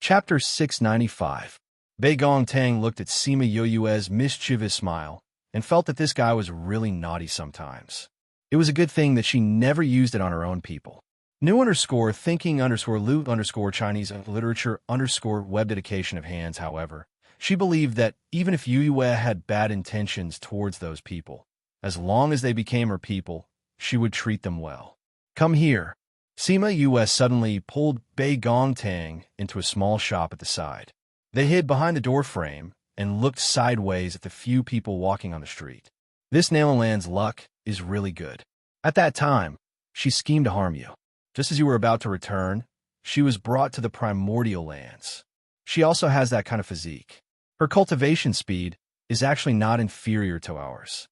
Chapter 695. Bei Gong Tang looked at Sima Yoyue's mischievous smile and felt that this guy was really naughty sometimes. It was a good thing that she never used it on her own people. New_thinking_Lu_Chinese literature_web dedication of hands, however, she believed that even if Yue had bad intentions towards those people, as long as they became her people, she would treat them well. Come here. Sima Yue suddenly pulled Bei Gong Tang into a small shop at the side. They hid behind the door frame and looked sideways at the few people walking on the street. This Nailand's luck is really good. At that time, she schemed to harm you. Just as you were about to return, she was brought to the primordial lands. She also has that kind of physique. Her cultivation speed is actually not inferior to ours.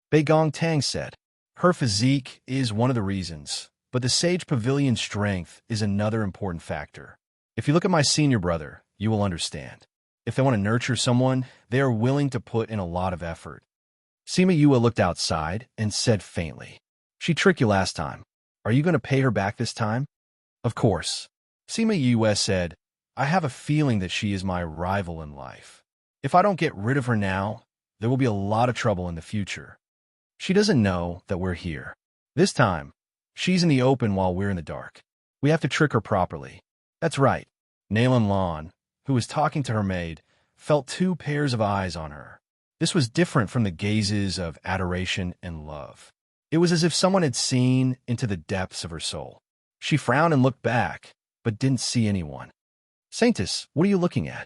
Bei Gong Tang said, her physique is one of the reasons, but the Sage Pavilion's strength is another important factor. If you look at my senior brother, you will understand. If they want to nurture someone, they are willing to put in a lot of effort. Sima Yue looked outside and said faintly, she tricked you last time. Are you going to pay her back this time? Of course. Sima Yue said, I have a feeling that she is my rival in life. If I don't get rid of her now, there will be a lot of trouble in the future. She doesn't know that we're here. This time, she's in the open while we're in the dark. We have to trick her properly. That's right. Nailan Lan, who was talking to her maid, felt two pairs of eyes on her. This was different from the gazes of adoration and love. It was as if someone had seen into the depths of her soul. She frowned and looked back, but didn't see anyone. Saintess, what are you looking at?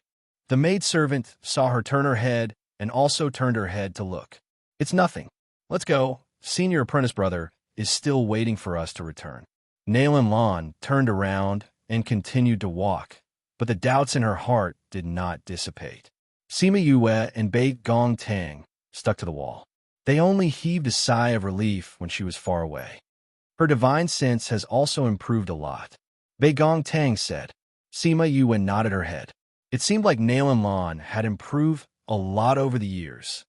The maidservant saw her turn her head and also turned her head to look. It's nothing. Let's go. Senior apprentice brother is still waiting for us to return. Nailan Lan turned around and continued to walk, but the doubts in her heart did not dissipate. Sima Yue and Bei Gong Tang stuck to the wall. They only heaved a sigh of relief when she was far away. Her divine sense has also improved a lot. Bei Gong Tang said. Sima Yue nodded her head. It seemed like Nailan Lan had improved a lot over the years.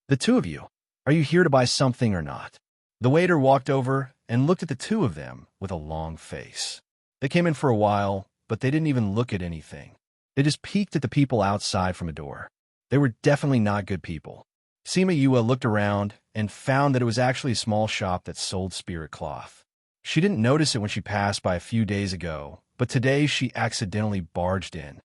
The two of you, are you here to buy something or not? The waiter walked over and looked at the two of them with a long face. They came in for a while, but they didn't even look at anything. They just peeked at the people outside from a door. They were definitely not good people. Sima Yue looked around and found that it was actually a small shop that sold spirit cloth. She didn't notice it when she passed by a few days ago, but today she accidentally barged in.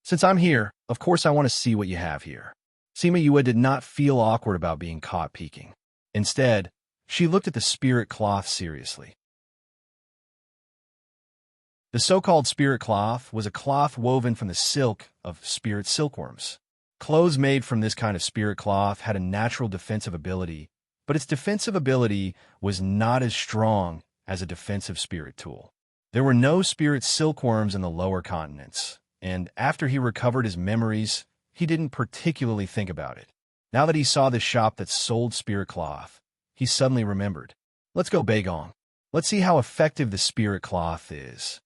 Since I'm here, of course I want to see what you have here. Sima Yue did not feel awkward about being caught peeking. Instead, she looked at the spirit cloth seriously. The so-called spirit cloth was a cloth woven from the silk of spirit silkworms. Clothes made from this kind of spirit cloth had a natural defensive ability, but its defensive ability was not as strong as a defensive spirit tool. There were no spirit silkworms in the lower continents, and after he recovered his memories, he didn't particularly think about it. Now that he saw the shop that sold spirit cloth, he suddenly remembered. Let's go, Bei Gong. Let's see how effective the spirit cloth is.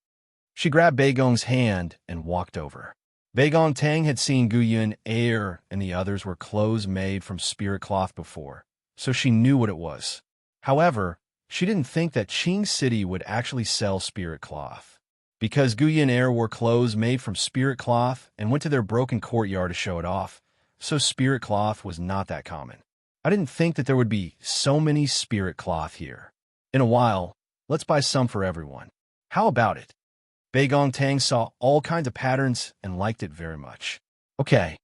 She grabbed Bei Gong's hand and walked over. Bei Gong Tang had seen Guiyun, Air, and the others were clothes made from spirit cloth before, so she knew what it was. However, she didn't think that Qing City would actually sell spirit cloth. Because Guiyun Air wore clothes made from spirit cloth and went to their broken courtyard to show it off, so spirit cloth was not that common. I didn't think that there would be so many spirit cloth here. In a while, let's buy some for everyone. How about it? Bei Gong Tang saw all kinds of patterns and liked it very much. Okay.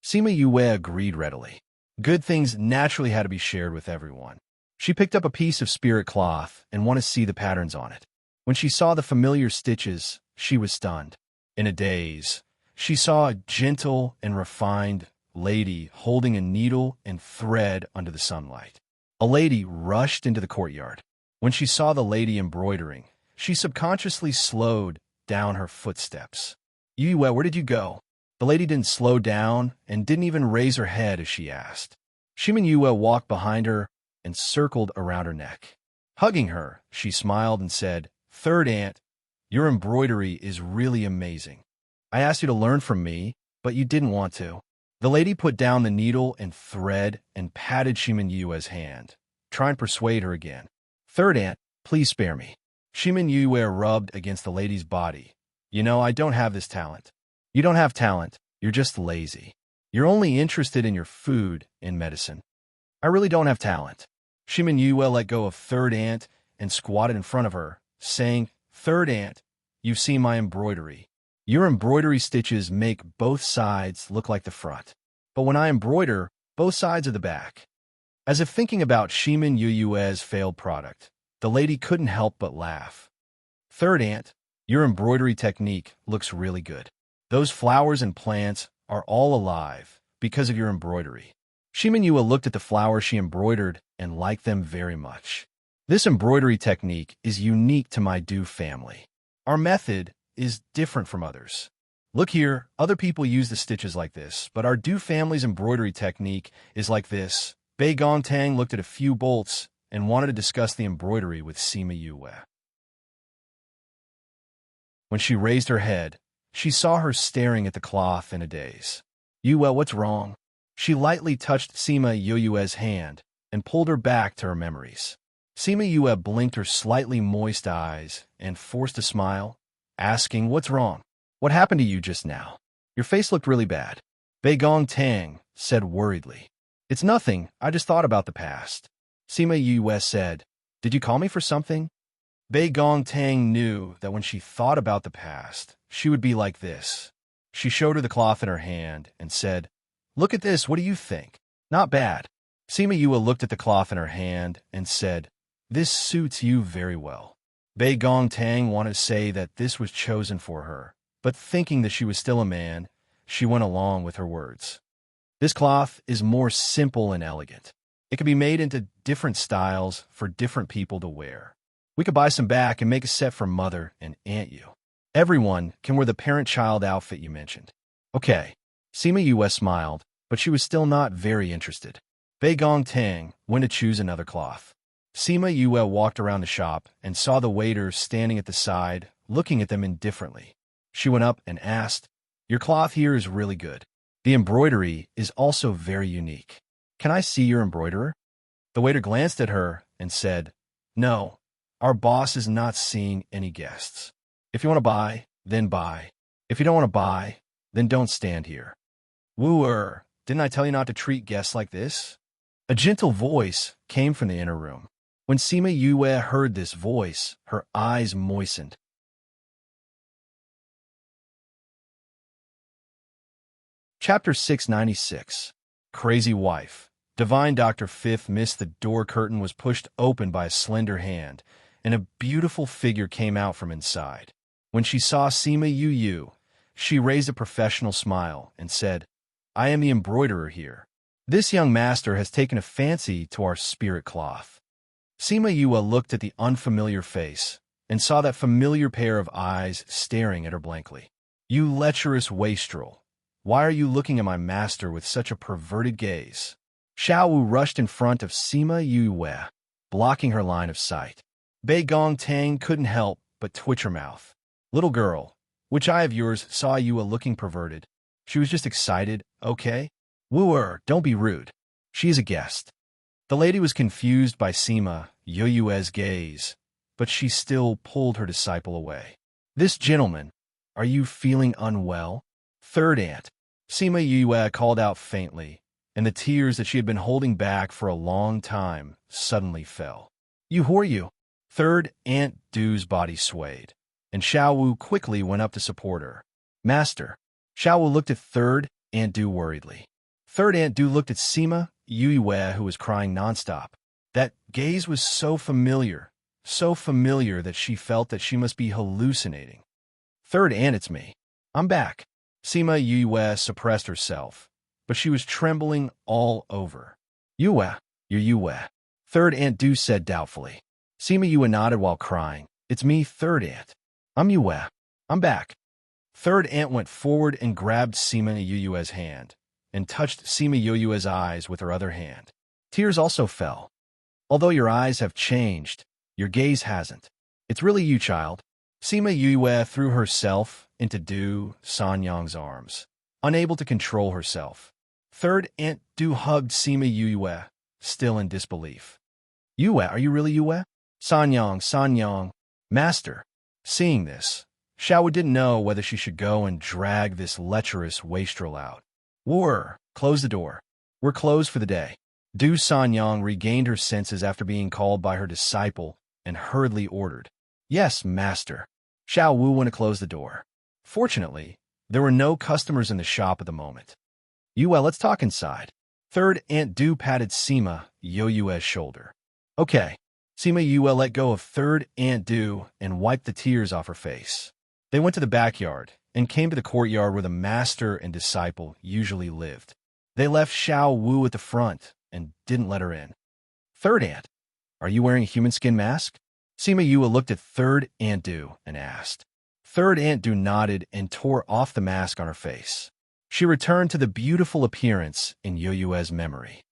Sima Yue agreed readily. Good things naturally had to be shared with everyone. She picked up a piece of spirit cloth and wanted to see the patterns on it. When she saw the familiar stitches, she was stunned. In a daze, she saw a gentle and refined lady holding a needle and thread under the sunlight. A lady rushed into the courtyard. When she saw the lady embroidering, she subconsciously slowed down her footsteps. Yue, where did you go? The lady didn't slow down and didn't even raise her head as she asked. Shimin Yue walked behind her and circled around her neck. Hugging her, she smiled and said, Third aunt, your embroidery is really amazing. I asked you to learn from me, but you didn't want to. The lady put down the needle and thread and patted Shimin Yue's hand, trying to persuade her again. Third aunt, please spare me. Shimin Yue rubbed against the lady's body. You know, I don't have this talent. You don't have talent, you're just lazy. You're only interested in your food and medicine. I really don't have talent. Shimin Yue let go of Third Ant and squatted in front of her, saying, Third Ant, you've seen my embroidery. Your embroidery stitches make both sides look like the front. But when I embroider, both sides are the back. As if thinking about Shimin Yue's failed product, the lady couldn't help but laugh. Third Ant, your embroidery technique looks really good. Those flowers and plants are all alive because of your embroidery. Shimin Yue looked at the flowers she embroidered and liked them very much. This embroidery technique is unique to my Du family. Our method is different from others. Look here, other people use the stitches like this, but our Du family's embroidery technique is like this. Bei Gongtang looked at a few bolts and wanted to discuss the embroidery with Sima Yue. When she raised her head, she saw her staring at the cloth in a daze. Yue, what's wrong? She lightly touched Sima Yue's hand and pulled her back to her memories. Sima Yue blinked her slightly moist eyes and forced a smile, asking, what's wrong? What happened to you just now? Your face looked really bad. Bei Gongtang said worriedly. It's nothing, I just thought about the past. Sima Yue said, did you call me for something? Bei Gongtang knew that when she thought about the past, she would be like this. She showed her the cloth in her hand and said, look at this, what do you think? Not bad. Sima Yue looked at the cloth in her hand and said, this suits you very well. Bei Gongtang wanted to say that this was chosen for her, but thinking that she was still a man, she went along with her words. This cloth is more simple and elegant. It can be made into different styles for different people to wear. We could buy some back and make a set for Mother and Aunt Yu. Everyone can wear the parent-child outfit you mentioned. Okay. Sima Yue smiled, but she was still not very interested. Bei Gongtang went to choose another cloth. Sima Yue walked around the shop and saw the waiter standing at the side, looking at them indifferently. She went up and asked, your cloth here is really good. The embroidery is also very unique. Can I see your embroiderer? The waiter glanced at her and said, no, our boss is not seeing any guests. If you want to buy, then buy. If you don't want to buy, then don't stand here. Wooer, didn't I tell you not to treat guests like this? A gentle voice came from the inner room. When Sima Yue heard this voice, her eyes moistened. Chapter 696. Crazy Wife. Divine Dr. Fifth missed the door curtain was pushed open by a slender hand, and a beautiful figure came out from inside. When she saw Sima Yue, she raised a professional smile and said, I am the embroiderer here. This young master has taken a fancy to our spirit cloth. Sima Yue looked at the unfamiliar face and saw that familiar pair of eyes staring at her blankly. You lecherous wastrel. Why are you looking at my master with such a perverted gaze? Xiao Wu rushed in front of Sima Yue, blocking her line of sight. Bei Gongtang couldn't help but twitch her mouth. Little girl, which eye of yours saw Yue looking perverted? She was just excited, okay? Wooer, don't be rude. She is a guest. The lady was confused by Sima Yue's gaze, but she still pulled her disciple away. This gentleman, are you feeling unwell? Third Ant. Sima Yue called out faintly, and the tears that she had been holding back for a long time suddenly fell. Who are you? Third Aunt Du's body swayed, and Xiao Wu quickly went up to support her. Master. Xiao Wu looked at Third Aunt Du worriedly. Third Aunt Du looked at Sima Yue, who was crying nonstop. That gaze was so familiar that she felt that she must be hallucinating. Third Aunt, it's me. I'm back. Sima Yue suppressed herself, but she was trembling all over. Yue, you're Yue. Third Aunt Du said doubtfully. Sima Yue nodded while crying. It's me, Third Aunt. I'm Yue. I'm back. Third Aunt went forward and grabbed Sima Yue's hand and touched Sima Yue's eyes with her other hand. Tears also fell. Although your eyes have changed, your gaze hasn't. It's really you, child. Sima Yue threw herself into Du Sanyang's arms, unable to control herself. Third Aunt Du hugged Sima Yue, still in disbelief. Yue, are you really Yue? Sanyang. Master. Seeing this, Xiao didn't know whether she should go and drag this lecherous wastrel out. War, close the door. We're closed for the day. Du Sanyang regained her senses after being called by her disciple and hurriedly ordered, "Yes, master." Xiao Wu went to close the door. Fortunately, there were no customers in the shop at the moment. Yue, let's talk inside. Third Aunt Du patted Sima Yue's shoulder. Okay. Sima Yue let go of Third Aunt Du and wiped the tears off her face. They went to the backyard and came to the courtyard where the master and disciple usually lived. They left Xiao Wu at the front and didn't let her in. Third Aunt, are you wearing a human skin mask? Sima Yue looked at Third Aunt Du and asked. Third Aunt Du nodded and tore off the mask on her face. She returned to the beautiful appearance in Yue's memory.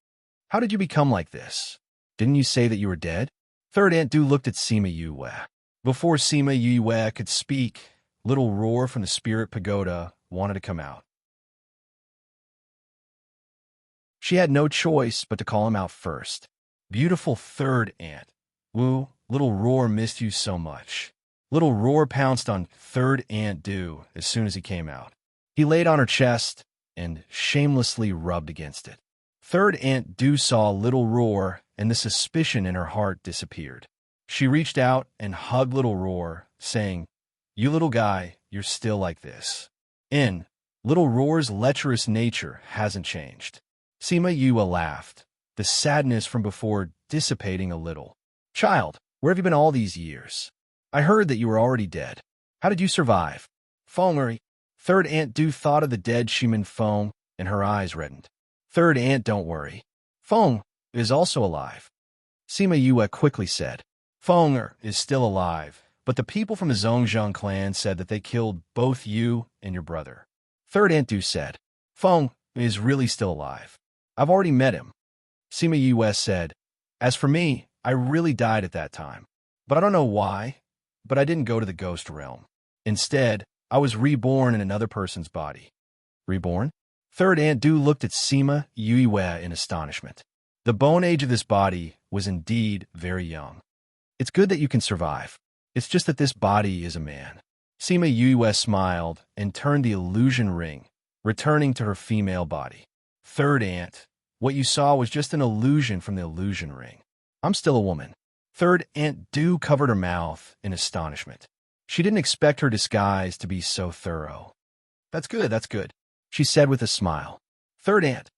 How did you become like this? Didn't you say that you were dead? Third Aunt Du looked at Sima Yue. Before Sima Yue could speak, little Roar from the spirit pagoda wanted to come out. She had no choice but to call him out first. Beautiful Third Aunt. Wu, little Roar missed you so much. Little Roar pounced on Third Aunt Du as soon as he came out. He laid on her chest and shamelessly rubbed against it. Third Aunt Du saw Little Roar, and the suspicion in her heart disappeared. She reached out and hugged Little Roar, saying, "You little guy, you're still like this." Little Roar's lecherous nature hasn't changed. Sima Yue laughed, the sadness from before dissipating a little. Child, where have you been all these years? I heard that you were already dead. How did you survive? Feng'er. Third Aunt Du thought of the dead Shimin Feng, and her eyes reddened. Third Aunt, don't worry. Feng is also alive. Sima Yue quickly said. Feng'er is still alive, but the people from the Zhongzheng clan said that they killed both you and your brother. Third Aunt Du said. Feng is really still alive. I've already met him. Sima Yue said. As for me, I really died at that time. But I don't know why, but I didn't go to the ghost realm. Instead, I was reborn in another person's body. Reborn? Third Aunt Du looked at Sima Yue in astonishment. The bone age of this body was indeed very young. It's good that you can survive. It's just that this body is a man. Sima Yue smiled and turned the illusion ring, returning to her female body. Third Aunt, what you saw was just an illusion from the illusion ring. I'm still a woman. Third Aunt Du covered her mouth in astonishment. She didn't expect her disguise to be so thorough. That's good, she said with a smile. Third Aunt,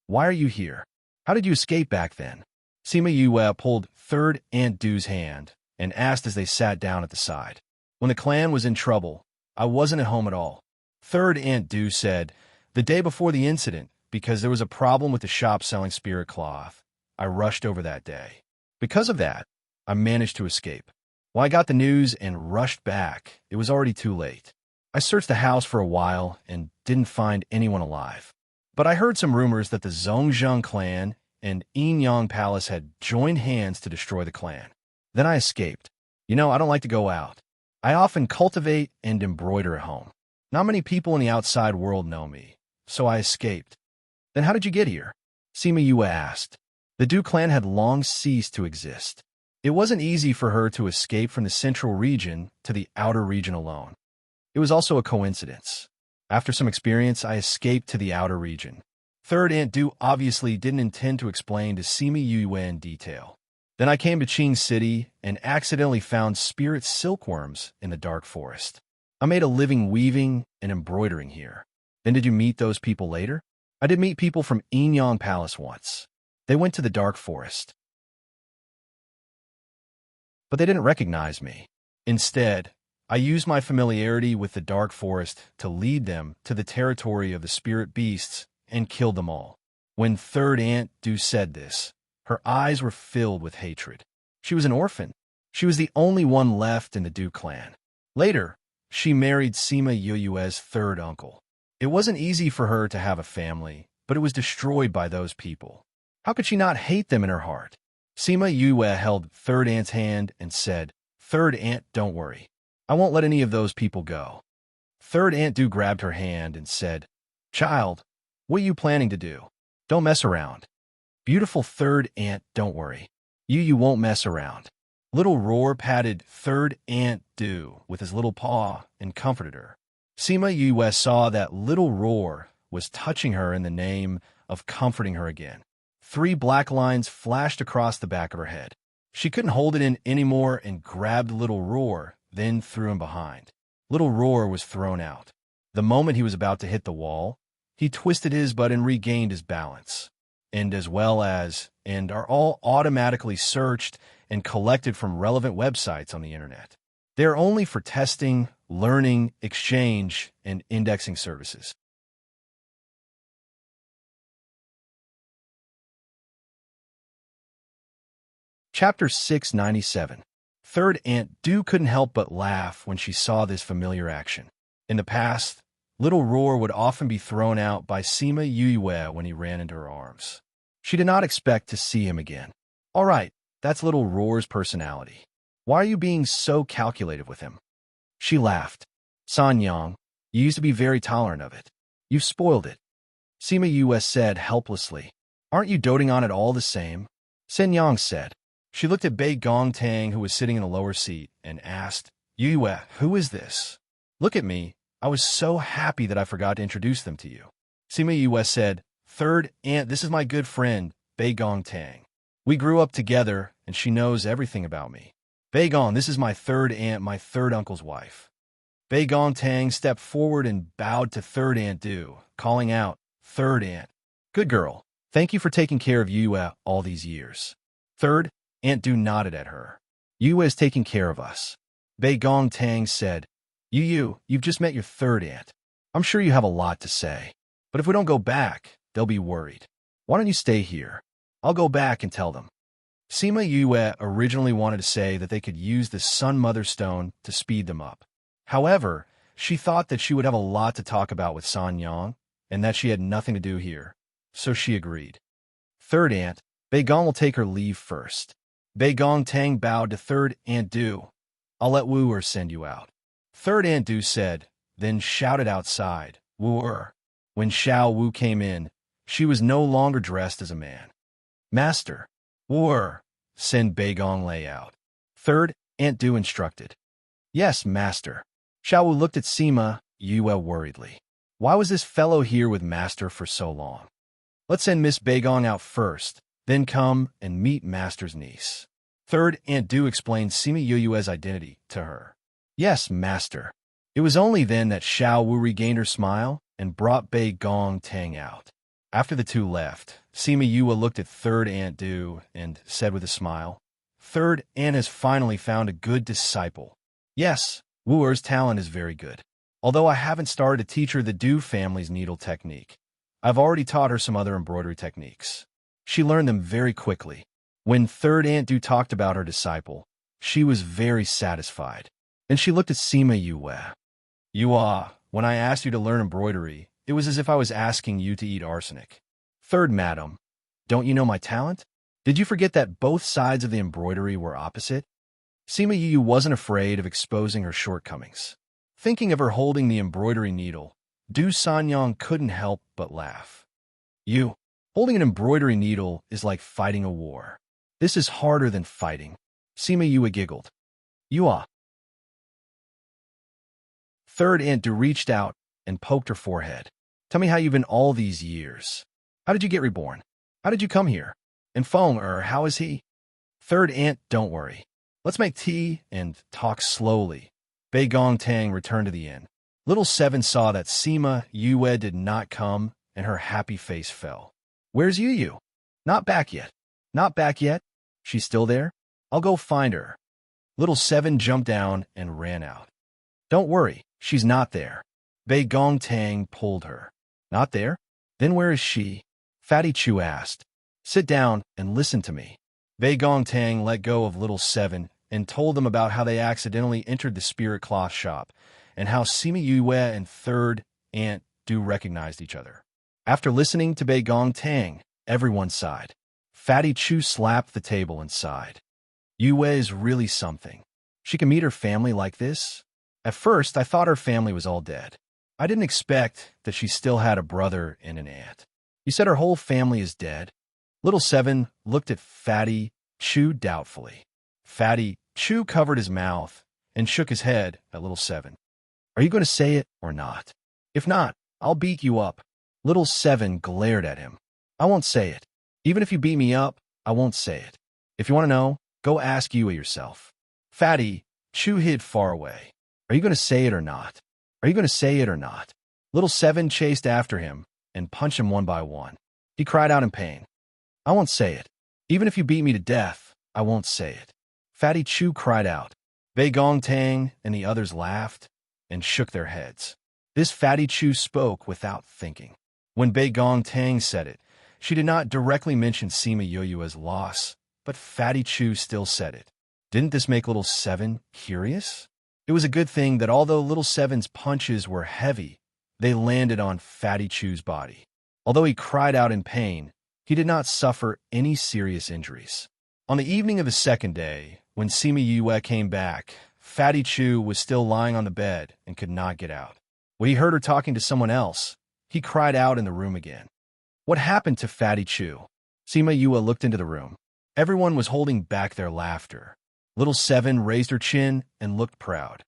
why are you here? How did you escape back then? Sima Yue pulled Third Aunt Du's hand and asked as they sat down at the side. When the clan was in trouble, I wasn't at home at all. Third Aunt Du said, the day before the incident, because there was a problem with the shop selling spirit cloth, I rushed over that day. Because of that, I managed to escape. When I got the news and rushed back, it was already too late. I searched the house for a while and didn't find anyone alive. But I heard some rumors that the Zhongzheng clan and Enyang Palace had joined hands to destroy the clan. Then I escaped. I don't like to go out. I often cultivate and embroider at home. Not many people in the outside world know me, so I escaped. Then how did you get here? Sima Yue asked. The Du clan had long ceased to exist. It wasn't easy for her to escape from the central region to the outer region alone. It was also a coincidence. After some experience, I escaped to the outer region. Third Aunt Du obviously didn't intend to explain to Sima Yue in detail. Then I came to Qing City and accidentally found spirit silkworms in the dark forest. I made a living weaving and embroidering here. Then did you meet those people later? I did meet people from Enyang Palace once. They went to the dark forest. But they didn't recognize me. Instead, I used my familiarity with the dark forest to lead them to the territory of the spirit beasts and killed them all. When Third Aunt Du said this, her eyes were filled with hatred. She was an orphan. She was the only one left in the Du clan. Later, she married Sima Yue's third uncle. It wasn't easy for her to have a family, but it was destroyed by those people. How could she not hate them in her heart? Sima Yue held Third Aunt's hand and said, Third Aunt, don't worry. I won't let any of those people go. Third Aunt Du grabbed her hand and said, Child, what are you planning to do? Don't mess around. Beautiful Third Aunt, don't worry. You won't mess around. Little Roar patted third Aunt Do with his little paw and comforted her. Sima Yue saw that Little Roar was touching her in the name of comforting her again. 3 black lines flashed across the back of her head. She couldn't hold it in anymore and grabbed Little Roar, then threw him behind. Little Roar was thrown out. The moment he was about to hit the wall, he twisted his butt and regained his balance. And are all automatically searched and collected from relevant websites on the internet. They are only for testing, learning, exchange, and indexing services. Chapter 697. Third Aunt Do couldn't help but laugh when she saw this familiar action. In the past, Little Roar would often be thrown out by Sima Yue when he ran into her arms. She did not expect to see him again. All right, that's Little Roar's personality. Why are you being so calculative with him? She laughed. San Yang, you used to be very tolerant of it. You've spoiled it. Sima Yue said helplessly. Aren't you doting on it all the same? Sen Yang said. She looked at Bei Gong Tang, who was sitting in the lower seat, and asked, Yue, who is this? Look at me. I was so happy that I forgot to introduce them to you. Sima Yue said, Third Aunt, this is my good friend, Bei Gong Tang. We grew up together, and she knows everything about me. Bei Gong, this is my third aunt, my third uncle's wife. Bei Gong Tang stepped forward and bowed to Third Aunt Du, calling out, Third Aunt. Good girl. Thank you for taking care of Yue all these years. Third Aunt Du nodded at her. Yue is taking care of us. Bei Gong Tang said, You've just met your third aunt. I'm sure you have a lot to say. But if we don't go back, they'll be worried. Why don't you stay here? I'll go back and tell them. Sima Yue originally wanted to say that they could use the Sun Mother Stone to speed them up. However, she thought that she would have a lot to talk about with San Yang, and that she had nothing to do here, so she agreed. Third Aunt, Bei Gong will take her leave first. Bei Gong Tang bowed to Third Aunt Du. I'll let Wu send you out. Third Aunt Du said, then shouted outside, Wu. When Xiao Wu came in, she was no longer dressed as a man. Master, Wu, send Bei Gong Lei out. Third Aunt Du instructed. Yes, master. Xiao Wu looked at Sima Yue worriedly. Why was this fellow here with master for so long? Let's send Miss Bei Gong out first, then come and meet master's niece. Third Aunt Du explained Sima Yue's identity to her. Yes, master. It was only then that Xiao Wu regained her smile and brought Bei Gong Tang out. After the two left, Sima Yue looked at Third Aunt Du and said with a smile, Third Aunt has finally found a good disciple. Yes, Wu's talent is very good. Although I haven't started to teach her the Du family's needle technique, I've already taught her some other embroidery techniques. She learned them very quickly. When Third Aunt Du talked about her disciple, she was very satisfied. And she looked at Sima Yue. When I asked you to learn embroidery, it was as if I was asking you to eat arsenic. Third Madam, don't you know my talent? Did you forget that both sides of the embroidery were opposite? Sima Yue wasn't afraid of exposing her shortcomings. Thinking of her holding the embroidery needle, Du Sanyang couldn't help but laugh. Holding an embroidery needle is like fighting a war. This is harder than fighting. Sima Yue giggled. Third Aunt Du reached out and poked her forehead. Tell me how you've been all these years. How did you get reborn? How did you come here? And Feng, how is he? Third Aunt, don't worry. Let's make tea and talk slowly. Bei Gong Tang returned to the inn. Little Seven saw that Sima Yue did not come, and her happy face fell. Where's Yu? Not back yet. Not back yet? She's still there? I'll go find her. Little Seven jumped down and ran out. Don't worry, she's not there. Bei Gong Tang pulled her. Not there? Then where is she? Fatty Chu asked. Sit down and listen to me. Bei Gong Tang let go of Little Seven and told them about how they accidentally entered the spirit cloth shop and how Sima Yue and Third Aunt Du recognized each other. After listening to Bei Gong Tang, everyone sighed. Fatty Chu slapped the table and sighed. Yue is really something. She can meet her family like this? At first, I thought her family was all dead. I didn't expect that she still had a brother and an aunt. You said her whole family is dead? Little Seven looked at Fatty Chu doubtfully. Fatty, Chu covered his mouth and shook his head at Little Seven. Are you going to say it or not? If not, I'll beat you up. Little Seven glared at him. I won't say it. Even if you beat me up, I won't say it. If you want to know, go ask Yue yourself. Fatty, Chu hid far away. Are you going to say it or not? Are you going to say it or not? Little Seven chased after him and punched him one by one. He cried out in pain. I won't say it. Even if you beat me to death, I won't say it. Fatty Chu cried out. Bei Gong Tang and the others laughed and shook their heads. This Fatty Chu spoke without thinking. When Bei Gong Tang said it, she did not directly mention Sima Yoyue's loss, but Fatty Chu still said it. Didn't this make Little Seven curious? It was a good thing that although Little Seven's punches were heavy, they landed on Fatty Chu's body. Although he cried out in pain, he did not suffer any serious injuries. On the evening of the second day, when Sima Yue came back, Fatty Chu was still lying on the bed and could not get out. When he heard her talking to someone else, he cried out in the room again. What happened to Fatty Chu? Sima Yue looked into the room. Everyone was holding back their laughter. Little Seven raised her chin and looked proud.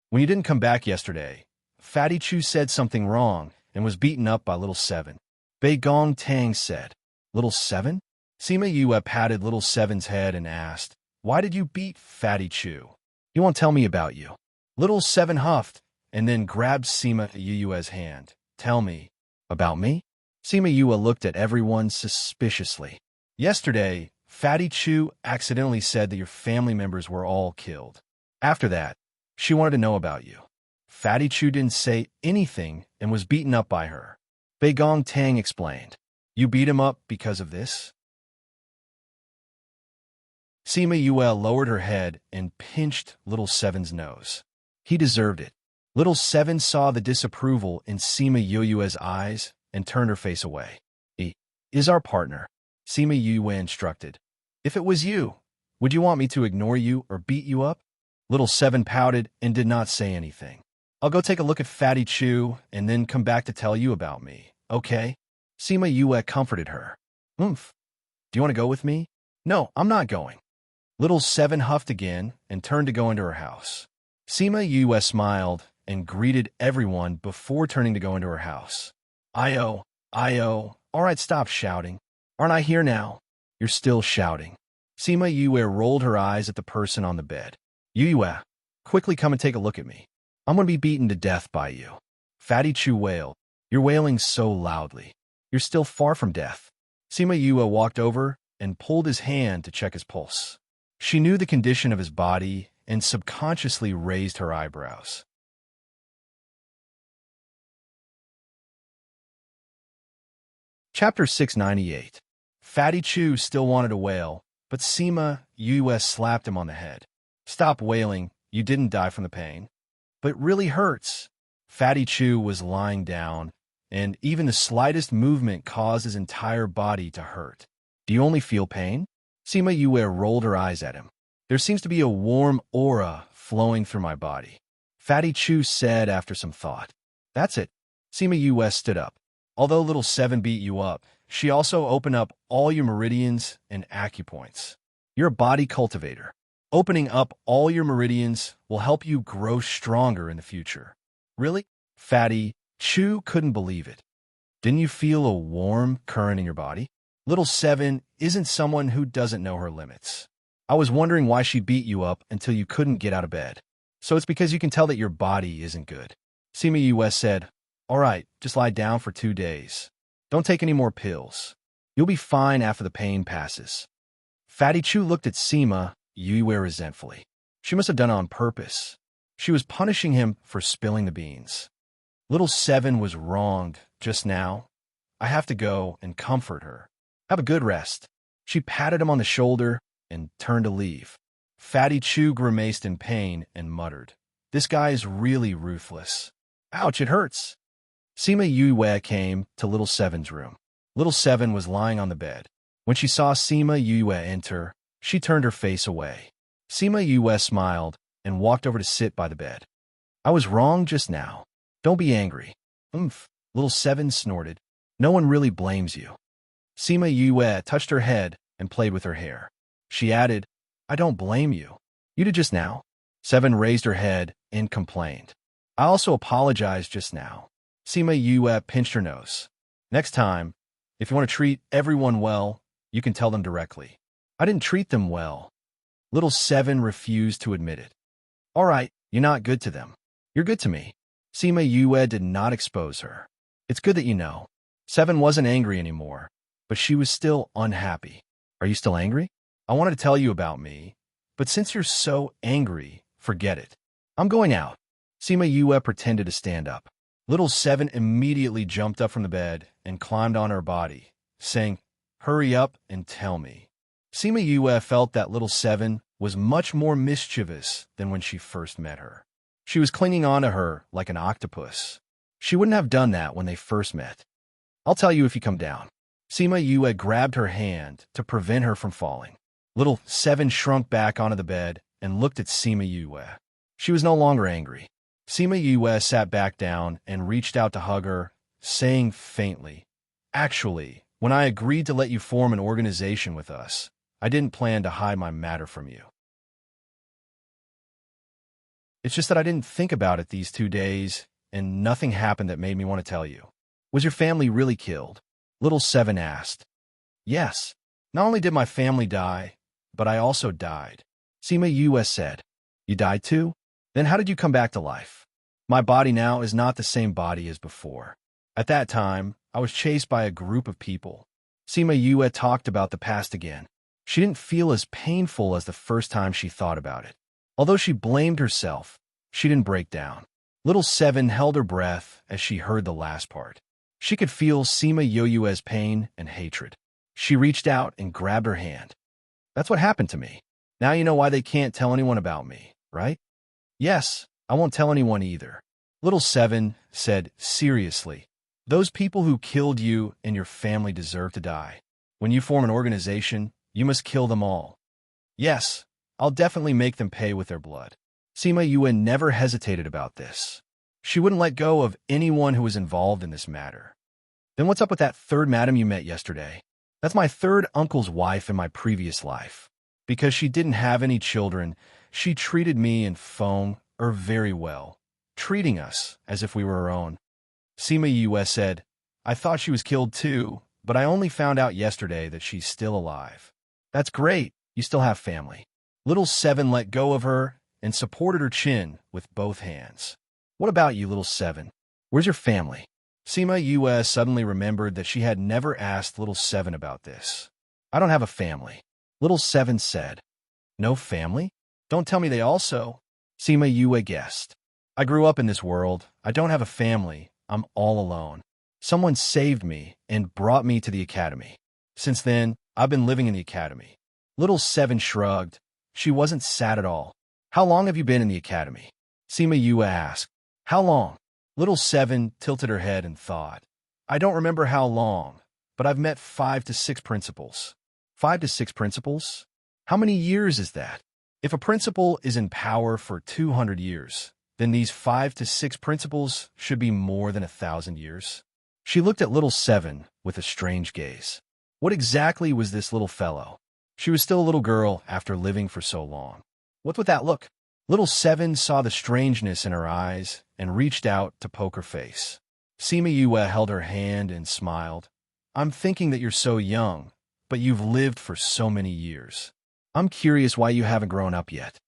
When you didn't come back yesterday, Fatty Chu said something wrong and was beaten up by Little Seven. Bei Gong Tang said, Little Seven? Sima Yue patted Little Seven's head and asked, Why did you beat Fatty Chu? You won't tell me about you. Little Seven huffed and then grabbed Sima Yue's hand. Tell me. About me? Sima Yue looked at everyone suspiciously. Yesterday, Fatty Chu accidentally said that your family members were all killed. After that, she wanted to know about you. Fatty Chu didn't say anything and was beaten up by her. Bei Gong Tang explained. You beat him up because of this? Sima Yue lowered her head and pinched Little Seven's nose. He deserved it. Little Seven saw the disapproval in Sima Yue's eyes and turned her face away. He is our partner, Sima Yue instructed. If it was you, would you want me to ignore you or beat you up? Little Seven pouted and did not say anything. I'll go take a look at Fatty Chu and then come back to tell you about me, okay? Sima Yue comforted her. Oomph. Do you want to go with me? No, I'm not going. Little Seven huffed again and turned to go into her house. Sima Yue smiled and greeted everyone before turning to go into her house. Io, all right, stop shouting. Aren't I here now? You're still shouting. Sima Yue rolled her eyes at the person on the bed. Yue, quickly come and take a look at me. I'm going to be beaten to death by you. Fatty Chu wailed. You're wailing so loudly. You're still far from death. Sima Yue walked over and pulled his hand to check his pulse. She knew the condition of his body and subconsciously raised her eyebrows. Chapter 698. Fatty Chu still wanted to wail, but Sima Yue slapped him on the head. Stop wailing, you didn't die from the pain. But it really hurts. Fatty Chu was lying down, and even the slightest movement caused his entire body to hurt. Do you only feel pain? Sima Yue rolled her eyes at him. There seems to be a warm aura flowing through my body. Fatty Chu said after some thought. That's it. Sima Yue stood up. Although Little Seven beat you up, she also opened up all your meridians and acupoints. You're a body cultivator. Opening up all your meridians will help you grow stronger in the future. Really? Fatty Chu couldn't believe it. Didn't you feel a warm current in your body? Little Seven isn't someone who doesn't know her limits. I was wondering why she beat you up until you couldn't get out of bed. So it's because you can tell that your body isn't good. Sima Yue said, All right, just lie down for 2 days. Don't take any more pills. You'll be fine after the pain passes. Fatty Chu looked at Sima Yue resentfully. She must have done it on purpose. She was punishing him for spilling the beans. Little Seven was wronged just now. I have to go and comfort her. Have a good rest. She patted him on the shoulder and turned to leave. Fatty Chu grimaced in pain and muttered, This guy is really ruthless. Ouch, it hurts. Sima Yue came to Little Seven's room. Little Seven was lying on the bed. When she saw Sima Yue enter, she turned her face away. Sima Yue smiled and walked over to sit by the bed. I was wrong just now. Don't be angry. Oomph, Little Seven snorted. No one really blames you. Sima Yue touched her head and played with her hair. She added, I don't blame you. You did just now. Seven raised her head and complained. I also apologized just now. Sima Yue pinched her nose. Next time, if you want to treat everyone well, you can tell them directly. I didn't treat them well. Little Seven refused to admit it. All right, you're not good to them. You're good to me. Sima Yue did not expose her. It's good that you know. Seven wasn't angry anymore, but she was still unhappy. Are you still angry? I wanted to tell you about me, but since you're so angry, forget it. I'm going out. Sima Yue pretended to stand up. Little Seven immediately jumped up from the bed and climbed on her body, saying, Hurry up and tell me. Sima Yue felt that Little Seven was much more mischievous than when she first met her. She was clinging on to her like an octopus. She wouldn't have done that when they first met. I'll tell you if you come down. Sima Yue grabbed her hand to prevent her from falling. Little Seven shrunk back onto the bed and looked at Sima Yue. She was no longer angry. Sima Yue sat back down and reached out to hug her, saying faintly, Actually, when I agreed to let you form an organization with us, I didn't plan to hide my matter from you. It's just that I didn't think about it these 2 days, and nothing happened that made me want to tell you. Was your family really killed? Little Seven asked. Yes. Not only did my family die, but I also died. Sima Yue said. You died too? Then how did you come back to life? My body now is not the same body as before. At that time, I was chased by a group of people. Sima Yue talked about the past again. She didn't feel as painful as the first time she thought about it. Although she blamed herself, she didn't break down. Little Seven held her breath as she heard the last part. She could feel Sima Yue's pain and hatred. She reached out and grabbed her hand. That's what happened to me. Now you know why they can't tell anyone about me, right? Yes, I won't tell anyone either. Little Seven said seriously, those people who killed you and your family deserve to die. When you form an organization, you must kill them all. Yes, I'll definitely make them pay with their blood. Sima Yue never hesitated about this. She wouldn't let go of anyone who was involved in this matter. Then what's up with that third madam you met yesterday? That's my third uncle's wife in my previous life. Because she didn't have any children, she treated me and Feng very well, treating us as if we were her own. Sima Yue said, I thought she was killed too, but I only found out yesterday that she's still alive. That's great, you still have family. Little Seven let go of her and supported her chin with both hands. What about you, Little Seven? Where's your family? Sima Yue suddenly remembered that she had never asked Little Seven about this. I don't have a family. Little Seven said. No family? Don't tell me they also. Sima Yue guessed. I grew up in this world. I don't have a family. I'm all alone. Someone saved me and brought me to the academy. Since then, I've been living in the academy. Little Seven shrugged. She wasn't sad at all. How long have you been in the academy? Sima Yue asked. How long? Little Seven tilted her head and thought. I don't remember how long, but I've met 5 to 6 principals. 5 to 6 principals? How many years is that? If a principal is in power for 200 years, then these 5 to 6 principals should be more than 1,000 years. She looked at Little Seven with a strange gaze. What exactly was this little fellow? She was still a little girl after living for so long. What's with that look? Little Seven saw the strangeness in her eyes and reached out to poke her face. Sima Yue held her hand and smiled. I'm thinking that you're so young, but you've lived for so many years. I'm curious why you haven't grown up yet.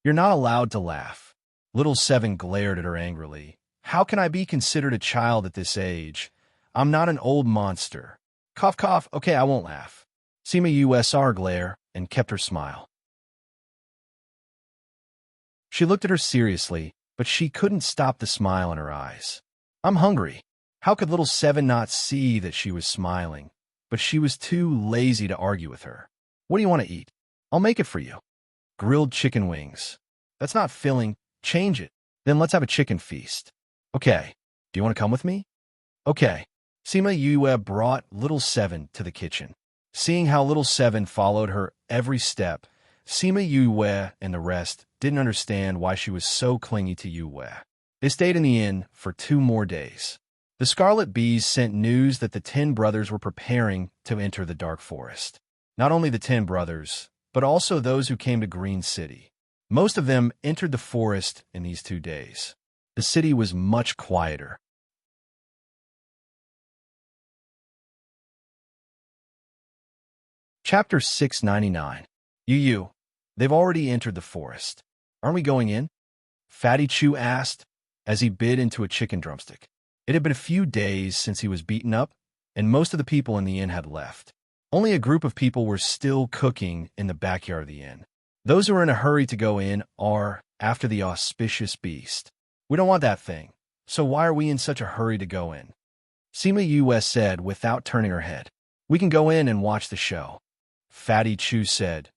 You're not allowed to laugh. Little Seven glared at her angrily. How can I be considered a child at this age? I'm not an old monster. Cough, cough. Okay, I won't laugh. Sima Yue saw her glare and kept her smile. She looked at her seriously, but she couldn't stop the smile in her eyes. I'm hungry. How could Little Seven not see that she was smiling? But she was too lazy to argue with her. What do you want to eat? I'll make it for you. Grilled chicken wings. That's not filling. Change it. Then let's have a chicken feast. Okay. Do you want to come with me? Okay. Sima Yue brought Little Seven to the kitchen. Seeing how Little Seven followed her every step, Sima Yue and the rest didn't understand why she was so clingy to Yue. They stayed in the inn for 2 more days. The Scarlet Bees sent news that the 10 brothers were preparing to enter the Dark Forest. Not only the 10 brothers, but also those who came to Green City. Most of them entered the forest in these 2 days. The city was much quieter. Chapter 699. You. They've already entered the forest. Aren't we going in? Fatty Chu asked as he bit into a chicken drumstick. It had been a few days since he was beaten up, and most of the people in the inn had left. Only a group of people were still cooking in the backyard of the inn. Those who are in a hurry to go in are after the auspicious beast. We don't want that thing, so why are we in such a hurry to go in? Sima US said without turning her head. We can go in and watch the show. Fatty Chu said.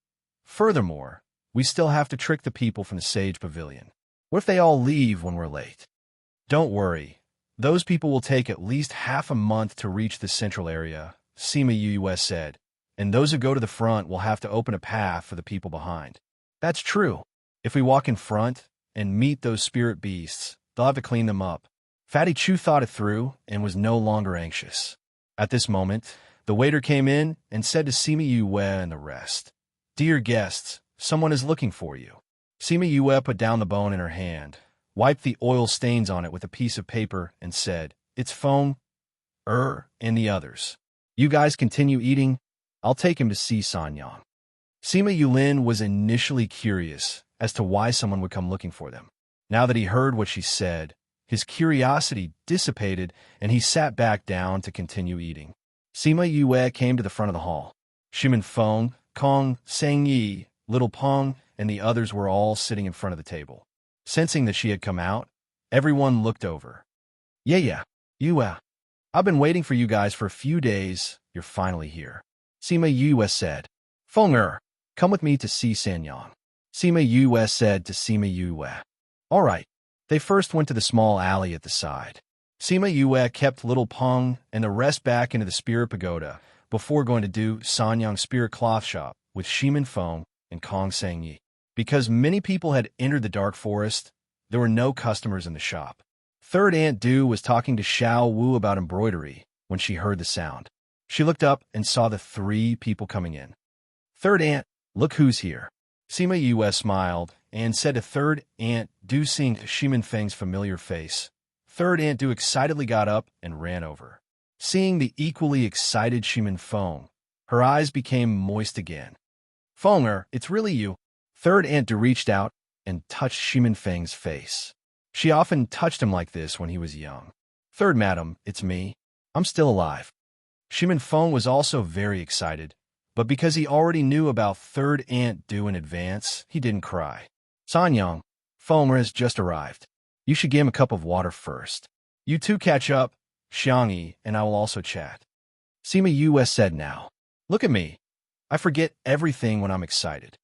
Furthermore, we still have to trick the people from the Sage Pavilion. What if they all leave when we're late? Don't worry. Those people will take at least half a month to reach the central area, Sima US said, and those who go to the front will have to open a path for the people behind. That's true. If we walk in front and meet those spirit beasts, they'll have to clean them up. Fatty Chu thought it through and was no longer anxious. At this moment, the waiter came in and said to Sima Yue and the rest, Dear guests, someone is looking for you. Sima Yue put down the bone in her hand, wiped the oil stains on it with a piece of paper, and said, It's Feng, and the others. You guys continue eating. I'll take him to see Sanyang. Sima Yulin was initially curious as to why someone would come looking for them. Now that he heard what she said, his curiosity dissipated and he sat back down to continue eating. Sima Yue came to the front of the hall. Shimin Feng, Kong, Sang Yi, Little Peng, and the others were all sitting in front of the table. Sensing that she had come out, everyone looked over. Yeah, Yue. I've been waiting for you guys for a few days. You're finally here. Sima Yue said. Feng come with me to see Sanyang. Sima Yue said to Sima Yue. All right. They first went to the small alley at the side. Sima Yue kept Little Peng and the rest back into the Spirit Pagoda before going to do Sanyang Spirit Cloth Shop with Shimin Feng and Kong Sangyi. Because many people had entered the dark forest, there were no customers in the shop. Third Aunt Du was talking to Xiao Wu about embroidery when she heard the sound. She looked up and saw the 3 people coming in. Third Aunt, look who's here. Sima Yue smiled and said to Third Aunt Du, seeing Shimin Feng's familiar face. Third Aunt Du excitedly got up and ran over. Seeing the equally excited Shimin Feng, her eyes became moist again. Feng, it's really you. Third Aunt Du reached out and touched Shimin Feng's face. She often touched him like this when he was young. Third Madam, it's me. I'm still alive. Shimin Feng was also very excited, but because he already knew about Third Aunt Du in advance, he didn't cry. Sanyang, Feng has just arrived. You should give him a cup of water first. You two catch up, Xiangyi, and I will also chat. Sima Yue said now. Look at me. I forget everything when I'm excited.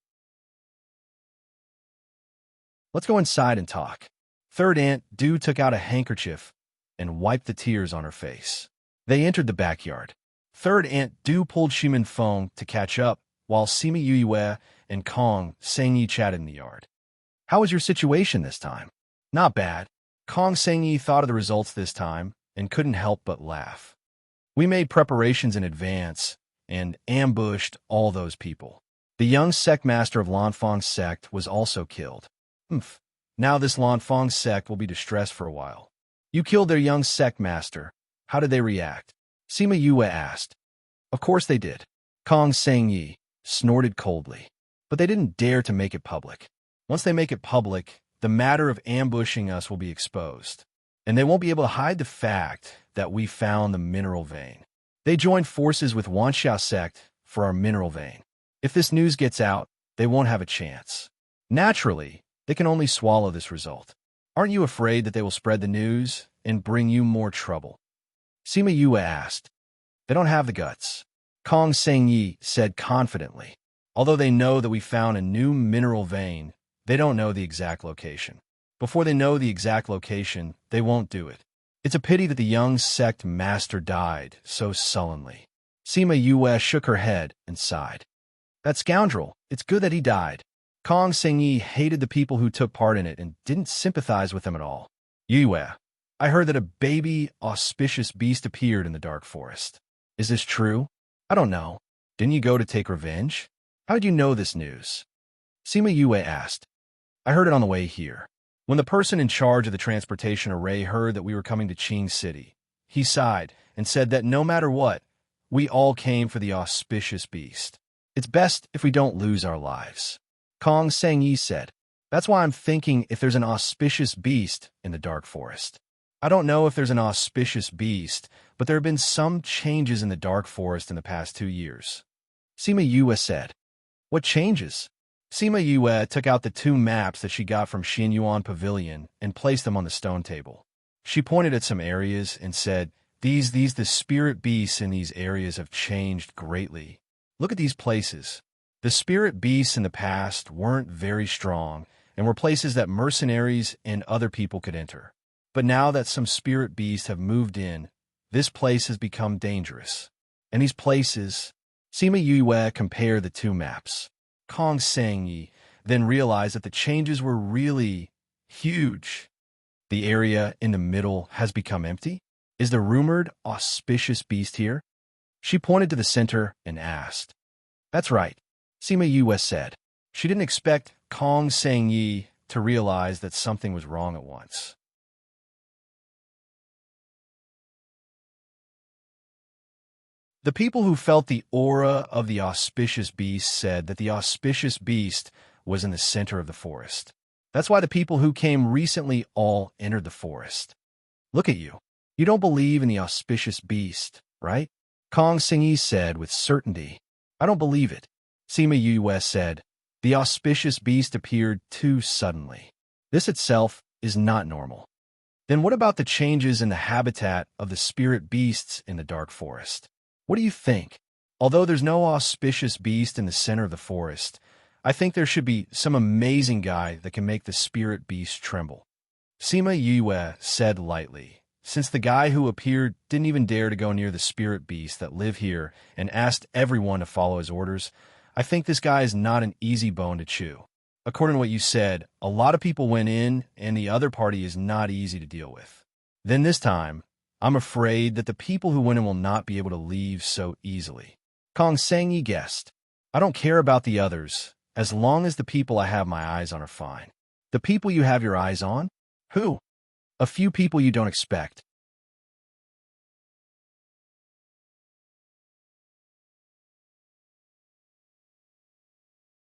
Let's go inside and talk. Third Aunt Du took out a handkerchief and wiped the tears on her face. They entered the backyard. Third Aunt Du pulled Shimin Feng to catch up, while Sima Yue and Kong Sangyi chatted in the yard. How was your situation this time? Not bad. Kong Sangyi thought of the results this time and couldn't help but laugh. We made preparations in advance and ambushed all those people. The young sect master of Lanfang's sect was also killed. Now this Lanfang sect will be distressed for a while. You killed their young sect master. How did they react? Sima Yue asked. Of course they did. Kong Sangyi snorted coldly. But they didn't dare to make it public. Once they make it public, the matter of ambushing us will be exposed. And they won't be able to hide the fact that we found the mineral vein. They joined forces with Wanxiao sect for our mineral vein. If this news gets out, they won't have a chance. Naturally, they can only swallow this result. Aren't you afraid that they will spread the news and bring you more trouble? Sima Yue asked. They don't have the guts. Kong Sangyi said confidently. Although they know that we found a new mineral vein, they don't know the exact location. Before they know the exact location, they won't do it. It's a pity that the young sect master died so sullenly. Sima Yue shook her head and sighed. That scoundrel, it's good that he died. Kong Sangyi hated the people who took part in it and didn't sympathize with them at all. Yue, I heard that a baby, auspicious beast appeared in the dark forest. Is this true? I don't know. Didn't you go to take revenge? How did you know this news? Sima Yue asked. I heard it on the way here. When the person in charge of the transportation array heard that we were coming to Qing City, he sighed and said that no matter what, we all came for the auspicious beast. It's best if we don't lose our lives. Kong Sangyi said. That's why I'm thinking if there's an auspicious beast in the dark forest. I don't know if there's an auspicious beast, but there have been some changes in the dark forest in the past 2 years. Sima Yue said. What changes? Sima Yue took out the 2 maps that she got from Xinyuan Pavilion and placed them on the stone table. She pointed at some areas and said, the spirit beasts in these areas have changed greatly. Look at these places. The spirit beasts in the past weren't very strong and were places that mercenaries and other people could enter. But now that some spirit beasts have moved in, this place has become dangerous. And these places, Sima Yue compared the 2 maps. Kong Sangyi then realized that the changes were really huge. The area in the middle has become empty? Is the rumored auspicious beast here? She pointed to the center and asked. That's right, Sima Yue said. She didn't expect Kong Sangyi to realize that something was wrong at once. The people who felt the aura of the auspicious beast said that the auspicious beast was in the center of the forest. That's why the people who came recently all entered the forest. Look at you. You don't believe in the auspicious beast, right? Kong Sangyi said with certainty. I don't believe it. Sima Yue said. The auspicious beast appeared too suddenly. This itself is not normal. Then what about the changes in the habitat of the spirit beasts in the dark forest? What do you think? Although there's no auspicious beast in the center of the forest, I think there should be some amazing guy that can make the spirit beast tremble. Sima Yue said lightly, since the guy who appeared didn't even dare to go near the spirit beasts that live here and asked everyone to follow his orders, I think this guy is not an easy bone to chew. According to what you said, a lot of people went in and the other party is not easy to deal with. Then this time, I'm afraid that the people who win will not be able to leave so easily. Kong Sangyi guessed. I don't care about the others, as long as the people I have my eyes on are fine. The people you have your eyes on? Who? A few people you don't expect.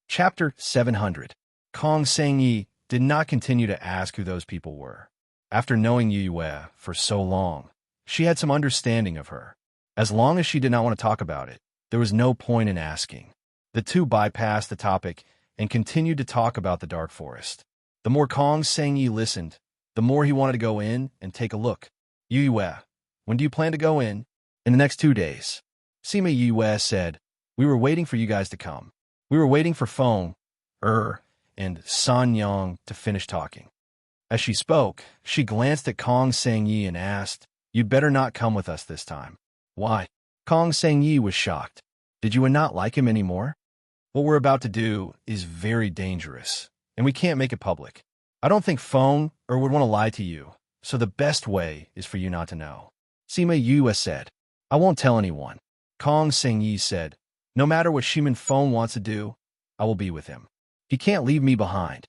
Chapter 700. Kong Sangyi did not continue to ask who those people were. After knowing Yue for so long, she had some understanding of her. As long as she did not want to talk about it, there was no point in asking. The two bypassed the topic and continued to talk about the dark forest. The more Kong Sangyi listened, the more he wanted to go in and take a look. Yue, when do you plan to go in? In the next 2 days. Sima Yue said, we were waiting for you guys to come. We were waiting for Feng, and San Yang to finish talking. As she spoke, she glanced at Kong Sangyi and asked, you'd better not come with us this time. Why? Kong Sangyi was shocked. Did you not like him anymore? What we're about to do is very dangerous, and we can't make it public. I don't think Feng would want to lie to you, so the best way is for you not to know. Sima Yue said, I won't tell anyone. Kong Sangyi said, no matter what Shimin Feng wants to do, I will be with him. He can't leave me behind.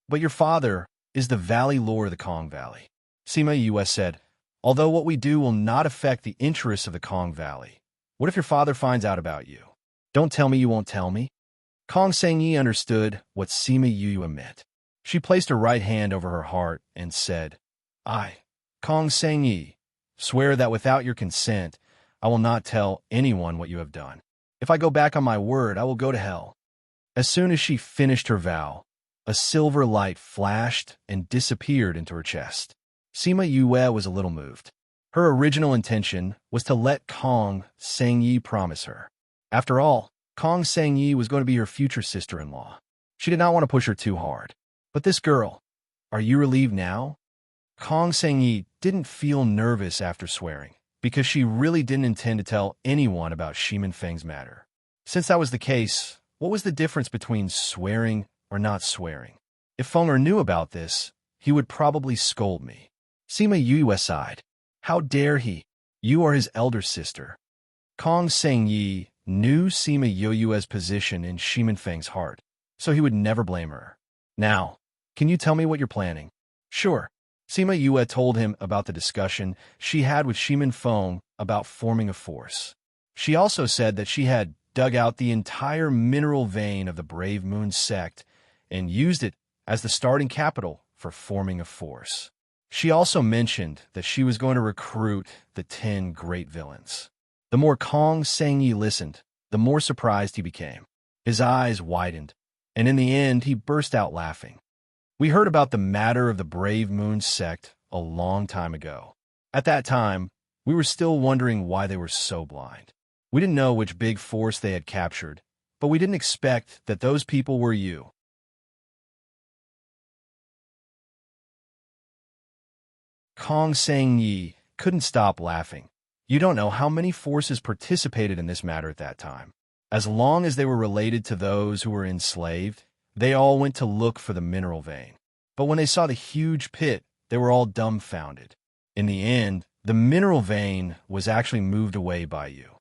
But your father is the Valley Lord of the Kong Valley. Sima Yue said, although what we do will not affect the interests of the Kong Valley. What if your father finds out about you? Don't tell me you won't tell me. Kong Sangyi understood what Sima Yue meant. She placed her right hand over her heart and said, I, Kong Sangyi, swear that without your consent, I will not tell anyone what you have done. If I go back on my word, I will go to hell. As soon as she finished her vow, a silver light flashed and disappeared into her chest. Sima Yue was a little moved. Her original intention was to let Kong Sangyi promise her. After all, Kong Sangyi was going to be her future sister-in-law. She did not want to push her too hard. But this girl, are you relieved now? Kong Sangyi didn't feel nervous after swearing, because she really didn't intend to tell anyone about Shimin Feng's matter. Since that was the case, what was the difference between swearing or not swearing? If Feng knew about this, he would probably scold me. Sima Yue sighed. How dare he? You are his elder sister. Kong Sangyi knew Sima Yue's position in Shimin Feng's heart, so he would never blame her. Now, Can you tell me what you're planning? Sure. Sima Yue told him about the discussion she had with Shimin Feng about forming a force. She also said that she had dug out the entire mineral vein of the Brave Moon sect and used it as the starting capital for forming a force. She also mentioned that she was going to recruit the 10 great villains. The more Kong Sengyi listened, the more surprised he became. His eyes widened, and in the end he burst out laughing. We heard about the matter of the Brave Moon sect a long time ago. At that time, we were still wondering why they were so blind. We didn't know which big force they had captured, but we didn't expect that those people were you. Kong Sengyi couldn't stop laughing. You don't know how many forces participated in this matter at that time. As long as they were related to those who were enslaved, they all went to look for the mineral vein. But when they saw the huge pit, they were all dumbfounded. In the end, the mineral vein was actually moved away by you.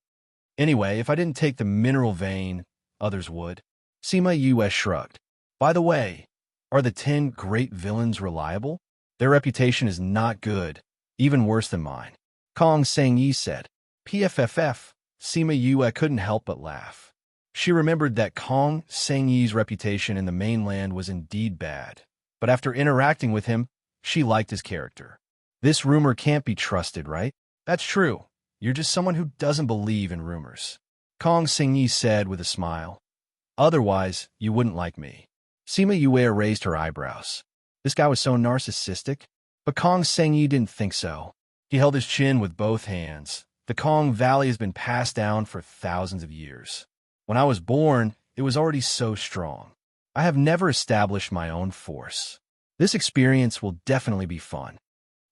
Anyway, if I didn't take the mineral vein, others would. Sima Yue shrugged. By the way, are the 10 great villains reliable? Their reputation is not good, even worse than mine. Kong Sengyi said. PFFF. Sima Yue couldn't help but laugh. She remembered that Kong Sengyi's reputation in the mainland was indeed bad, but after interacting with him, she liked his character. This rumor can't be trusted, right? That's true. You're just someone who doesn't believe in rumors. Kong Sengyi said with a smile. Otherwise, you wouldn't like me. Sima Yue raised her eyebrows. This guy was so narcissistic, but Kong Sengyi didn't think so. He held his chin with both hands. The Kong Valley has been passed down for thousands of years. When I was born, it was already so strong. I have never established my own force. This experience will definitely be fun,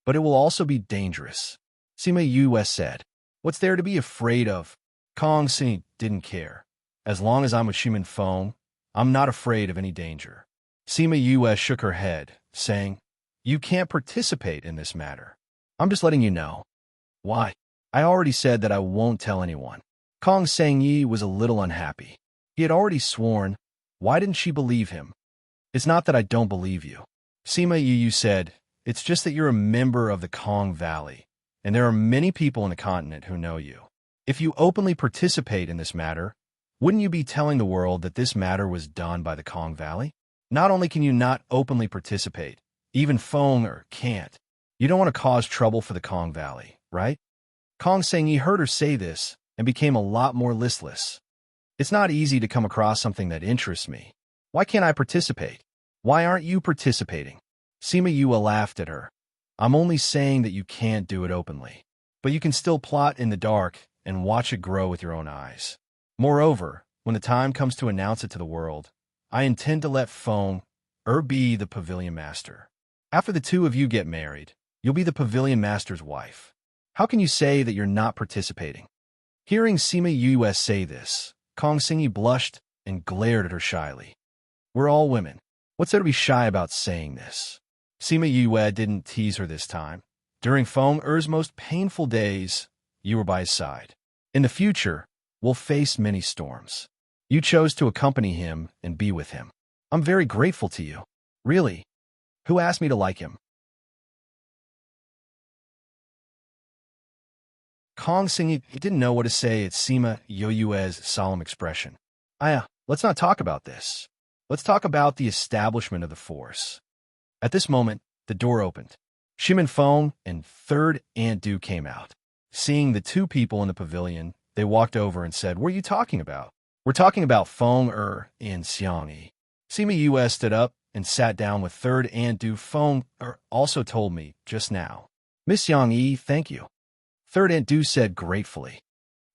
but it will also be dangerous. Sima Yue said. What's there to be afraid of? Kong Sengyi didn't care. As long as I'm with Shimin Feng, I'm not afraid of any danger. Sima Yue shook her head, saying, You can't participate in this matter. I'm just letting you know. Why? I already said that I won't tell anyone. Kong Sengyi was a little unhappy. He had already sworn. Why didn't she believe him? It's not that I don't believe you. Sima Yue said, It's just that you're a member of the Kong Valley, and there are many people in the continent who know you. If you openly participate in this matter, wouldn't you be telling the world that this matter was done by the Kong Valley? Not only can you not openly participate, even Feng can't. You don't want to cause trouble for the Kong Valley, right? Kong Sengyi heard her say this and became a lot more listless. It's not easy to come across something that interests me. Why can't I participate? Why aren't you participating? Sima Yue laughed at her. I'm only saying that you can't do it openly, but you can still plot in the dark and watch it grow with your own eyes. Moreover, when the time comes to announce it to the world, I intend to let Feng be the pavilion master. After the two of you get married, you'll be the pavilion master's wife. How can you say that you're not participating? Hearing Sima Yue say this, Kong Sengyi blushed and glared at her shyly. We're all women. What's there to be shy about saying this? Sima Yue didn't tease her this time. During Feng most painful days, you were by his side. In the future, we'll face many storms. You chose to accompany him and be with him. I'm very grateful to you. Really. Who asked me to like him? Kong Sengyi didn't know what to say at Sima Yue's solemn expression. Let's not talk about this. Let's talk about the establishment of the force. At this moment, the door opened. Shimin Feng and Third Aunt Du came out. Seeing the two people in the pavilion, they walked over and said, What are you talking about? We're talking about Feng and Xiangyi. Sima Yue stood up and sat down with Third Aunt Du. Feng also told me just now. Miss Xiangyi, thank you. Third Aunt Du said gratefully.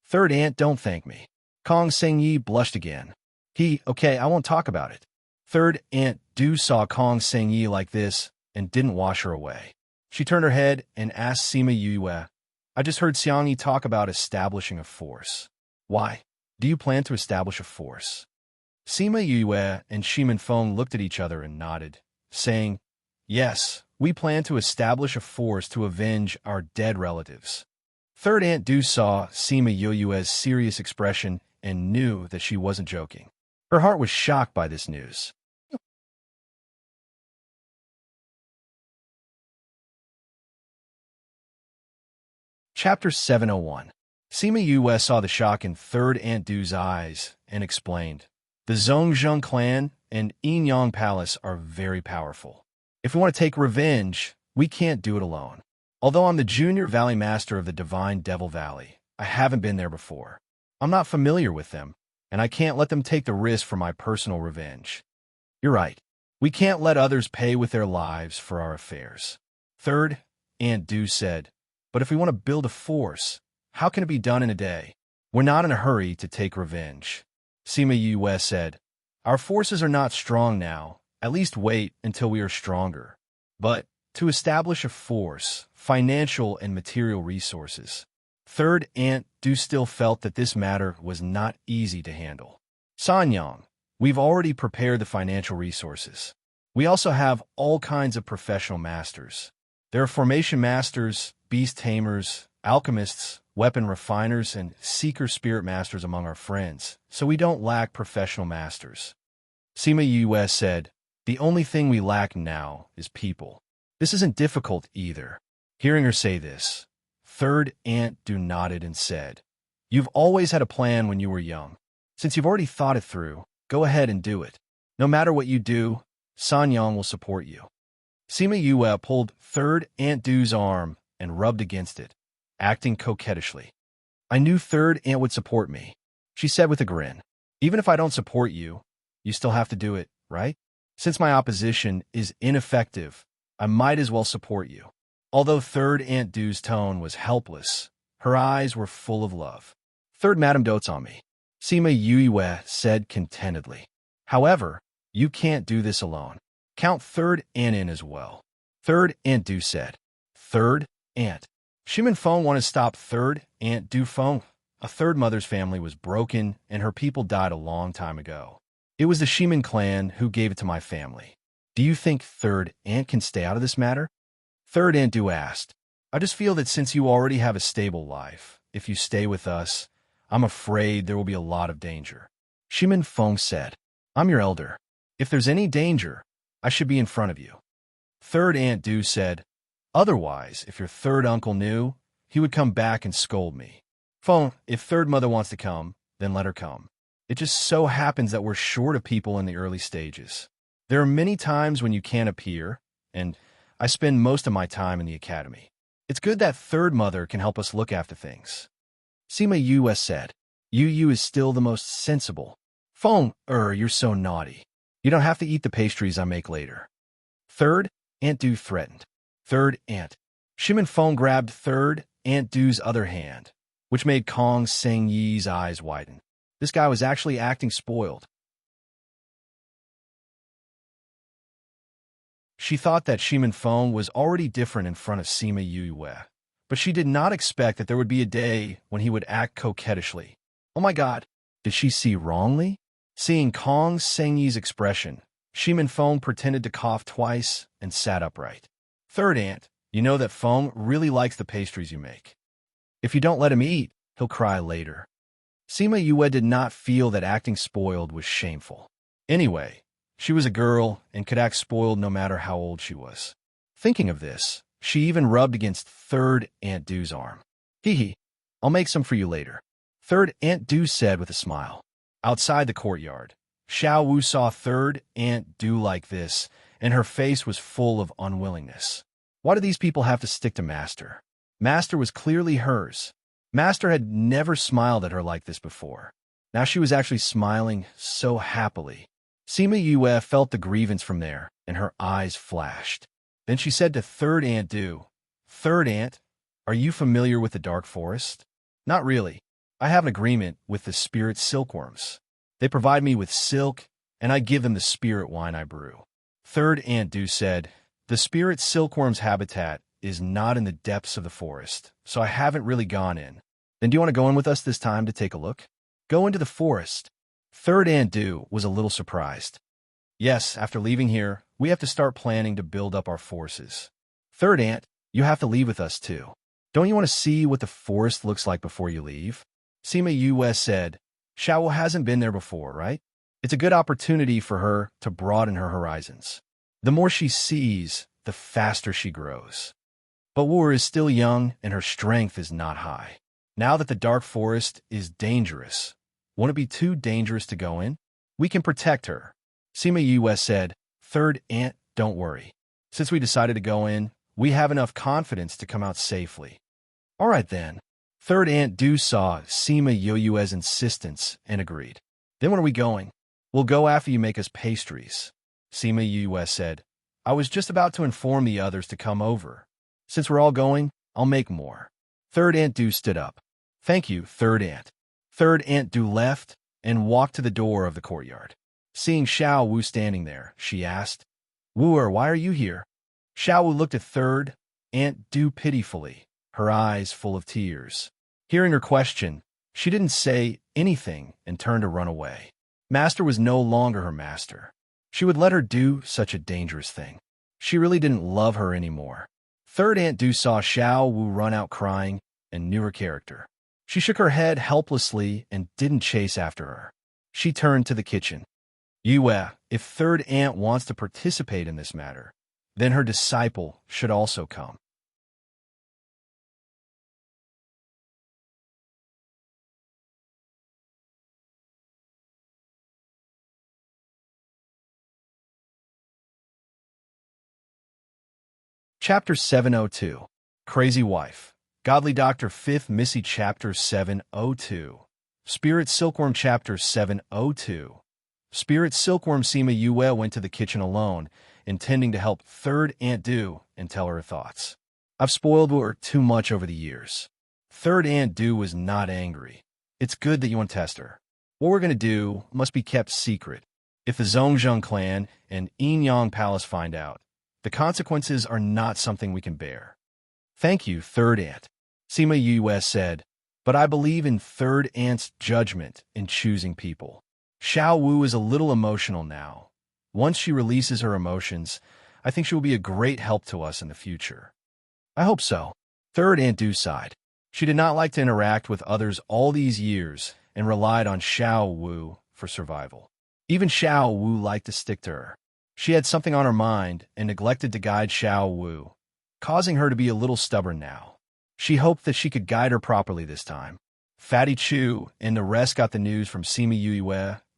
Third Aunt, don't thank me. Kong Sengyi blushed again. Okay, I won't talk about it. Third Aunt Du saw Kong Sengyi like this and didn't wash her away. She turned her head and asked Sima Yue, I just heard Xiangyi talk about establishing a force. Why? Do you plan to establish a force? Sima Yue and Shimin Feng looked at each other and nodded, saying, Yes, we plan to establish a force to avenge our dead relatives. Third Aunt Du saw Sima Yue's serious expression and knew that she wasn't joking. Her heart was shocked by this news. Chapter 701. Sima Yue saw the shock in third Aunt Du's eyes and explained, "The Zhongzheng clan and Yinyang Palace are very powerful. If we want to take revenge, we can't do it alone. Although I'm the junior valley master of the Divine Devil Valley, I haven't been there before. I'm not familiar with them, and I can't let them take the risk for my personal revenge. You're right. We can't let others pay with their lives for our affairs." Third Aunt Du said, "But if we want to build a force, how can it be done in a day? We're not in a hurry to take revenge." Sima Yue said, "Our forces are not strong now. At least wait until we are stronger. But to establish a force, financial and material resources." Third Aunt Du still felt that this matter was not easy to handle. "Sanyang, we've already prepared the financial resources. We also have all kinds of professional masters. There are formation masters, beast tamers, alchemists, weapon refiners, and seeker spirit masters among our friends, so we don't lack professional masters." Sima Yue said, "The only thing we lack now is people. This isn't difficult either." Hearing her say this, Third Aunt Du nodded and said, "You've always had a plan when you were young. Since you've already thought it through, go ahead and do it. No matter what you do, Sanyang will support you." Sima Yue pulled Third Aunt Du's arm and rubbed against it, acting coquettishly. "I knew Third Aunt would support me," she said with a grin. "Even if I don't support you, you still have to do it, right? Since my opposition is ineffective, I might as well support you." Although Third Aunt Du's tone was helpless, her eyes were full of love. "Third Madam dotes on me," Sima Yue said contentedly. "However, you can't do this alone. Count Third Aunt in as well." Third Aunt Du said. "Third Aunt." Shimin Feng wanted to stop Third Aunt Du Feng. A third mother's family was broken, and her people died a long time ago. It was the Shimin clan who gave it to my family. "Do you think Third Aunt can stay out of this matter?" Third Aunt Du asked. "I just feel that since you already have a stable life, if you stay with us, I'm afraid there will be a lot of danger." Shimin Feng said, "I'm your elder. If there's any danger, I should be in front of you." Third Aunt Du said, "Otherwise, if your third uncle knew, he would come back and scold me. Feng, if third mother wants to come, then let her come. It just so happens that we're short of people in the early stages. There are many times when you can't appear, and I spend most of my time in the academy. It's good that third mother can help us look after things." Sima Yue said, "Yu is still the most sensible. Feng, you're so naughty. You don't have to eat the pastries I make later." Third Aunt Du threatened. Third Aunt. Shimin Feng grabbed Third Aunt Du's other hand, which made Kong Seng Yi's eyes widen. This guy was actually acting spoiled. She thought that Shimin Feng was already different in front of Sima Yue, but she did not expect that there would be a day when he would act coquettishly. Oh my God, did she see wrongly? Seeing Kong Seng Yi's expression, Shimin Feng pretended to cough twice and sat upright. "Third Aunt, you know that Feng really likes the pastries you make. If you don't let him eat, he'll cry later." Sima Yue did not feel that acting spoiled was shameful. Anyway, she was a girl and could act spoiled no matter how old she was. Thinking of this, she even rubbed against Third Aunt Du's arm. "Hee, I'll make some for you later," Third Aunt Du said with a smile. Outside the courtyard, Xiao Wu saw Third Aunt Du like this, and her face was full of unwillingness. Why do these people have to stick to Master? Master was clearly hers. Master had never smiled at her like this before. Now she was actually smiling so happily. Sima Yue felt the grievance from there, and her eyes flashed. Then she said to Third Aunt Du, "Third Aunt, are you familiar with the Dark Forest?" "Not really. I have an agreement with the spirit silkworms. They provide me with silk, and I give them the spirit wine I brew." Third Aunt Du said, "The spirit silkworm's habitat is not in the depths of the forest, so I haven't really gone in. Then do you want to go in with us this time to take a look?" "Go into the forest?" Third Aunt Du was a little surprised. "Yes, after leaving here, we have to start planning to build up our forces." "Third Aunt, you have to leave with us too. Don't you want to see what the forest looks like before you leave?" Sima Yue said, "Xiao hasn't been there before, right? It's a good opportunity for her to broaden her horizons. The more she sees, the faster she grows." But Wu is still young and her strength is not high. Now that the dark forest is dangerous, won't it be too dangerous to go in? We can protect her. Sima Yue said, "Third aunt, don't worry. Since we decided to go in, we have enough confidence to come out safely." All right then. Third aunt Du saw Sima Yue's insistence and agreed. Then when are we going? We'll go after you make us pastries. Sima Yue said, I was just about to inform the others to come over. Since we're all going, I'll make more. Third Aunt Du stood up. Thank you, Third Aunt. Third Aunt Du left and walked to the door of the courtyard. Seeing Xiao Wu standing there, she asked, Wu, why are you here? Xiao Wu looked at Third Aunt Du pitifully, her eyes full of tears. Hearing her question, she didn't say anything and turned to run away. Master was no longer her master. She would let her do such a dangerous thing. She really didn't love her anymore. Third Aunt Du saw Xiao Wu run out crying and knew her character. She shook her head helplessly and didn't chase after her. She turned to the kitchen. Yue, if Third Aunt wants to participate in this matter, then her disciple should also come. Chapter 702. Crazy Wife. Godly Doctor 5th Missy Chapter 702. Spirit Silkworm Chapter 702. Spirit Silkworm Sima Yue went to the kitchen alone, intending to help Third Aunt Du and tell her thoughts. I've spoiled her too much over the years. Third Aunt Du was not angry. It's good that you want to test her. What we're going to do must be kept secret. If the Zhongzheng clan and Yinyang Palace find out, the consequences are not something we can bear. Thank you, Third Aunt. Sima Yue said, but I believe in Third Aunt's judgment in choosing people. Xiao Wu is a little emotional now. Once she releases her emotions, I think she will be a great help to us in the future. I hope so. Third Aunt Du sighed. She did not like to interact with others all these years and relied on Xiao Wu for survival. Even Xiao Wu liked to stick to her. She had something on her mind and neglected to guide Xiao Wu, causing her to be a little stubborn now. She hoped that she could guide her properly this time. Fatty Chu and the rest got the news from Sima Yue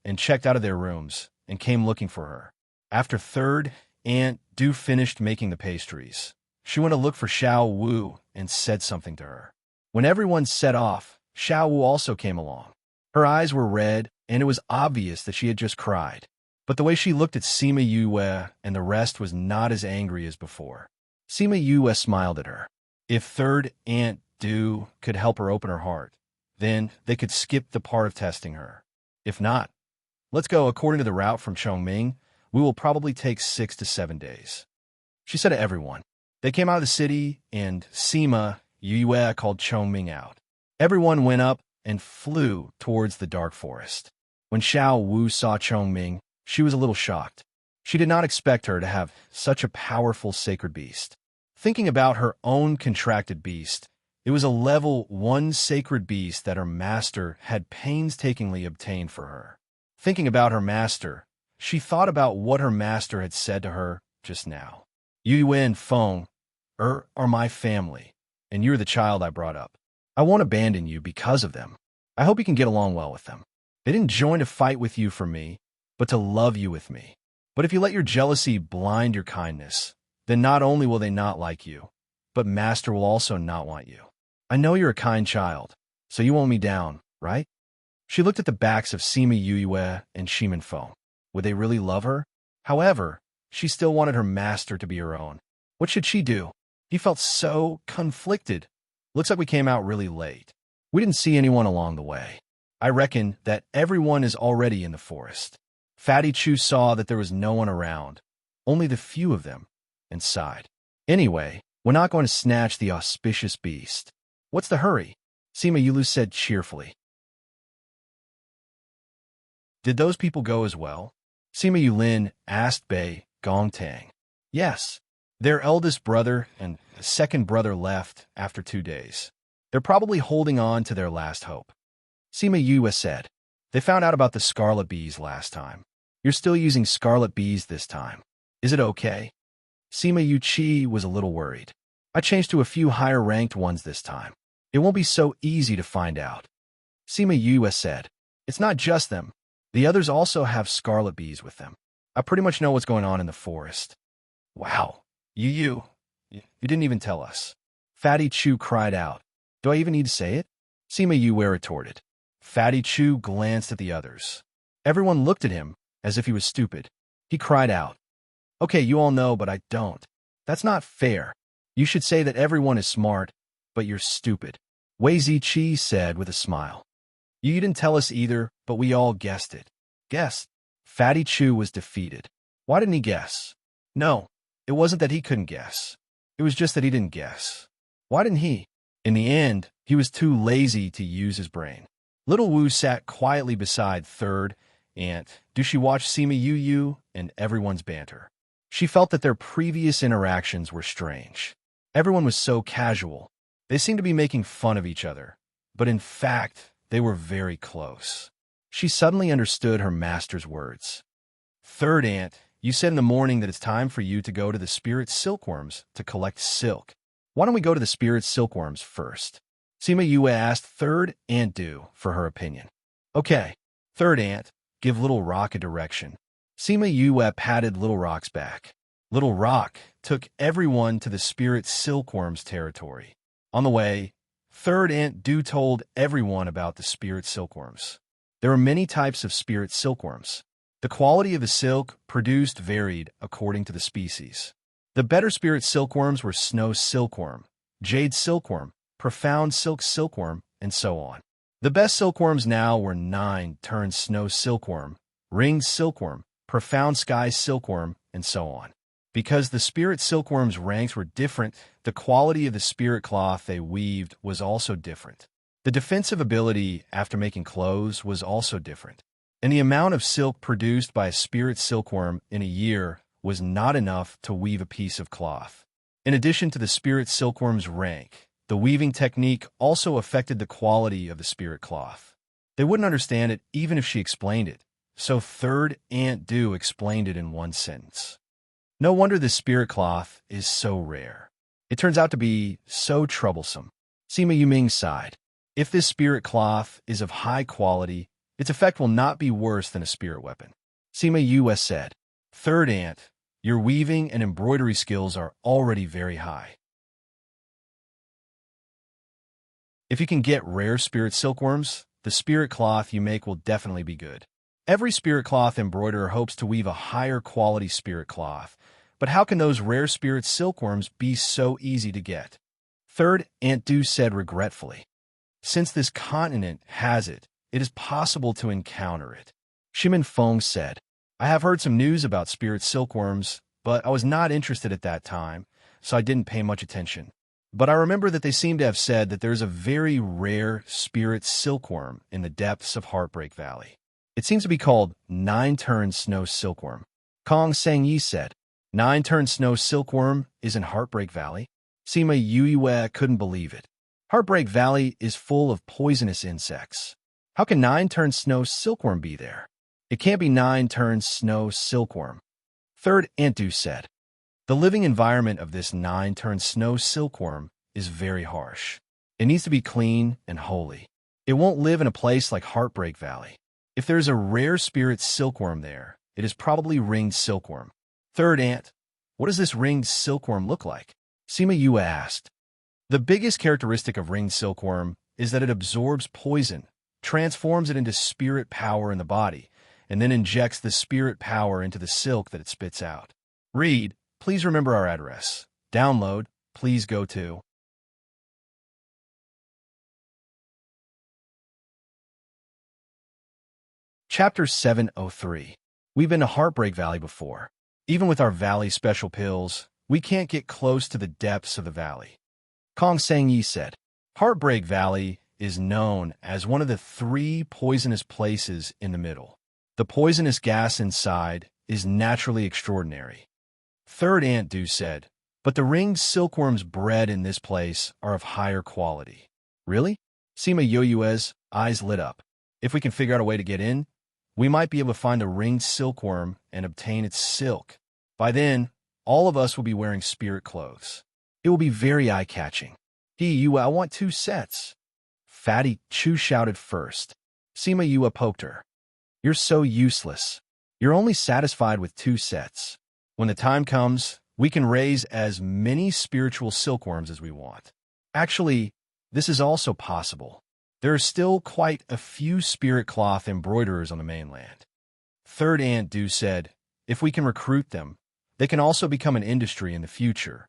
and checked out of their rooms and came looking for her. After Third Aunt Du finished making the pastries, she went to look for Xiao Wu and said something to her. When everyone set off, Xiao Wu also came along. Her eyes were red, and it was obvious that she had just cried. But the way she looked at Sima Yue and the rest was not as angry as before. Sima Yue smiled at her. If Third Aunt Du could help her open her heart, then they could skip the part of testing her. If not, let's go. According to the route from Chongming, we will probably take 6 to 7 days. She said to everyone. They came out of the city, and Sima Yue called Chongming out. Everyone went up and flew towards the dark forest. When Xiao Wu saw Chongming, she was a little shocked. She did not expect her to have such a powerful sacred beast. Thinking about her own contracted beast, it was a level 1 sacred beast that her master had painstakingly obtained for her. Thinking about her master, she thought about what her master had said to her just now. Yue and Feng are my family, and you're the child I brought up. I won't abandon you because of them. I hope you can get along well with them. They didn't join to fight with you for me, but to love you with me. But if you let your jealousy blind your kindness, then not only will they not like you, but Master will also not want you. I know you're a kind child, so you won't me down, right? She looked at the backs of Sima Yue and Shimin Feng. Would they really love her? However, she still wanted her master to be her own. What should she do? He felt so conflicted. Looks like we came out really late. We didn't see anyone along the way. I reckon that everyone is already in the forest. Fatty Chu saw that there was no one around, only the few of them, and sighed. Anyway, we're not going to snatch the auspicious beast. What's the hurry? Sima Yulu said cheerfully. Did those people go as well? Sima Yulin asked Bei Gongtang. Yes. Their eldest brother and second brother left after 2 days. They're probably holding on to their last hope. Sima Yue said. They found out about the scarlet bees last time. You're still using scarlet bees this time. Is it okay? Sima Yuqi was a little worried. I changed to a few higher-ranked ones this time. It won't be so easy to find out. Sima Yue said, It's not just them. The others also have scarlet bees with them. I pretty much know what's going on in the forest. Wow, you didn't even tell us. Fatty Chu cried out. Do I even need to say it? Sima Yue retorted. Fatty Chu glanced at the others. Everyone looked at him as if he was stupid. He cried out. Okay, you all know, but I don't. That's not fair. You should say that everyone is smart, but you're stupid. Wei Ziqi said with a smile. You didn't tell us either, but we all guessed it. Guessed? Fatty Chu was defeated. Why didn't he guess? No, it wasn't that he couldn't guess. It was just that he didn't guess. Why didn't he? In the end, he was too lazy to use his brain. Little Wu sat quietly beside Third Ant. She watched Sima Yu and everyone's banter. She felt that their previous interactions were strange. Everyone was so casual. They seemed to be making fun of each other, but in fact, they were very close. She suddenly understood her master's words. Third Ant, you said in the morning that it's time for you to go to the spirit silkworms to collect silk. Why don't we go to the spirit silkworms first? Sima Yue asked Third Ant Du for her opinion. Okay, Third Ant, give Little Rock a direction. Sima Yue patted Little Rock's back. Little Rock took everyone to the spirit silkworms territory. On the way, Third Ant Du told everyone about the spirit silkworms. There are many types of spirit silkworms. The quality of the silk produced varied according to the species. The better spirit silkworms were snow silkworm, jade silkworm, profound silk silkworm, and so on. The best silkworms now were 9-turn snow silkworm, ringed silkworm, profound sky silkworm, and so on. Because the spirit silkworms' ranks were different, the quality of the spirit cloth they weaved was also different. The defensive ability after making clothes was also different. And the amount of silk produced by a spirit silkworm in a year was not enough to weave a piece of cloth. In addition to the spirit silkworm's rank, the weaving technique also affected the quality of the spirit cloth. They wouldn't understand it even if she explained it, so Third Ant Du explained it in one sentence. No wonder this spirit cloth is so rare. It turns out to be so troublesome. Sima Yuming sighed. If this spirit cloth is of high quality, its effect will not be worse than a spirit weapon. Sima Yue said, Third Ant, your weaving and embroidery skills are already very high. If you can get rare spirit silkworms, the spirit cloth you make will definitely be good. Every spirit cloth embroiderer hopes to weave a higher quality spirit cloth, but how can those rare spirit silkworms be so easy to get? Third Ant Du said regretfully. Since this continent has it, it is possible to encounter it. Shimin Feng said, I have heard some news about spirit silkworms, but I was not interested at that time, so I didn't pay much attention. But I remember that they seem to have said that there's a very rare spirit silkworm in the depths of Heartbreak Valley. It seems to be called 9-turn snow silkworm. Kong Sangyi said, 9-turn snow silkworm is in Heartbreak Valley? Sima Yue couldn't believe it. Heartbreak Valley is full of poisonous insects. How can 9-turn snow silkworm be there? It can't be 9-turn snow silkworm. Third Ant Du said, the living environment of this 9-turn snow silkworm is very harsh. It needs to be clean and holy. It won't live in a place like Heartbreak Valley. If there's a rare spirit silkworm there, it is probably ringed silkworm. Third Ant, what does this ringed silkworm look like? Sima Yue asked. The biggest characteristic of ringed silkworm is that it absorbs poison, transforms it into spirit power in the body, and then injects the spirit power into the silk that it spits out. Read, please remember our address. Download, please go to Chapter 703. We've been to Heartbreak Valley before. Even with our valley special pills, we can't get close to the depths of the valley. Kong Sangyi said, Heartbreak Valley is known as one of the 3 poisonous places in the middle. The poisonous gas inside is naturally extraordinary. Third Ant Du said, but the ringed silkworms bred in this place are of higher quality. Really? Sima Yue's eyes lit up. If we can figure out a way to get in, we might be able to find a ringed silkworm and obtain its silk. By then, all of us will be wearing spirit clothes. It will be very eye-catching. I want 2 sets. Fatty Chu shouted first. Sima Yue poked her. You're so useless. You're only satisfied with 2 sets. When the time comes, we can raise as many spiritual silkworms as we want. Actually, this is also possible. There are still quite a few spirit cloth embroiderers on the mainland. Third Aunt Du said, if we can recruit them, they can also become an industry in the future.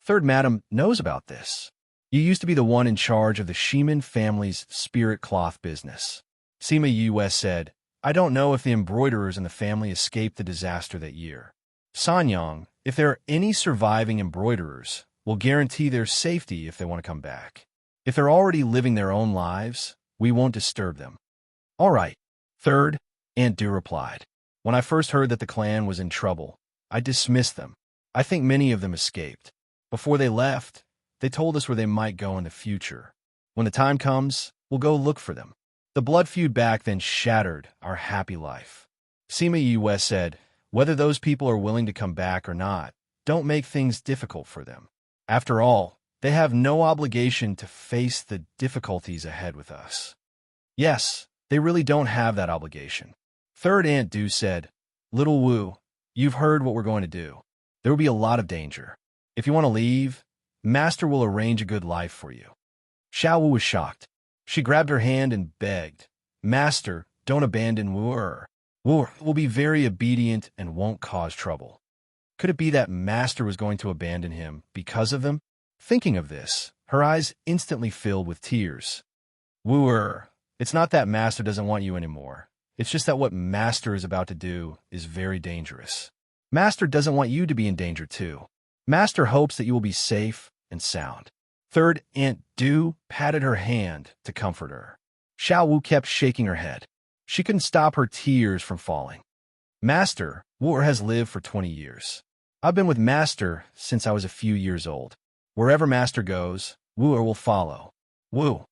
Third Madam knows about this. You used to be the one in charge of the Shiman family's spirit cloth business. Sima Yue said, I don't know if the embroiderers in the family escaped the disaster that year. Sanyang, if there are any surviving embroiderers, will guarantee their safety if they want to come back. If they're already living their own lives, we won't disturb them. All right, Third Aunt Du replied. When I first heard that the clan was in trouble, I dismissed them. I think many of them escaped. Before they left, they told us where they might go in the future. When the time comes, we'll go look for them. The blood feud back then shattered our happy life. Sima Yue said, whether those people are willing to come back or not, don't make things difficult for them. After all, they have no obligation to face the difficulties ahead with us. Yes, they really don't have that obligation. Third Aunt Du said, Little Wu, you've heard what we're going to do. There will be a lot of danger. If you want to leave, Master will arrange a good life for you. Xiao Wu was shocked. She grabbed her hand and begged, Master, don't abandon Wu. Wu will be very obedient and won't cause trouble. Could it be that Master was going to abandon him because of them? Thinking of this, her eyes instantly filled with tears. Wu, it's not that Master doesn't want you anymore. It's just that what Master is about to do is very dangerous. Master doesn't want you to be in danger too. Master hopes that you will be safe and sound. Third Aunt Du patted her hand to comfort her. Xiao Wu kept shaking her head. She couldn't stop her tears from falling. Master, Wu has lived for 20 years. I've been with Master since I was a few years old. Wherever Master goes, Wu will follow. Wu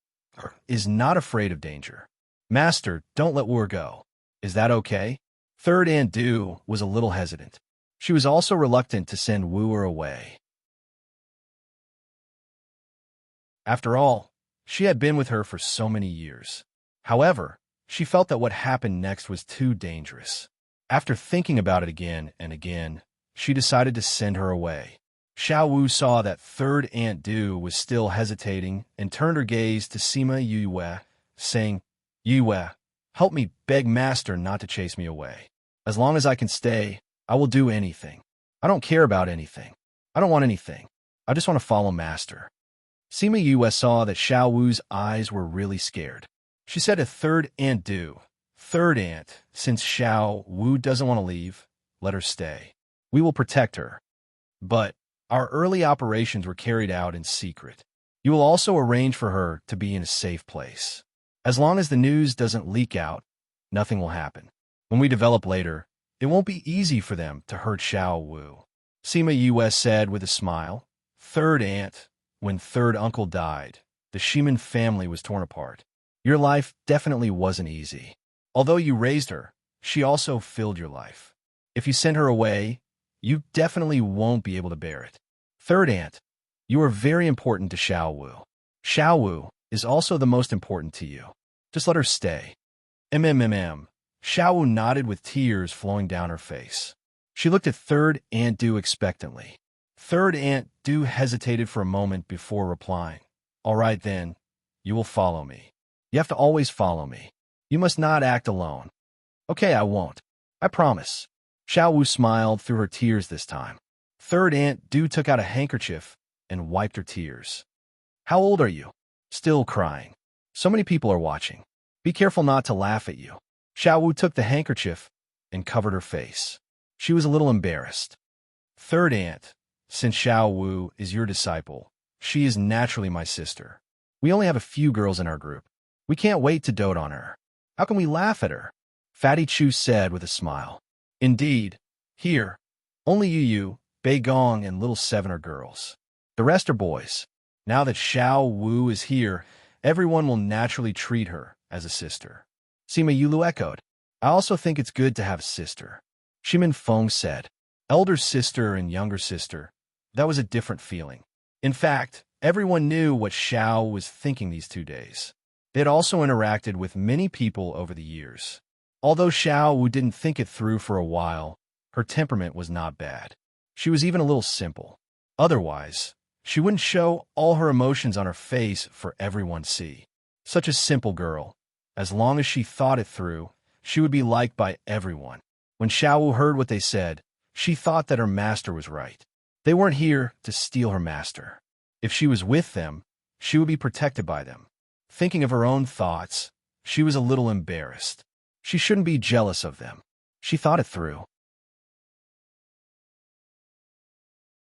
is not afraid of danger. Master, don't let Wu go. Is that okay? Third Aunt Du was a little hesitant. She was also reluctant to send Wu away. After all, she had been with her for so many years. However, she felt that what happened next was too dangerous. After thinking about it again and again, she decided to send her away. Xiao Wu saw that Third Aunt Du was still hesitating and turned her gaze to Sima Yue, saying, Yue, help me beg Master not to chase me away. As long as I can stay, I will do anything. I don't care about anything. I don't want anything. I just want to follow Master. Sima Yue saw that Xiao Wu's eyes were really scared. She said to Third Aunt Du, Third Aunt, since Xiao Wu doesn't want to leave, let her stay. We will protect her. But our early operations were carried out in secret. You will also arrange for her to be in a safe place. As long as the news doesn't leak out, nothing will happen. When we develop later, it won't be easy for them to hurt Xiao Wu. Sima Yue said with a smile, Third Aunt, when Third Uncle died, the Shiman family was torn apart. Your life definitely wasn't easy. Although you raised her, she also filled your life. If you send her away, you definitely won't be able to bear it. Third Aunt, you are very important to Xiao Wu. Xiao Wu is also the most important to you. Just let her stay. Xiao Wu nodded with tears flowing down her face. She looked at Third Aunt Du expectantly. Third Aunt Du hesitated for a moment before replying. All right then, you will follow me. You have to always follow me. You must not act alone. Okay, I won't. I promise. Xiao Wu smiled through her tears this time. Third Aunt Du took out a handkerchief and wiped her tears. How old are you? Still crying. So many people are watching. Be careful not to laugh at you. Xiao Wu took the handkerchief and covered her face. She was a little embarrassed. Third Aunt, since Xiao Wu is your disciple, she is naturally my sister. We only have a few girls in our group. We can't wait to dote on her. How can we laugh at her? Fatty Chu said with a smile. Indeed. Here, only Yu, Bei Gong, and Little Seven are girls. The rest are boys. Now that Xiao Wu is here, everyone will naturally treat her as a sister. Sima Yulu echoed. I also think it's good to have a sister. Shimin Feng said. Elder sister and younger sister. That was a different feeling. In fact, everyone knew what Xiao was thinking these 2 days. They had also interacted with many people over the years. Although Xiao Wu didn't think it through for a while, her temperament was not bad. She was even a little simple. Otherwise, she wouldn't show all her emotions on her face for everyone to see. Such a simple girl. As long as she thought it through, she would be liked by everyone. When Xiao Wu heard what they said, she thought that her master was right. They weren't here to steal her master. If she was with them, she would be protected by them. Thinking of her own thoughts, she was a little embarrassed. She shouldn't be jealous of them. She thought it through.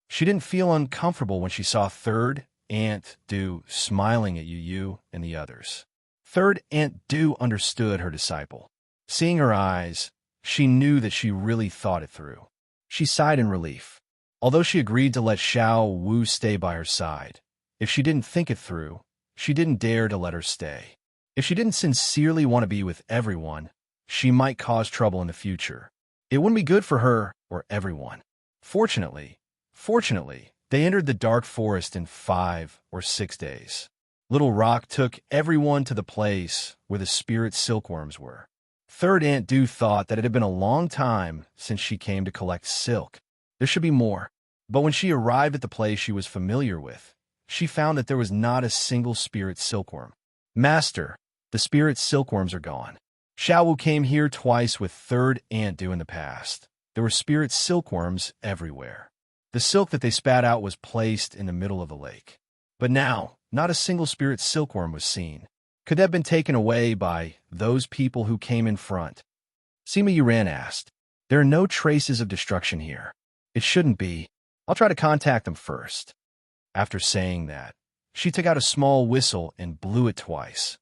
She didn't feel uncomfortable when she saw Third Aunt Du smiling at Yu and the others. Third Aunt Du understood her disciple. Seeing her eyes, she knew that she really thought it through. She sighed in relief. Although she agreed to let Xiao Wu stay by her side, if she didn't think it through, she didn't dare to let her stay. If she didn't sincerely want to be with everyone, she might cause trouble in the future. It wouldn't be good for her or everyone. Fortunately, they entered the dark forest in 5 or 6 days. Little Rock took everyone to the place where the spirit silkworms were. Third Aunt Du thought that it had been a long time since she came to collect silk. There should be more. But when she arrived at the place she was familiar with, she found that there was not a single spirit silkworm. Master, the spirit silkworms are gone. Xiao Wu came here twice with Third Aunt Du in the past. There were spirit silkworms everywhere. The silk that they spat out was placed in the middle of the lake. But now, not a single spirit silkworm was seen. Could that have been taken away by those people who came in front? Sima Yuran asked. There are no traces of destruction here. It shouldn't be. I'll try to contact them first. After saying that, she took out a small whistle and blew it twice.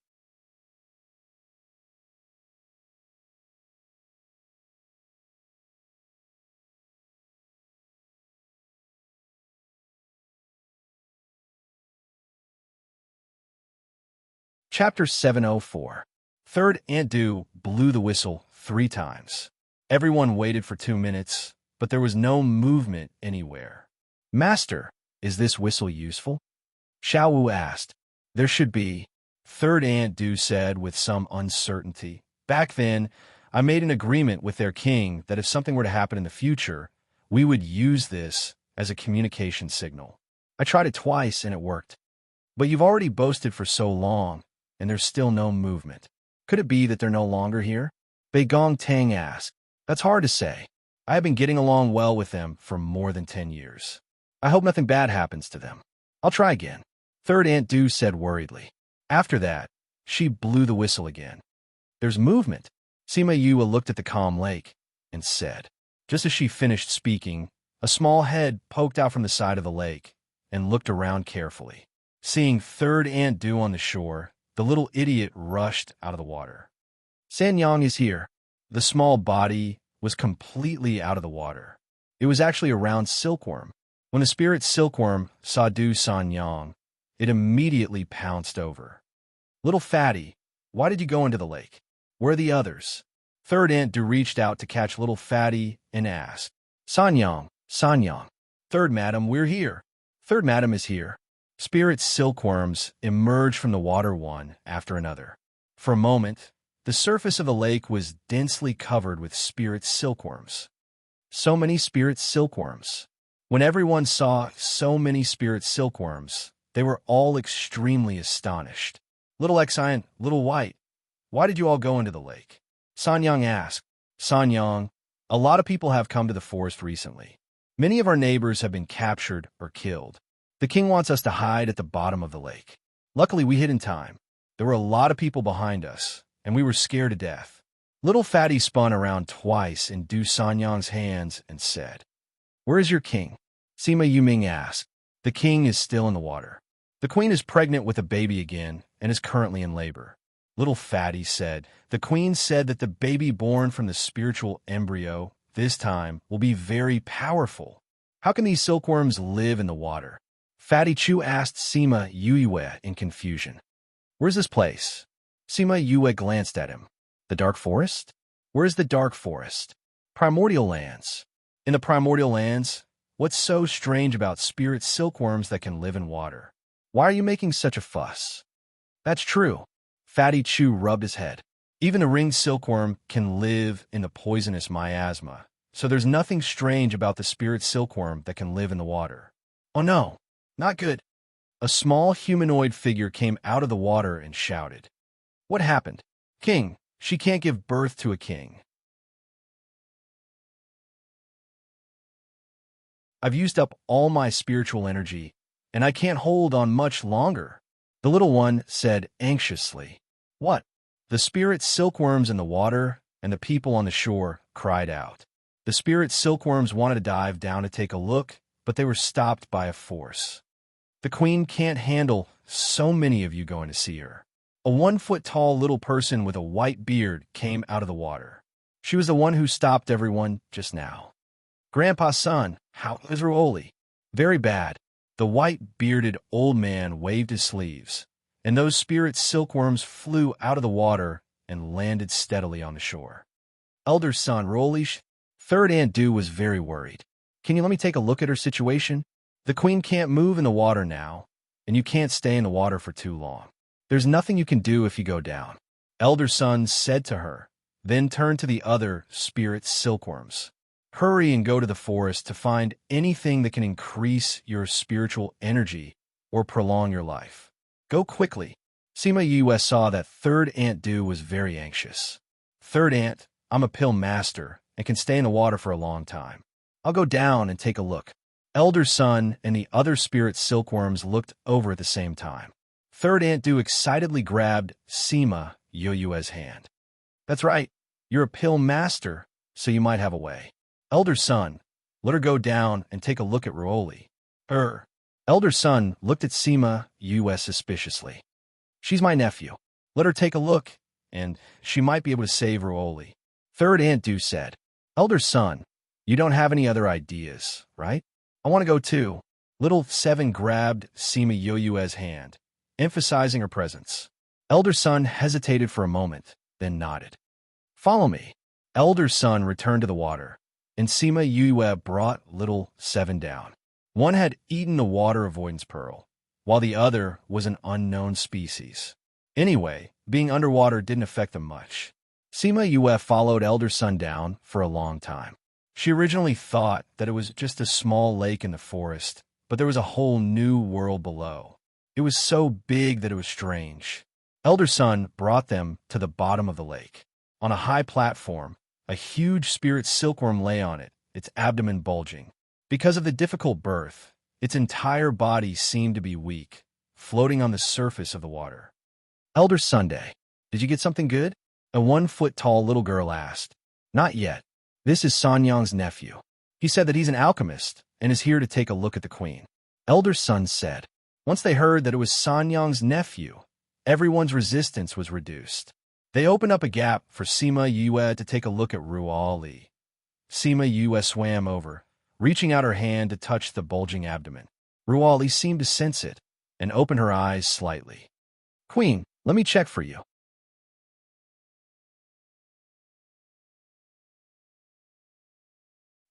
Chapter 704. Third Aunt Du blew the whistle 3 times. Everyone waited for 2 minutes, but there was no movement anywhere. Master, is this whistle useful? Xiao Wu asked. There should be, Third Aunt Du said with some uncertainty. Back then, I made an agreement with their king that if something were to happen in the future, we would use this as a communication signal. I tried it twice and it worked. But you've already boasted for so long, and there's still no movement. Could it be that they're no longer here? Bei Gong Tang asked. That's hard to say. I have been getting along well with them for more than 10 years. I hope nothing bad happens to them. I'll try again. Third Aunt Du said worriedly. After that, she blew the whistle again. There's movement. Sima Yue looked at the calm lake and said. Just as she finished speaking, a small head poked out from the side of the lake and looked around carefully. Seeing Third Aunt Du on the shore, the little idiot rushed out of the water. Sanyang is here. The small body was completely out of the water. It was actually a round silkworm. When the spirit silkworm saw Du Sanyang, it immediately pounced over. Little fatty, why did you go into the lake? Where are the others? Third Aunt Du reached out to catch little fatty and asked, Sanyang, Sanyang. Third Madam, we're here. Third Madam is here. Spirit silkworms emerged from the water one after another. For a moment, the surface of the lake was densely covered with spirit silkworms. So many spirit silkworms. When everyone saw so many spirit silkworms, they were all extremely astonished. Little Xian, Little White, why did you all go into the lake? Sanyang asked. Sanyang, a lot of people have come to the forest recently. Many of our neighbors have been captured or killed. The king wants us to hide at the bottom of the lake. Luckily, we hid in time. There were a lot of people behind us, and we were scared to death. Little Fatty spun around twice in Du Sanyang's hands and said, Where is your king? Sima Yuming asked. The king is still in the water. The queen is pregnant with a baby again and is currently in labor. Little Fatty said, The queen said that the baby born from the spiritual embryo, this time, will be very powerful. How can these silkworms live in the water? Fatty Chu asked Sima Yue in confusion. Where's this place? Sima Yue glanced at him. The dark forest? Where is the dark forest? Primordial lands. In the primordial lands, What's so strange about spirit silkworms that can live in water? Why are you making such a fuss? That's true. Fatty Chu rubbed his head. Even the ringed silkworm can live in the poisonous miasma, so there's nothing strange about the spirit silkworm that can live in the water. Oh no, not good. A small humanoid figure came out of the water and shouted. What happened? King, she can't give birth to a king. I've used up all my spiritual energy, and I can't hold on much longer, the little one said anxiously. What? The spirit silkworms in the water and the people on the shore cried out. The spirit silkworms wanted to dive down to take a look, but they were stopped by a force. The queen can't handle so many of you going to see her. A 1-foot-tall little person with a white beard came out of the water. She was the one who stopped everyone just now. Grandpa's son, how is Ruoli? Very bad. The white-bearded old man waved his sleeves, and those spirit silkworms flew out of the water and landed steadily on the shore. Elder son, Rolish, third Aunt Du was very worried. Can you let me take a look at her situation? The queen can't move in the water now, and you can't stay in the water for too long. There's nothing you can do if you go down. Elder son said to her, then turned to the other spirit silkworms. Hurry and go to the forest to find anything that can increase your spiritual energy or prolong your life. Go quickly. Sima Yue saw that third Aunt Du was very anxious. Third Aunt, I'm a pill master and can stay in the water for a long time. I'll go down and take a look. Elder son and the other spirit silkworms looked over at the same time. Third Aunt Du excitedly grabbed Sima Yue's hand. That's right. You're a pill master, so you might have a way. Elder son, let her go down and take a look at Ruoli. Elder son looked at Sima Yue suspiciously. She's my nephew. Let her take a look, and she might be able to save Ruoli. Third Aunt Du said, Elder son, you don't have any other ideas, right? I want to go too. Little Seven grabbed Sima Yue's hand, emphasizing her presence. Elder son hesitated for a moment, then nodded. Follow me. Elder son returned to the water, and Sima Yue brought little Seven down. One had eaten the water avoidance pearl, while the other was an unknown species. Anyway, being underwater didn't affect them much. Sima Yue followed Elder son down for a long time. She originally thought that it was just a small lake in the forest, but there was a whole new world below. It was so big that it was strange. Elder son brought them to the bottom of the lake. On a high platform, a huge spirit silkworm lay on it, its abdomen bulging. Because of the difficult birth, its entire body seemed to be weak, floating on the surface of the water. Elder Sunday, did you get something good? A 1-foot-tall little girl asked. Not yet. This is Sanyang's nephew. He said that he's an alchemist and is here to take a look at the queen. Elder Sun said. Once they heard that it was Sanyang's nephew, everyone's resistance was reduced. They opened up a gap for Sima Yue to take a look at Ruoli. Sima Yue swam over, reaching out her hand to touch the bulging abdomen. Ruoli seemed to sense it and opened her eyes slightly. Queen, let me check for you.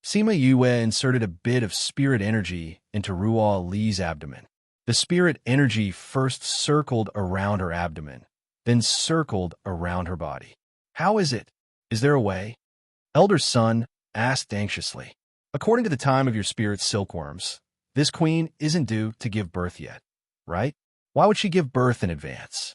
Sima Yue inserted a bit of spirit energy into Ruoli's abdomen. The spirit energy first circled around her abdomen, then circled around her body. How is it? Is there a way? Elder Sun asked anxiously. According to the time of your spirit silkworms, this queen isn't due to give birth yet, right? Why would she give birth in advance?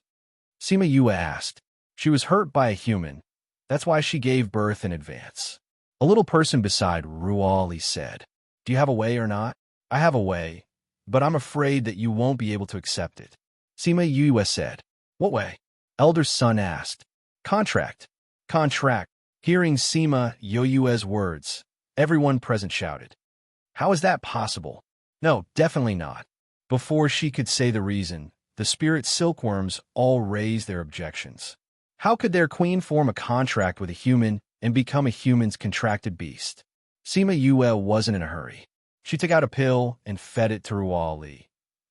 Sima Yue asked. She was hurt by a human. That's why she gave birth in advance. A little person beside Ruoli said, Do you have a way or not? I have a way, but I'm afraid that you won't be able to accept it. Sima Yue said, What way? Elder Sun asked. Contract. Contract. Hearing Sima Yue's words, everyone present shouted. How is that possible? No, definitely not. Before she could say the reason, the spirit silkworms all raised their objections. How could their queen form a contract with a human and become a human's contracted beast? Sima Yue wasn't in a hurry. She took out a pill and fed it to Ruoli.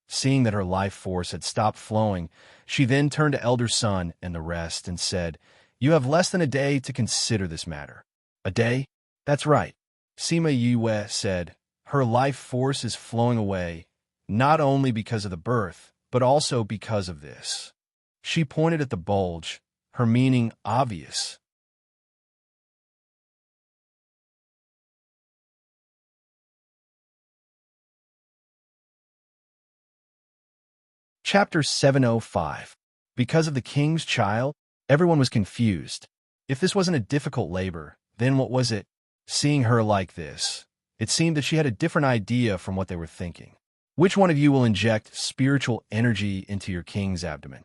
Seeing that her life force had stopped flowing, she then turned to Elder Sun and the rest and said, You have less than a day to consider this matter. A day? That's right. Sima Yue said, Her life force is flowing away, not only because of the birth, but also because of this. She pointed at the bulge, her meaning obvious. Chapter 705. Because of the king's child, everyone was confused. If this wasn't a difficult labor, then what was it? Seeing her like this, it seemed that she had a different idea from what they were thinking. Which one of you will inject spiritual energy into your king's abdomen?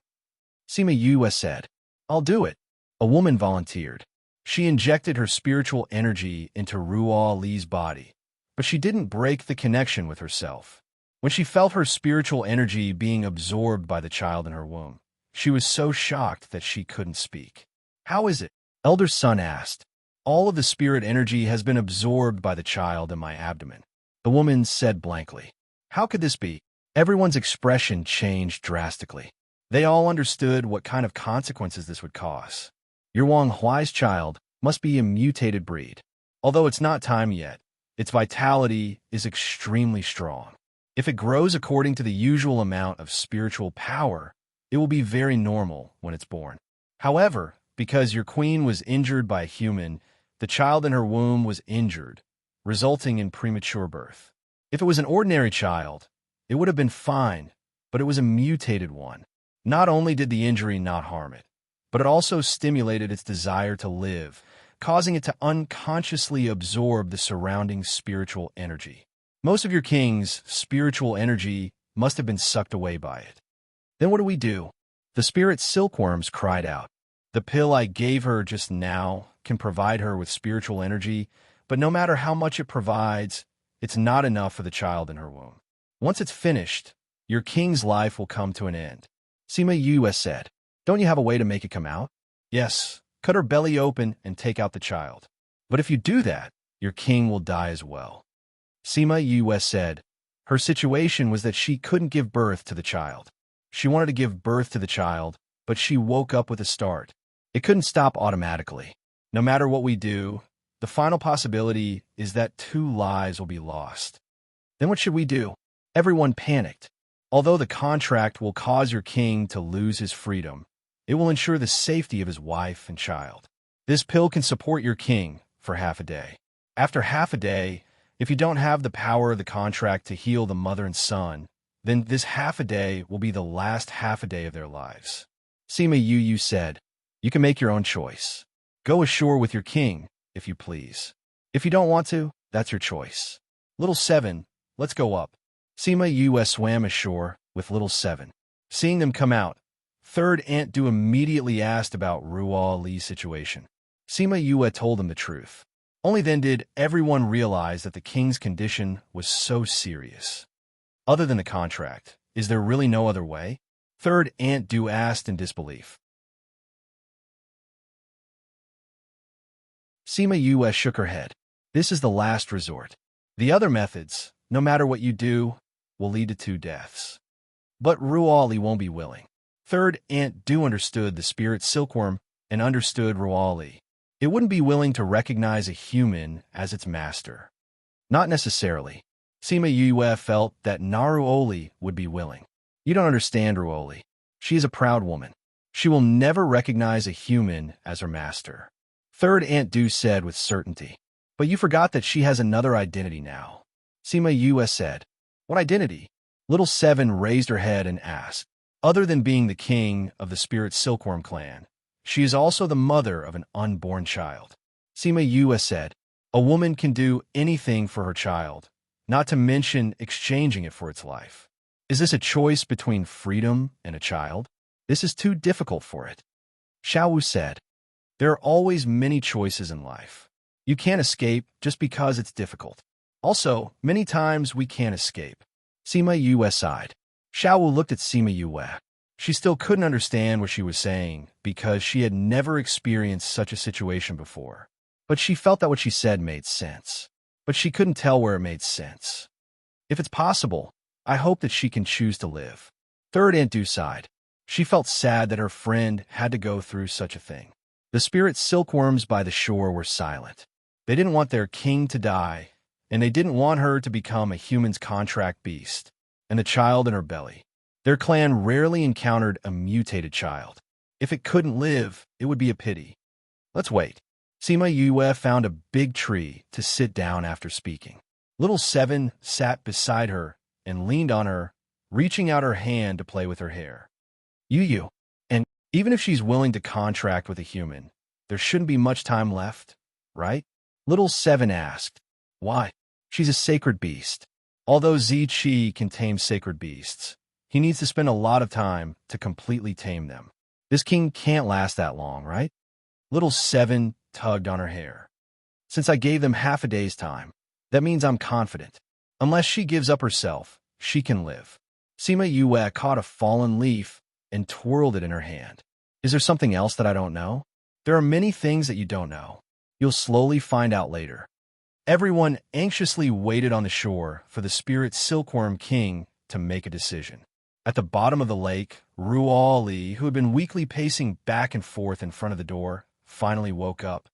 Sima Yue said. I'll do it. A woman volunteered. She injected her spiritual energy into Ruo Li's body, but she didn't break the connection with herself. When she felt her spiritual energy being absorbed by the child in her womb, she was so shocked that she couldn't speak. How is it? Elder son asked. All of the spirit energy has been absorbed by the child in my abdomen. The woman said blankly. How could this be? Everyone's expression changed drastically. They all understood what kind of consequences this would cause. Your Wang Huai's child must be a mutated breed. Although it's not time yet, its vitality is extremely strong. If it grows according to the usual amount of spiritual power, it will be very normal when it's born. However, because your queen was injured by a human, the child in her womb was injured, resulting in premature birth. If it was an ordinary child, it would have been fine, but it was a mutated one. Not only did the injury not harm it, but it also stimulated its desire to live, causing it to unconsciously absorb the surrounding spiritual energy. Most of your king's spiritual energy must have been sucked away by it. Then what do we do? The spirit silkworms cried out. The pill I gave her just now can provide her with spiritual energy, but no matter how much it provides, it's not enough for the child in her womb. Once it's finished, your king's life will come to an end. Sima Yue said, don't you have a way to make it come out? Yes, cut her belly open and take out the child. But if you do that, your king will die as well. Sima Yue said, her situation was that she couldn't give birth to the child. She wanted to give birth to the child, but she woke up with a start. It couldn't stop automatically. No matter what we do, the final possibility is that 2 lives will be lost. Then what should we do? Everyone panicked. Although the contract will cause your king to lose his freedom, it will ensure the safety of his wife and child. This pill can support your king for half a day. After half a day, if you don't have the power of the contract to heal the mother and son, then this half a day will be the last half a day of their lives. Sima Yue said, you can make your own choice. Go ashore with your king, if you please. If you don't want to, that's your choice. Little 7, let's go up. Sima Yue swam ashore with Little 7. Seeing them come out, Third Aunt Du immediately asked about Ruo Li's situation. Sima Yue told them the truth. Only then did everyone realize that the king's condition was so serious. Other than the contract, is there really no other way? Third Aunt Du asked in disbelief. Sima Yue shook her head. This is the last resort. The other methods, no matter what you do, will lead to 2 deaths. But Ruo Li won't be willing. Third Aunt Du understood the spirit silkworm and understood Ruo Li. It wouldn't be willing to recognize a human as its master. Not necessarily. Sima Yue felt that Ruo Li would be willing. You don't understand Ruo Li. She is a proud woman. She will never recognize a human as her master. Third Aunt Du said with certainty. But you forgot that she has another identity now. Sima Yue said. What identity? Little 7 raised her head and asked. Other than being the king of the spirit silkworm clan, she is also the mother of an unborn child. Sima Yue said, a woman can do anything for her child, not to mention exchanging it for its life. Is this a choice between freedom and a child? This is too difficult for it. Xiaowu said, there are always many choices in life. You can't escape just because it's difficult. Also, many times we can't escape. Sima Yue sighed. Xiaowu looked at Sima Yue. She still couldn't understand what she was saying because she had never experienced such a situation before. But she felt that what she said made sense. But she couldn't tell where it made sense. If it's possible, I hope that she can choose to live. Third Aunt Du sighed. She felt sad that her friend had to go through such a thing. The spirit silkworms by the shore were silent. They didn't want their king to die, and they didn't want her to become a human's contract beast, and the child in her belly. Their clan rarely encountered a mutated child. If it couldn't live, it would be a pity. Let's wait. Sima Yue found a big tree to sit down after speaking. Little Seven sat beside her and leaned on her, reaching out her hand to play with her hair. Yu, and even if she's willing to contract with a human, there shouldn't be much time left, right? Little Seven asked. Why? She's a sacred beast. Although Ziqi can tame sacred beasts, he needs to spend a lot of time to completely tame them. This king can't last that long, right? Little Seven tugged on her hair. Since I gave them half a day's time, that means I'm confident. Unless she gives up herself, she can live. Sima Yue caught a fallen leaf and twirled it in her hand. Is there something else that I don't know? There are many things that you don't know. You'll slowly find out later. Everyone anxiously waited on the shore for the spirit silkworm king to make a decision. At the bottom of the lake, Ruoli, who had been weakly pacing back and forth in front of the door, finally woke up.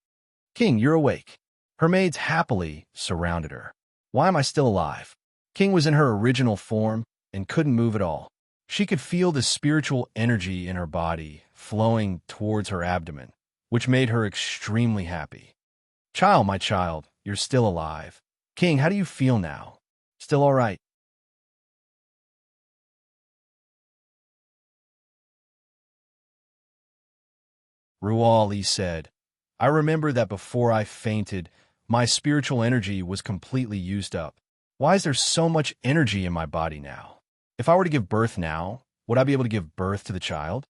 King, you're awake. Her maids happily surrounded her. Why am I still alive? King was in her original form and couldn't move at all. She could feel the spiritual energy in her body flowing towards her abdomen, which made her extremely happy. Child, my child, you're still alive. King, how do you feel now? Still all right? Ruali said, I remember that before I fainted, my spiritual energy was completely used up. Why is there so much energy in my body now? If I were to give birth now, would I be able to give birth to the child?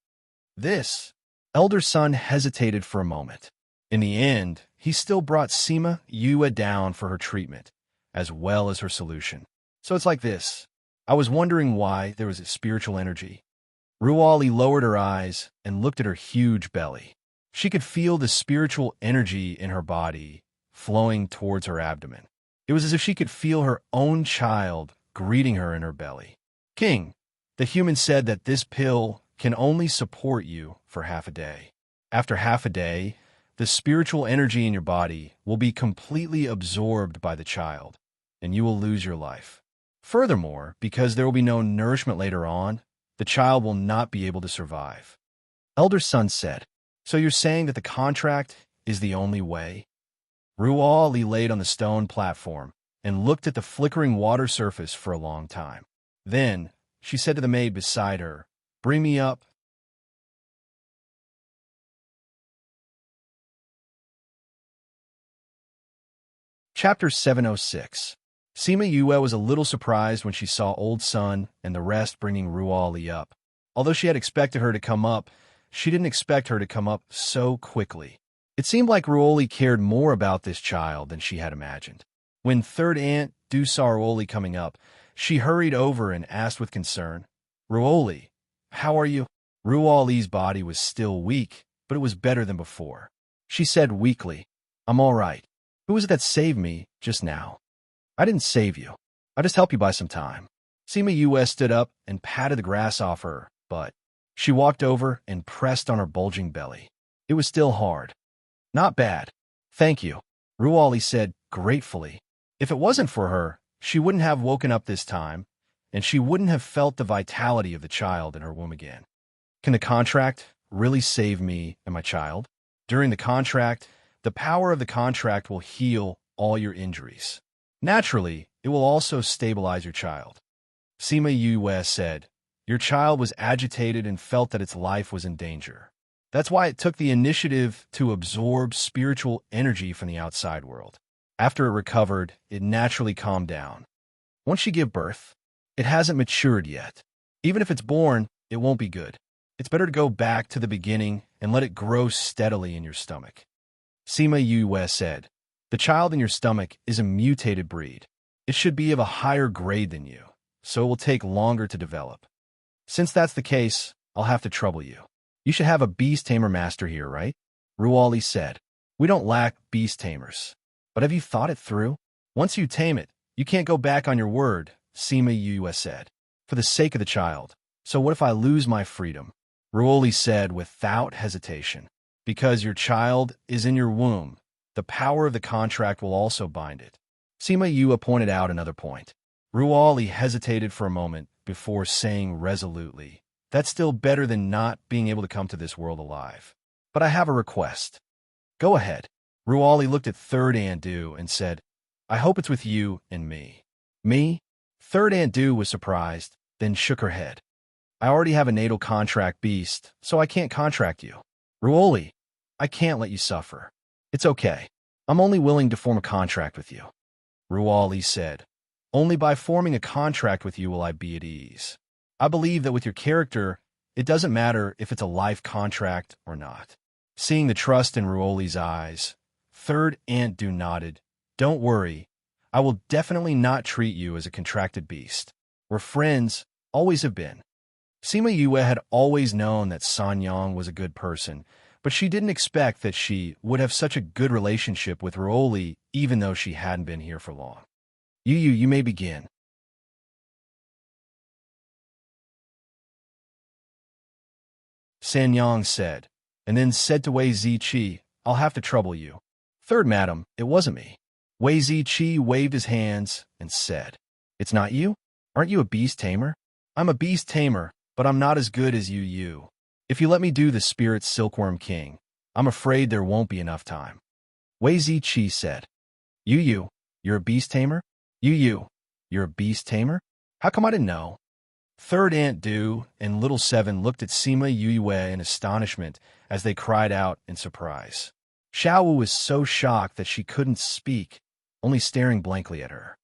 This elder son hesitated for a moment. In the end, he still brought Sima Yue down for her treatment, as well as her solution. So it's like this. I was wondering why there was a spiritual energy. Ruali lowered her eyes and looked at her huge belly. She could feel the spiritual energy in her body flowing towards her abdomen. It was as if she could feel her own child greeting her in her belly. King, the human said that this pill can only support you for half a day. After half a day, the spiritual energy in your body will be completely absorbed by the child, and you will lose your life. Furthermore, because there will be no nourishment later on, the child will not be able to survive. Elder Son said, So you're saying that the contract is the only way? Ruali laid on the stone platform and looked at the flickering water surface for a long time. Then, she said to the maid beside her, Bring me up. Chapter 706. Sima Yue was a little surprised when she saw Old Sun and the rest bringing Ruali up. Although she had expected her to come up, she didn't expect her to come up so quickly. It seemed like Ruoli cared more about this child than she had imagined. When Third Aunt Du saw Ruoli coming up, she hurried over and asked with concern, Ruoli, how are you? Ruoli's body was still weak, but it was better than before. She said weakly, I'm all right. Who was it that saved me just now? I didn't save you. I just helped you buy some time. Sima Yue stood up and patted the grass off her butt. She walked over and pressed on her bulging belly. It was still hard. Not bad. Thank you, Ruali said gratefully. If it wasn't for her, she wouldn't have woken up this time, and she wouldn't have felt the vitality of the child in her womb again. Can the contract really save me and my child? During the contract, the power of the contract will heal all your injuries. Naturally, it will also stabilize your child. Sima Yue said, Your child was agitated and felt that its life was in danger. That's why it took the initiative to absorb spiritual energy from the outside world. After it recovered, it naturally calmed down. Once you give birth, it hasn't matured yet. Even if it's born, it won't be good. It's better to go back to the beginning and let it grow steadily in your stomach. Sima Yue said, The child in your stomach is a mutated breed. It should be of a higher grade than you, so it will take longer to develop. Since that's the case, I'll have to trouble you. You should have a beast tamer master here, right? Ruali said, We don't lack beast tamers. But have you thought it through? Once you tame it, you can't go back on your word, Sima Yue said, for the sake of the child. So what if I lose my freedom? Ruoli said without hesitation. Because your child is in your womb, the power of the contract will also bind it. Sima Yue pointed out another point. Ruali hesitated for a moment before saying resolutely, "That's still better than not being able to come to this world alive. But I have a request." "Go ahead." Ruali looked at Third Aunt Du and said, "I hope it's with you and me." "Me?" Third Aunt Du was surprised, then shook her head. "I already have a natal contract beast, so I can't contract you." "Ruoli, I can't let you suffer." "It's okay. I'm only willing to form a contract with you." Ruali said, "Only by forming a contract with you will I be at ease. I believe that with your character, it doesn't matter if it's a life contract or not." Seeing the trust in Ruoli's eyes, Third Aunt Du nodded. "Don't worry. I will definitely not treat you as a contracted beast. We're friends, always have been." Sima Yue had always known that San Yang was a good person, but she didn't expect that she would have such a good relationship with Ruoli even though she hadn't been here for long. You may begin." San Yang said, and then said to Wei Ziqi, "I'll have to trouble you." "Third madam, it wasn't me." Wei Ziqi waved his hands and said, "It's not you? Aren't you a beast tamer?" "I'm a beast tamer, but I'm not as good as you. If you let me do the Spirit Silkworm King, I'm afraid there won't be enough time." Wei Ziqi said, You're a beast tamer? You're a beast tamer? How come I didn't know?" Third Aunt Du and Little Seven looked at Sima Yue in astonishment as they cried out in surprise. Xiaowu was so shocked that she couldn't speak, only staring blankly at her.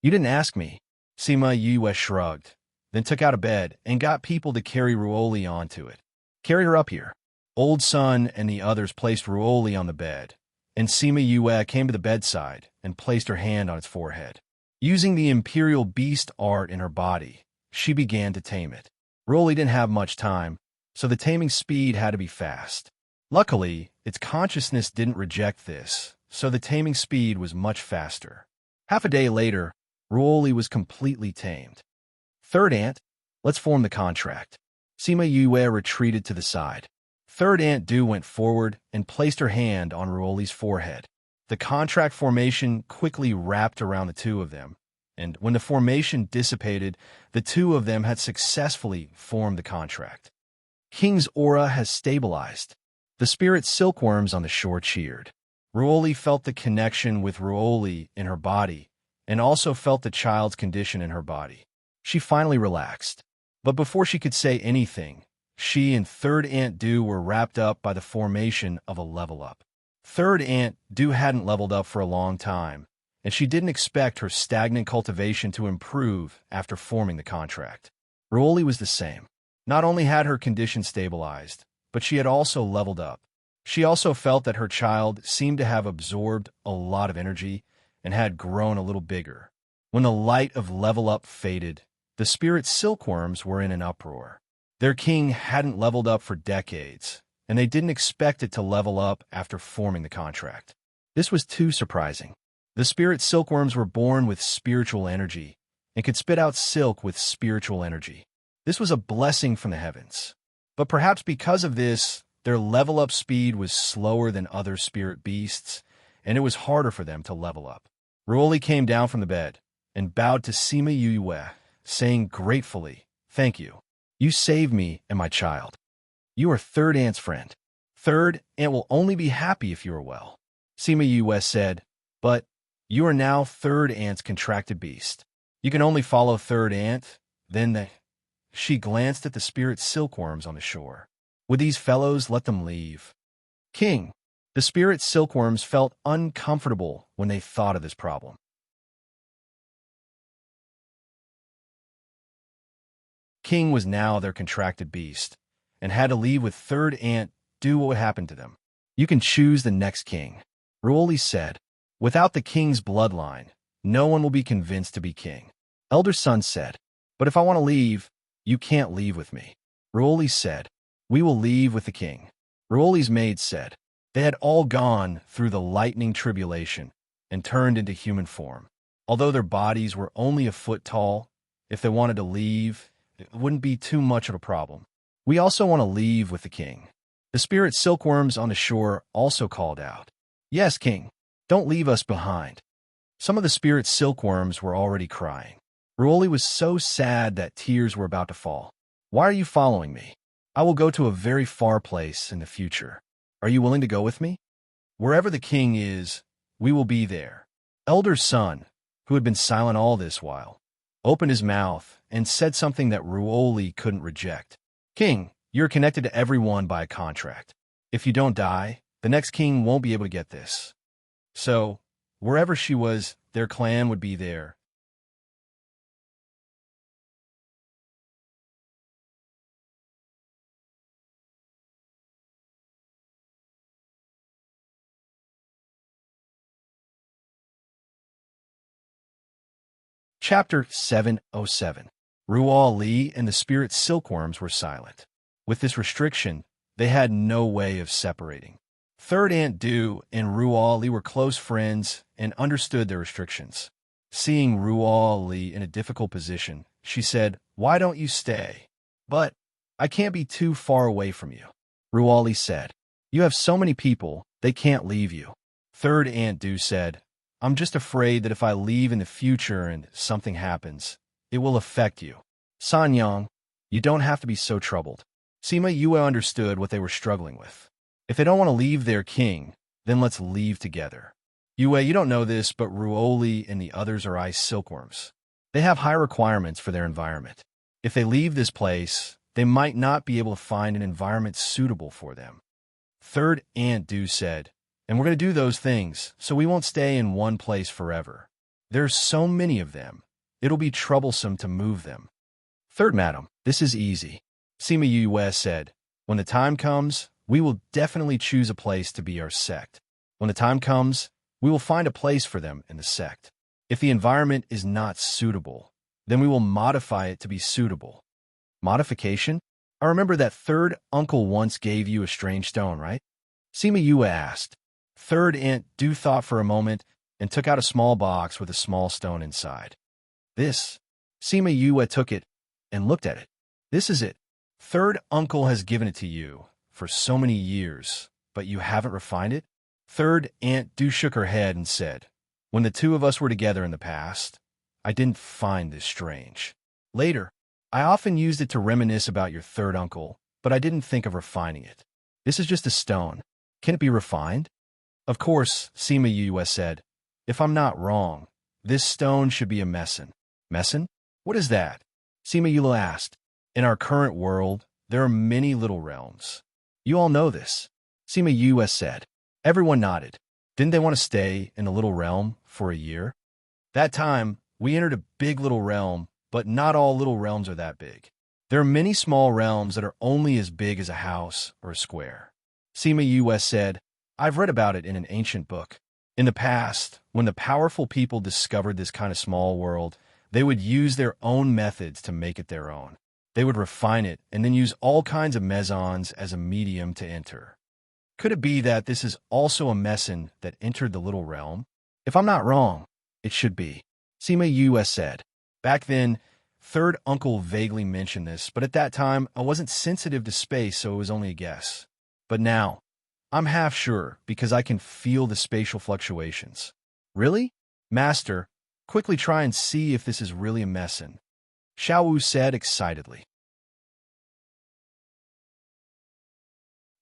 "You didn't ask me." Sima Yue shrugged, then took out a bed and got people to carry Ruoli onto it. "Carry her up here." Old Sun and the others placed Ruoli on the bed, and Sima Yue came to the bedside and placed her hand on its forehead. Using the Imperial Beast art in her body, she began to tame it. Ruoli didn't have much time, so the taming speed had to be fast. Luckily, its consciousness didn't reject this, so the taming speed was much faster. Half a day later, Ruoli was completely tamed. "Third Aunt, let's form the contract." Sima Yue retreated to the side. Third Aunt Du went forward and placed her hand on Ruoli's forehead. The contract formation quickly wrapped around the two of them, and when the formation dissipated, the two of them had successfully formed the contract. King's aura has stabilized. The spirit silkworms on the shore cheered. Ruoli felt the connection with Ruoli in her body, and also felt the child's condition in her body. She finally relaxed. But before she could say anything, she and Third Aunt Du were wrapped up by the formation of a level up. Third Aunt Du hadn't leveled up for a long time, and she didn't expect her stagnant cultivation to improve after forming the contract. Ruoli was the same. Not only had her condition stabilized, but she had also leveled up. She also felt that her child seemed to have absorbed a lot of energy and had grown a little bigger. When the light of level up faded, the spirit silkworms were in an uproar. Their king hadn't leveled up for decades, and they didn't expect it to level up after forming the contract. This was too surprising. The spirit silkworms were born with spiritual energy and could spit out silk with spiritual energy. This was a blessing from the heavens. But perhaps because of this, their level-up speed was slower than other spirit beasts, and it was harder for them to level up. Ruoli came down from the bed and bowed to Sima Yue, saying gratefully, "Thank you. You saved me and my child. You are Third Aunt's friend. Third Aunt will only be happy if you are well." Sima Yue said, "But you are now Third Aunt's contracted beast. You can only follow Third Aunt, then She glanced at the spirit silkworms on the shore. Would these fellows let them leave? "King." The spirit silkworms felt uncomfortable when they thought of this problem. King was now their contracted beast, and had to leave with Third Aunt Do what happened to them. "You can choose the next king," Ruoli said. "Without the king's bloodline, no one will be convinced to be king." Elder Son said, "But if I want to leave, you can't leave with me." Ruoli said, "We will leave with the king." Ruoli's maid said, they had all gone through the lightning tribulation and turned into human form. Although their bodies were only a foot tall, if they wanted to leave, it wouldn't be too much of a problem. "We also want to leave with the king." The spirit silkworms on the shore also called out, "Yes, king. Don't leave us behind." Some of the spirit silkworms were already crying. Ruoli was so sad that tears were about to fall. Why are you following me? I will go to a very far place in the future. Are you willing to go with me? Wherever the king is, we will be there. Elder son, who had been silent all this while, opened his mouth and said something that Ruoli couldn't reject. King, you're connected to everyone by a contract. If you don't die, the next king won't be able to get this. So, wherever she was, their clan would be there. Chapter 707. Ruoli and the spirit silkworms were silent. With this restriction, they had no way of separating. Third Aunt Du and Ruoli were close friends and understood their restrictions. Seeing Ruoli in a difficult position, she said, "Why don't you stay?" "But I can't be too far away from you," Ruoli said. "You have so many people, they can't leave you." Third Aunt Du said, "I'm just afraid that if I leave in the future and something happens, it will affect you." Sanyang, you don't have to be so troubled. Sima Yue understood what they were struggling with. If they don't want to leave their king, then let's leave together. Yue, you don't know this, but Ruoli and the others are ice silkworms. They have high requirements for their environment. If they leave this place, they might not be able to find an environment suitable for them. Third Aunt Du said, "And we're going to do those things, so we won't stay in one place forever. There's so many of them, it'll be troublesome to move them." Third Madam, this is easy. Sima Yue said, "When the time comes, we will definitely choose a place to be our sect. When the time comes, we will find a place for them in the sect. If the environment is not suitable, then we will modify it to be suitable." Modification? I remember that third uncle once gave you a strange stone, right? Sima Yue asked. Third Aunt Du thought for a moment and took out a small box with a small stone inside. This. Sima Yue took it and looked at it. This is it. Third uncle has given it to you for so many years, but you haven't refined it? Third Aunt Du shook her head and said, "When the two of us were together in the past, I didn't find this strange. Later, I often used it to reminisce about your third uncle, but I didn't think of refining it. This is just a stone. Can it be refined?" "Of course," Sima Yue said. "If I'm not wrong, this stone should be a meson." "Meson? What is that?" Sima Yue asked. "In our current world, there are many little realms. You all know this," Sima Yue said. Everyone nodded. Didn't they want to stay in a little realm for a year? That time, we entered a big little realm, but not all little realms are that big. There are many small realms that are only as big as a house or a square. Sima Yue said, "I've read about it in an ancient book. In the past, when the powerful people discovered this kind of small world, they would use their own methods to make it their own. They would refine it and then use all kinds of mesons as a medium to enter. Could it be that this is also a meson that entered the little realm? If I'm not wrong, it should be," Sima Yue said. Back then, third uncle vaguely mentioned this, but at that time, I wasn't sensitive to space, so it was only a guess. But now, I'm half sure because I can feel the spatial fluctuations. "Really? Master, quickly try and see if this is really a meson," Xiao Wu said excitedly.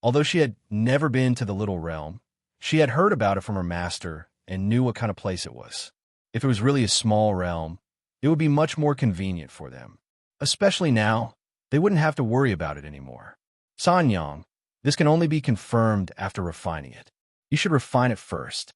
Although she had never been to the little realm, she had heard about it from her master and knew what kind of place it was. If it was really a small realm, it would be much more convenient for them. Especially now, they wouldn't have to worry about it anymore. "Sanyang, this can only be confirmed after refining it. You should refine it first,"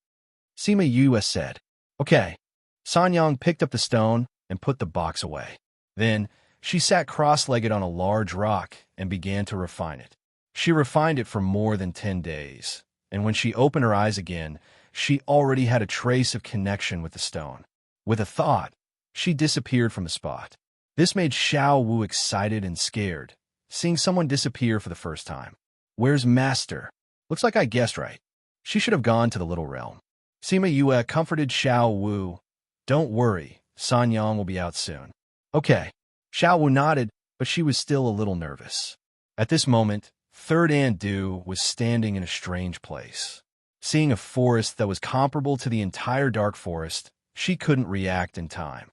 Sima Yue said. "Okay." Sanyang picked up the stone and put the box away. Then, she sat cross-legged on a large rock and began to refine it. She refined it for more than 10 days, and when she opened her eyes again, she already had a trace of connection with the stone. With a thought, she disappeared from the spot. This made Xiao Wu excited and scared, seeing someone disappear for the first time. "Where's Master? Looks like I guessed right. She should have gone to the little realm." Sima Yue comforted Xiao Wu. "Don't worry, Sanyang will be out soon." "Okay." Xiao Wu nodded, but she was still a little nervous. At this moment, Third Aunt Du was standing in a strange place. Seeing a forest that was comparable to the entire dark forest, she couldn't react in time.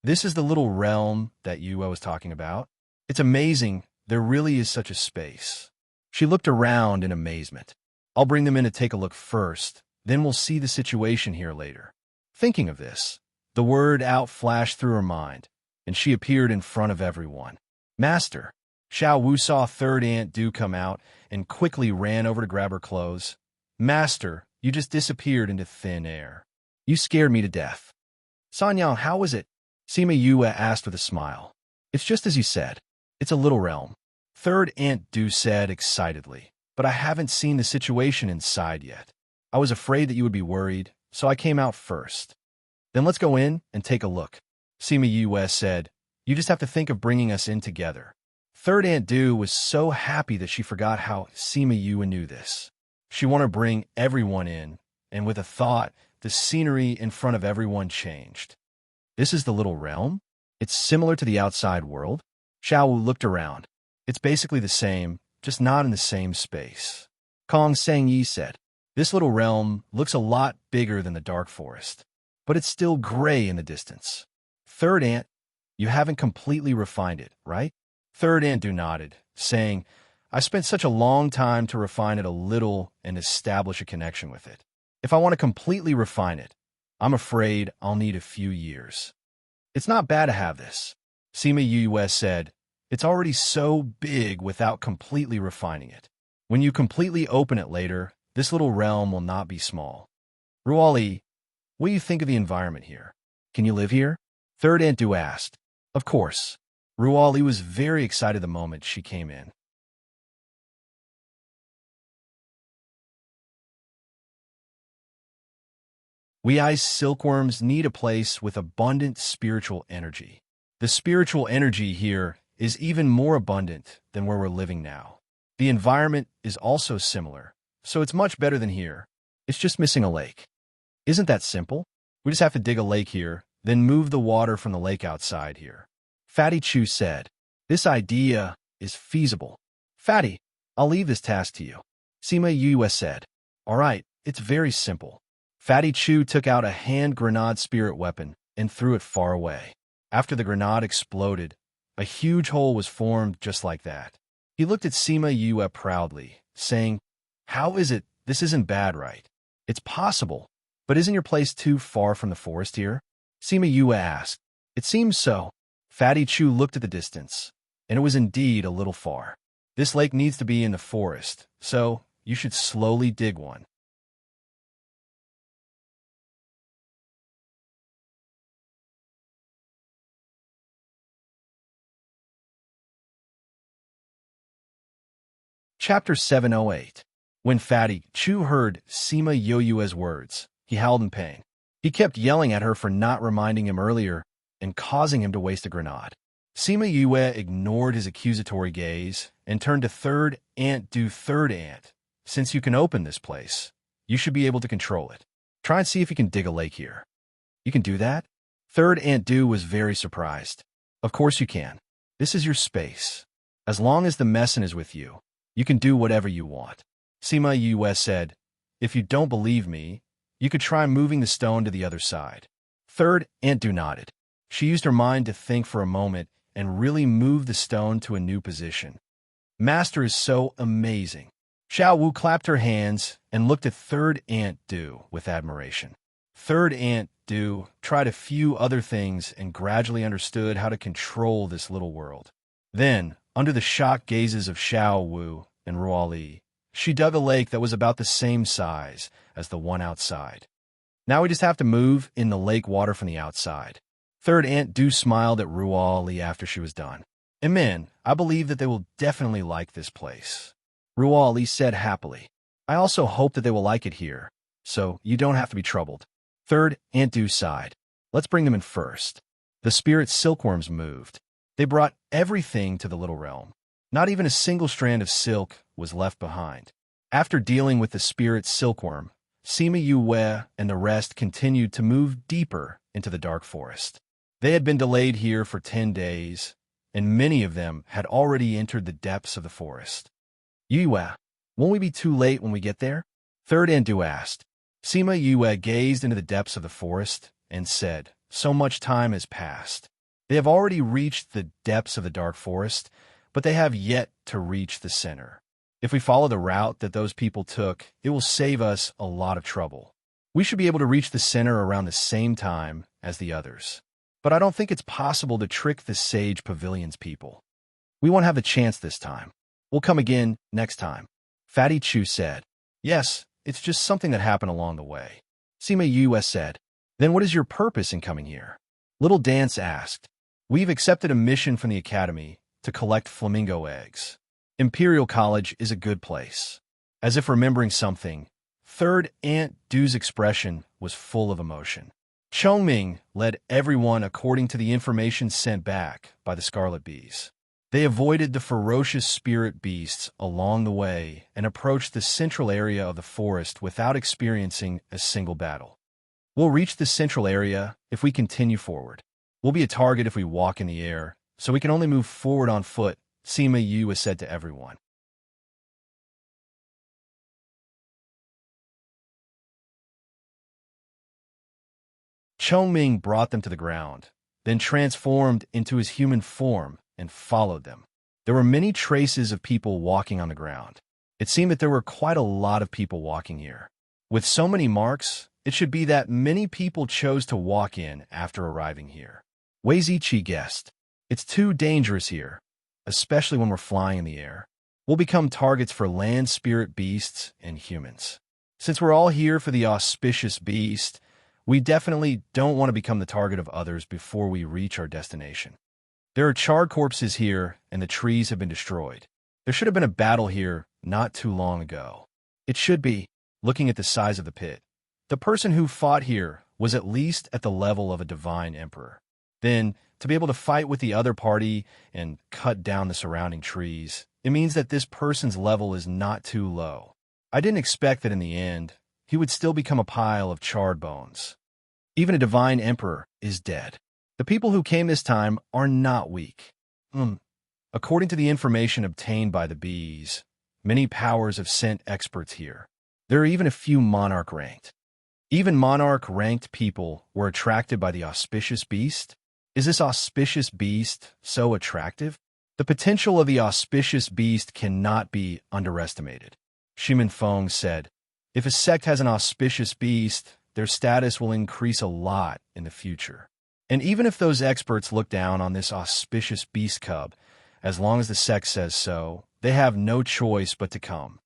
This is the little realm that Yue was talking about. It's amazing there really is such a space. She looked around in amazement. I'll bring them in to take a look first, then we'll see the situation here later. Thinking of this, the word out flashed through her mind, and she appeared in front of everyone. Master! Xiao Wu saw third Aunt Du come out and quickly ran over to grab her clothes. Master, you just disappeared into thin air. You scared me to death. Sanyang, how was it? Sima Yue asked with a smile. It's just as you said. It's a little realm. Third Aunt Du said excitedly, but I haven't seen the situation inside yet. I was afraid that you would be worried, so I came out first. Then let's go in and take a look. Sima Yue said, you just have to think of bringing us in together. Third Aunt Du was so happy that she forgot how Sima Yue knew this. She wanted to bring everyone in, and with a thought, the scenery in front of everyone changed. This is the little realm? It's similar to the outside world? Xiao Wu looked around. It's basically the same, just not in the same space. Kong Sangyi said, this little realm looks a lot bigger than the dark forest, but it's still gray in the distance. Third Aunt, you haven't completely refined it, right? Third Aunt Du nodded, saying, I spent such a long time to refine it a little and establish a connection with it. If I want to completely refine it, I'm afraid I'll need a few years. It's not bad to have this. Sima Yue said, it's already so big without completely refining it. When you completely open it later, this little realm will not be small. Ruali, what do you think of the environment here? Can you live here? Third Aunt Du asked. Of course. Ruali was very excited the moment she came in. We ice silkworms need a place with abundant spiritual energy. The spiritual energy here is even more abundant than where we're living now. The environment is also similar, so it's much better than here. It's just missing a lake. Isn't that simple? We just have to dig a lake here, then move the water from the lake outside here. Fatty Chu said, this idea is feasible. Fatty, I'll leave this task to you. Sima Yue said, all right, it's very simple. Fatty Chu took out a hand grenade spirit weapon and threw it far away. After the grenade exploded, a huge hole was formed just like that. He looked at Sima Yue proudly, saying, how is it this isn't bad, right? It's possible, but isn't your place too far from the forest here? Sima Yue asked. It seems so. Fatty Chu looked at the distance, and it was indeed a little far. This lake needs to be in the forest, so you should slowly dig one. Chapter 708. When Fatty Chu heard Sima Yue's words, he howled in pain. He kept yelling at her for not reminding him earlier and causing him to waste a grenade. Sima Yue ignored his accusatory gaze and turned to Third Aunt Du. Third Aunt, since you can open this place, you should be able to control it. Try and see if you can dig a lake here. You can do that? Third Aunt Du was very surprised. Of course you can. This is your space. As long as the messin is with you, you can do whatever you want. Sima Yue said, if you don't believe me, you could try moving the stone to the other side. Third Aunt Du nodded. She used her mind to think for a moment and really moved the stone to a new position. Master is so amazing. Xiao Wu clapped her hands and looked at Third Aunt Du with admiration. Third Aunt Du tried a few other things and gradually understood how to control this little world. Then, under the shocked gazes of Xiao Wu and Ruali, she dug a lake that was about the same size as the one outside. Now we just have to move in the lake water from the outside. Third Aunt Du smiled at Ruali after she was done. Amen, I believe that they will definitely like this place. Ruali said happily. I also hope that they will like it here, so you don't have to be troubled. Third Aunt Du sighed. Let's bring them in first. The spirit silkworms moved. They brought everything to the little realm. Not even a single strand of silk was left behind. After dealing with the spirit silkworm, Sima Yue and the rest continued to move deeper into the dark forest. They had been delayed here for 10 days, and many of them had already entered the depths of the forest. Yue, won't we be too late when we get there? Third Aunt Du asked. Sima Yue gazed into the depths of the forest and said, "So much time has passed. They have already reached the depths of the dark forest, but they have yet to reach the center. If we follow the route that those people took, it will save us a lot of trouble. We should be able to reach the center around the same time as the others. But I don't think it's possible to trick the Sage Pavilion's people. We won't have a chance this time. We'll come again next time." Fatty Chu said, "Yes, it's just something that happened along the way." Sima Yue said, "Then what is your purpose in coming here?" Little Dance asked, "We've accepted a mission from the Academy to collect flamingo eggs. Imperial College is a good place." As if remembering something, Third Aunt Du's expression was full of emotion. Chongming led everyone according to the information sent back by the Scarlet Bees. They avoided the ferocious spirit beasts along the way and approached the central area of the forest without experiencing a single battle. "We'll reach the central area if we continue forward. We'll be a target if we walk in the air, so we can only move forward on foot," Sima Yu has said to everyone. Chongming brought them to the ground, then transformed into his human form and followed them. There were many traces of people walking on the ground. It seemed that there were quite a lot of people walking here. With so many marks, it should be that many people chose to walk in after arriving here. Wei Ziqi guessed, "It's too dangerous here, especially when we're flying in the air. We'll become targets for land spirit beasts and humans. Since we're all here for the auspicious beast, we definitely don't want to become the target of others before we reach our destination. There are charred corpses here, and the trees have been destroyed. There should have been a battle here not too long ago. It should be, looking at the size of the pit. The person who fought here was at least at the level of a divine emperor. Then, to be able to fight with the other party and cut down the surrounding trees, it means that this person's level is not too low. I didn't expect that in the end, he would still become a pile of charred bones. Even a divine emperor is dead. The people who came this time are not weak. According to the information obtained by the bees, many powers have sent experts here. There are even a few monarch-ranked. Even monarch-ranked people were attracted by the auspicious beast? Is this auspicious beast so attractive? The potential of the auspicious beast cannot be underestimated. Shimin Feng said, "If a sect has an auspicious beast, their status will increase a lot in the future. And even if those experts look down on this auspicious beast cub, as long as the sect says so, they have no choice but to come."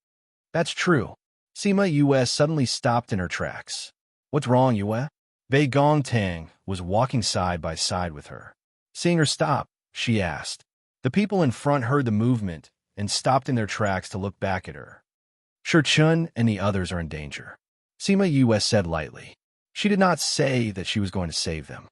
That's true. Sima Yue suddenly stopped in her tracks. "What's wrong, Yue?" Bei Gongtang was walking side by side with her. Seeing her stop, she asked. The people in front heard the movement and stopped in their tracks to look back at her. "Shi Chun and the others are in danger," Sima Yue said lightly. She did not say that she was going to save them.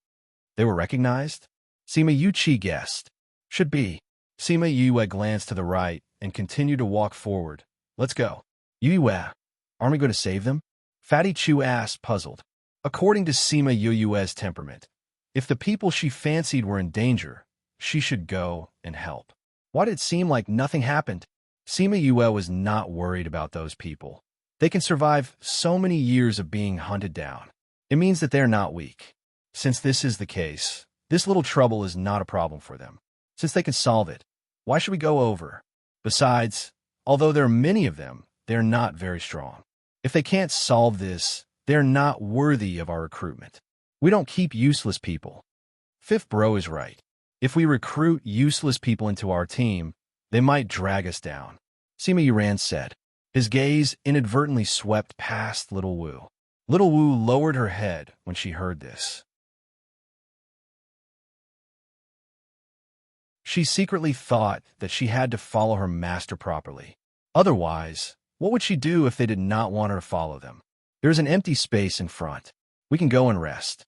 They were recognized? Sima Yuqi guessed. Should be. Sima Yue glanced to the right and continued to walk forward. "Let's go." "Yue, aren't we going to save them?" Fatty Chu asked, puzzled. According to Sima Yue's temperament, if the people she fancied were in danger, she should go and help. Why did it seem like nothing happened? Sima Yue was not worried about those people. They can survive so many years of being hunted down. It means that they're not weak. Since this is the case, this little trouble is not a problem for them. Since they can solve it, why should we go over? Besides, although there are many of them, they're not very strong. If they can't solve this, they're not worthy of our recruitment. We don't keep useless people. Fifth Bro is right. If we recruit useless people into our team, they might drag us down. Sima Yuran said. His gaze inadvertently swept past Little Wu. Little Wu lowered her head when she heard this. She secretly thought that she had to follow her master properly. Otherwise, what would she do if they did not want her to follow them? There's an empty space in front. We can go and rest.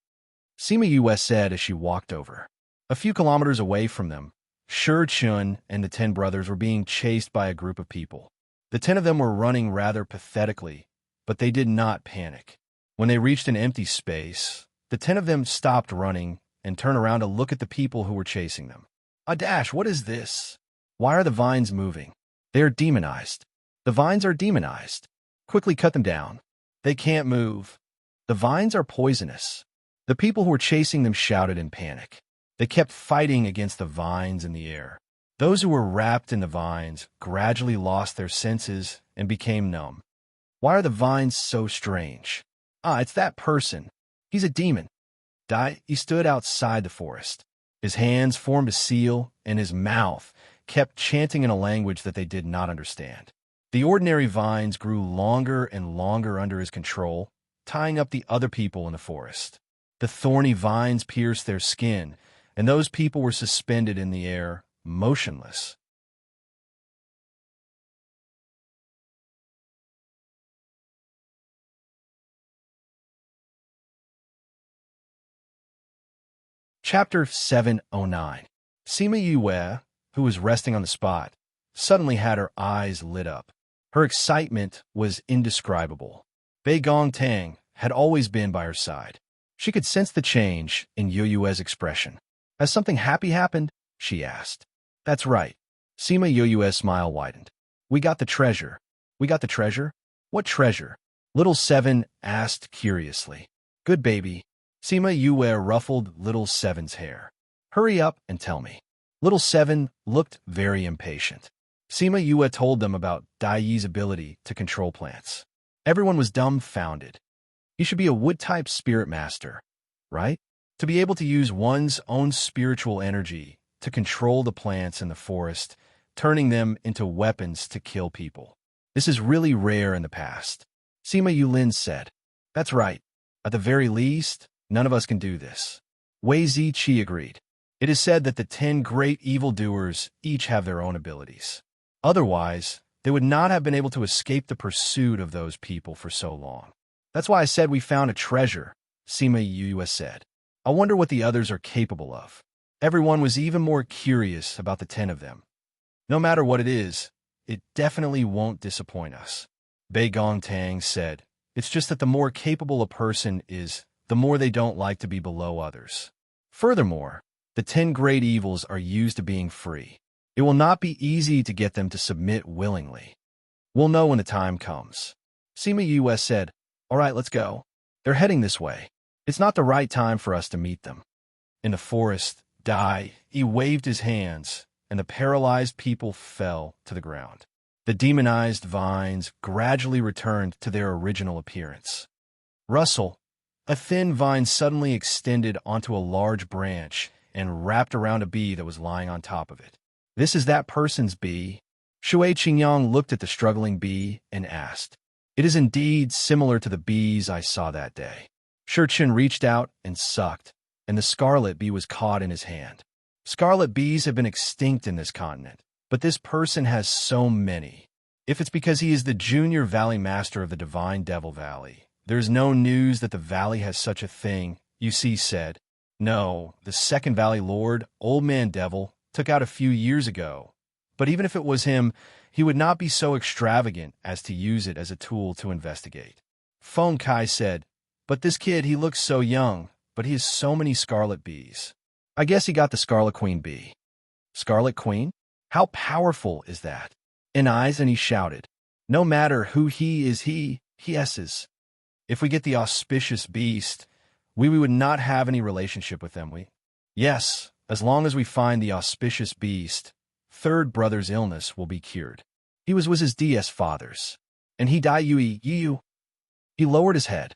Sima Yue said as she walked over. A few kilometers away from them, Shi Chun and the 10 brothers were being chased by a group of people. The 10 of them were running rather pathetically, but they did not panic. When they reached an empty space, the 10 of them stopped running and turned around to look at the people who were chasing them. Dash, what is this? Why are the vines moving? They are demonized. The vines are demonized. Quickly cut them down. They can't move. The vines are poisonous. The people who were chasing them shouted in panic. They kept fighting against the vines in the air. Those who were wrapped in the vines gradually lost their senses and became numb. Why are the vines so strange? Ah, it's that person. He's a demon. He stood outside the forest. His hands formed a seal, and his mouth kept chanting in a language that they did not understand. The ordinary vines grew longer and longer under his control, tying up the other people in the forest. The thorny vines pierced their skin, and those people were suspended in the air, motionless. Chapter 709. Sima Yue, who was resting on the spot, suddenly had her eyes lit up. Her excitement was indescribable. Bei Gong Tang had always been by her side. She could sense the change in Yue's expression. Has something happy happened? She asked. That's right. Sima Yue's smile widened. We got the treasure. We got the treasure? What treasure? Little Seven asked curiously. Good baby. Sima Yue ruffled Little Seven's hair. Hurry up and tell me. Little Seven looked very impatient. Sima Yue told them about Daiyi's ability to control plants. Everyone was dumbfounded. You should be a wood-type spirit master, right? To be able to use one's own spiritual energy to control the plants in the forest, turning them into weapons to kill people. This is really rare in the past. Sima Yulin said. That's right. At the very least, none of us can do this. Wei Ziqi agreed. It is said that the 10 great evildoers each have their own abilities. Otherwise, they would not have been able to escape the pursuit of those people for so long. That's why I said we found a treasure, Sima Yue said. I wonder what the others are capable of. Everyone was even more curious about the 10 of them. No matter what it is, it definitely won't disappoint us. Bei Gong Tang said, it's just that the more capable a person is, the more they don't like to be below others. Furthermore, the 10 great evils are used to being free. It will not be easy to get them to submit willingly. We'll know when the time comes. Sima Yue said, all right, let's go. They're heading this way. It's not the right time for us to meet them. In the forest, he waved his hands, and the paralyzed people fell to the ground. The demonized vines gradually returned to their original appearance. Rustle, a thin vine suddenly extended onto a large branch and wrapped around a bee that was lying on top of it. This is that person's bee. Shui Qingyang looked at the struggling bee and asked, it is indeed similar to the bees I saw that day. Shurchen reached out and sucked, and the scarlet bee was caught in his hand. Scarlet bees have been extinct in this continent, but this person has so many. If it's because he is the junior valley master of the Divine Devil Valley, there's no news that the valley has such a thing, Yu Si said. No, the second valley lord, Old Man Devil, took out a few years ago. But even if it was him, he would not be so extravagant as to use it as a tool to investigate. Feng Kai said, but this kid, he looks so young, but he has so many scarlet bees. I guess he got the Scarlet Queen bee. Scarlet Queen? How powerful is that? In eyes, and he shouted, no matter who he is, he S's. If we get the auspicious beast, we would not have any relationship with them, Yes, as long as we find the auspicious beast, third brother's illness will be cured. He was his DS father's, and he died you. He lowered his head.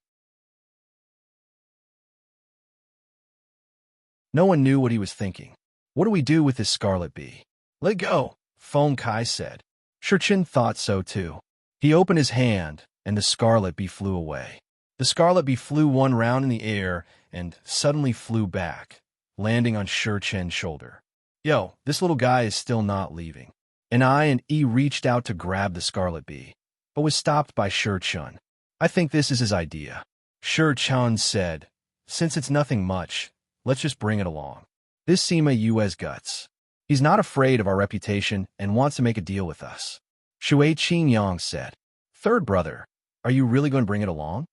No one knew what he was thinking. What do we do with this scarlet bee? Let go, Feng Kai said. Shurchen thought so too. He opened his hand, and the scarlet bee flew away. The scarlet bee flew one round in the air and suddenly flew back, landing on Shurchen's shoulder. Yo, this little guy is still not leaving. And I and E reached out to grab the scarlet bee, but was stopped by Shurchen. I think this is his idea. Shurchen said, since it's nothing much, let's just bring it along. This Sima Yue's guts. He's not afraid of our reputation and wants to make a deal with us. Shui Qingyang said, third brother, are you really going to bring it along?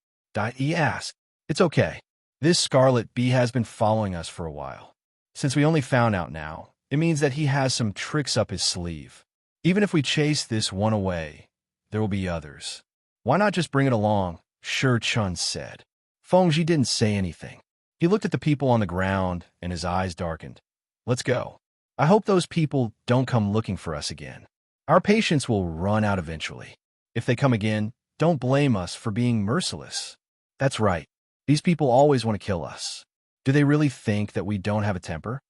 He asked. It's okay. This scarlet bee has been following us for a while. Since we only found out now, it means that he has some tricks up his sleeve. Even if we chase this one away, there will be others. Why not just bring it along? Shurchen said. Fengji didn't say anything. He looked at the people on the ground, and his eyes darkened. Let's go. I hope those people don't come looking for us again. Our patience will run out eventually. If they come again, don't blame us for being merciless. That's right. These people always want to kill us. Do they really think that we don't have a temper?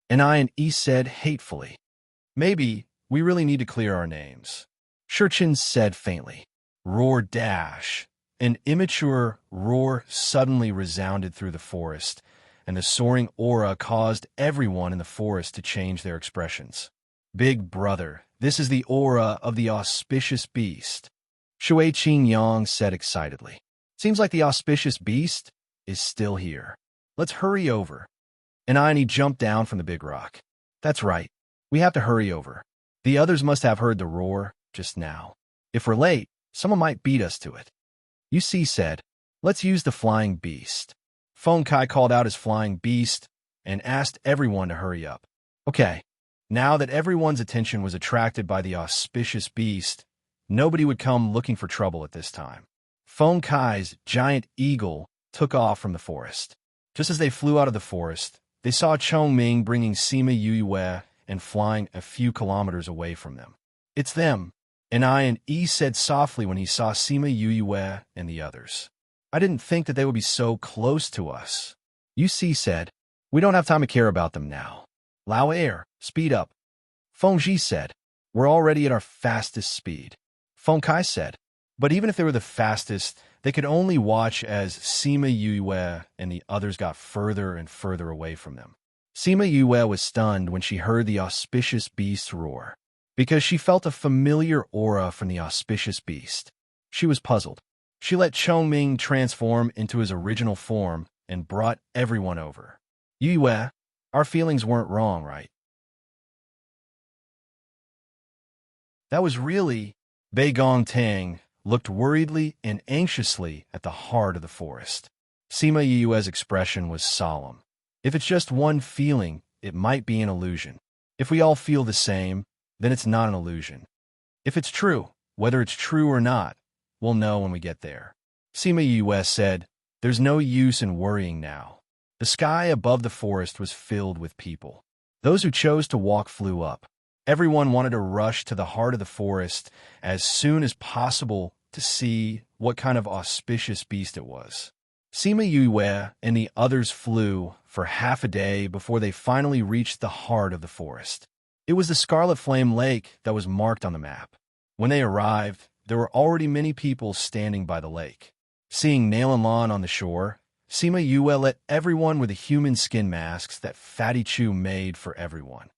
And E said hatefully. Maybe we really need to clear our names. Shurchin said faintly. Roar dash. An immature roar suddenly resounded through the forest, and the soaring aura caused everyone in the forest to change their expressions. Big brother, this is the aura of the auspicious beast. Shui Qing Yang said excitedly. Seems like the auspicious beast is still here. Let's hurry over. And he jumped down from the big rock. That's right. We have to hurry over. The others must have heard the roar just now. If we're late, someone might beat us to it. UC said, let's use the flying beast. Feng Kai called out his flying beast and asked everyone to hurry up. Okay, now that everyone's attention was attracted by the auspicious beast, nobody would come looking for trouble at this time. Feng Kai's giant eagle took off from the forest. Just as they flew out of the forest, they saw Chongming bringing Sima Yuyue and flying a few kilometers away from them. It's them. And E said softly when he saw Sima Yuyue and the others. I didn't think that they would be so close to us. UC said, we don't have time to care about them now. Lao Air, speed up. Feng Ji said, we're already at our fastest speed. Feng Kai said, but even if they were the fastest, they could only watch as Sima Yuyue and the others got further and further away from them. Sima Yuyue was stunned when she heard the auspicious beast roar, because she felt a familiar aura from the auspicious beast. She was puzzled. She let Chongming transform into his original form and brought everyone over. Yuyue, our feelings weren't wrong, right? That was really... Bei Gong Tang looked worriedly and anxiously at the heart of the forest. Sima Yuyue's expression was solemn. If it's just one feeling, it might be an illusion. If we all feel the same, then it's not an illusion. If it's true, whether it's true or not, we'll know when we get there. Sima Yuyue said, there's no use in worrying now. The sky above the forest was filled with people. Those who chose to walk flew up. Everyone wanted to rush to the heart of the forest as soon as possible to see what kind of auspicious beast it was. Sima Yuyue and the others flew for half a day before they finally reached the heart of the forest. It was the Scarlet Flame Lake that was marked on the map. When they arrived, there were already many people standing by the lake. Seeing Nalan Lan on the shore, Sima Yuyue let everyone with the human skin masks that Fatty Chu made for everyone.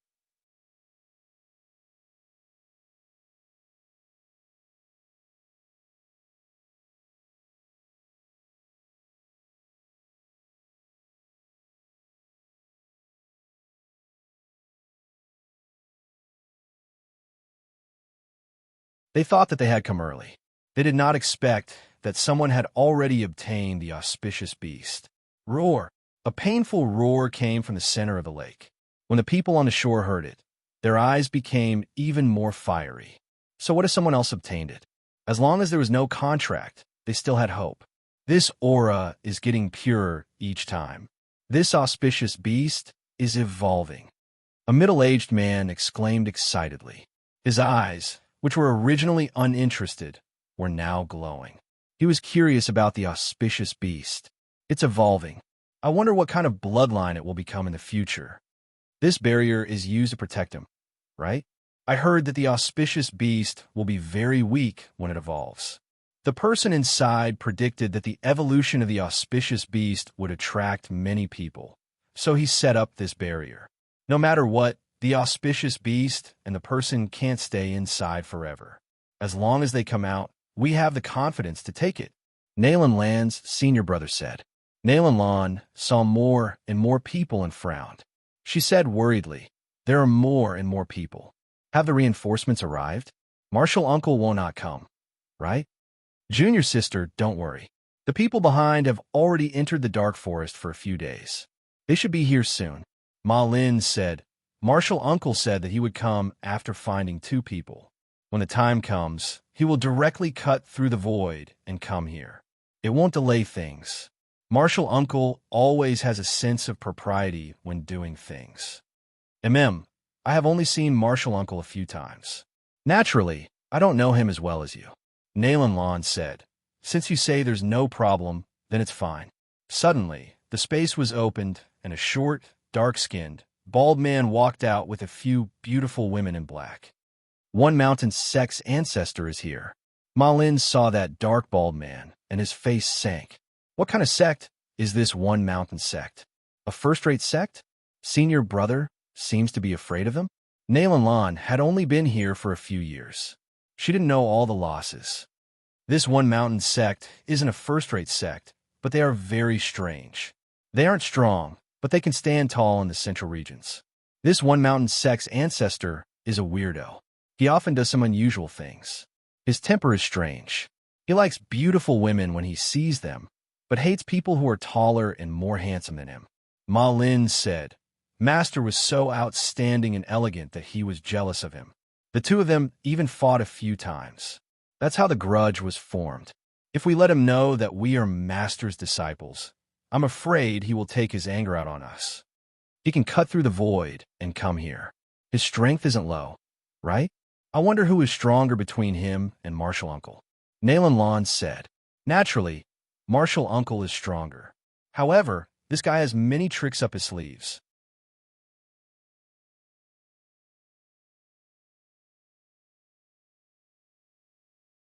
They thought that they had come early. They did not expect that someone had already obtained the auspicious beast. Roar! A painful roar came from the center of the lake. When the people on the shore heard it, their eyes became even more fiery. So what if someone else obtained it? As long as there was no contract, they still had hope. This aura is getting purer each time. This auspicious beast is evolving. A middle-aged man exclaimed excitedly. His eyes, which were originally uninterested, were now glowing. He was curious about the auspicious beast. It's evolving. I wonder what kind of bloodline it will become in the future. This barrier is used to protect him, right? I heard that the auspicious beast will be very weak when it evolves. The person inside predicted that the evolution of the auspicious beast would attract many people, so he set up this barrier. No matter what, the auspicious beast and the person can't stay inside forever. As long as they come out, we have the confidence to take it. Nalan Lan's senior brother said. Nalan Lan saw more and more people and frowned. She said worriedly, there are more and more people. Have the reinforcements arrived? Marshal Uncle will not come, right? Junior sister, don't worry. The people behind have already entered the dark forest for a few days. They should be here soon. Ma Lin said. Marshal Uncle said that he would come after finding 2 people. When the time comes, he will directly cut through the void and come here. It won't delay things. Martial Uncle always has a sense of propriety when doing things. I have only seen Martial Uncle a few times. Naturally, I don't know him as well as you. Nayland Lon said. Since you say there's no problem, then it's fine. Suddenly, the space was opened, and a short, dark-skinned, bald man walked out with a few beautiful women in black. One mountain sect's ancestor is here. Ma Lin saw that dark bald man, and his face sank. What kind of sect is this one mountain sect? A first-rate sect? Senior brother seems to be afraid of them? Nayland Lon had only been here for a few years. She didn't know all the losses. This one mountain sect isn't a first-rate sect, but they are very strange. They aren't strong, but they can stand tall in the central regions. This one mountain sect's ancestor is a weirdo. He often does some unusual things. His temper is strange. He likes beautiful women when he sees them, but hates people who are taller and more handsome than him. Ma Lin said, Master was so outstanding and elegant that he was jealous of him. The two of them even fought a few times. That's how the grudge was formed. If we let him know that we are Master's disciples, I'm afraid he will take his anger out on us. He can cut through the void and come here. His strength isn't low, right? I wonder who is stronger between him and Martial Uncle. Nayland Lon said, Naturally, Martial Uncle is stronger. However, this guy has many tricks up his sleeves.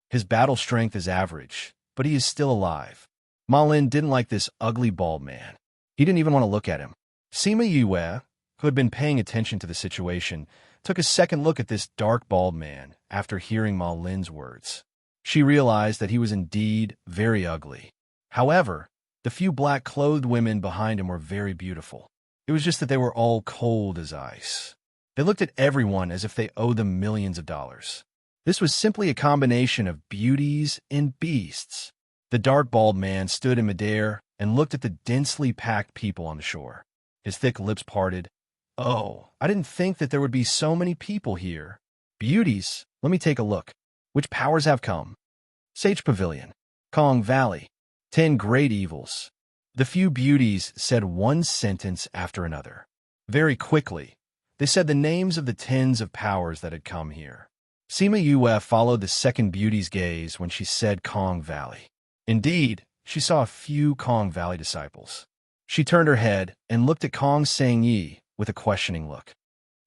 His battle strength is average, but he is still alive. Ma Lin didn't like this ugly bald man. He didn't even want to look at him. Sima Yue, who had been paying attention to the situation, took a second look at this dark bald man after hearing Ma Lin's words. She realized that he was indeed very ugly. However, the few black-clothed women behind him were very beautiful. It was just that they were all cold as ice. They looked at everyone as if they owed them millions of dollars. This was simply a combination of beauties and beasts. The dark bald man stood in midair and looked at the densely packed people on the shore. His thick lips parted. Oh, I didn't think that there would be so many people here. Beauties, let me take a look. Which powers have come? Sage Pavilion, Kong Valley, 10 great evils. The few beauties said one sentence after another. Very quickly, they said the names of the tens of powers that had come here. Sima Yue followed the second beauty's gaze when she said Kong Valley. Indeed, she saw a few Kong Valley disciples. She turned her head and looked at Kong Sang-yi with a questioning look.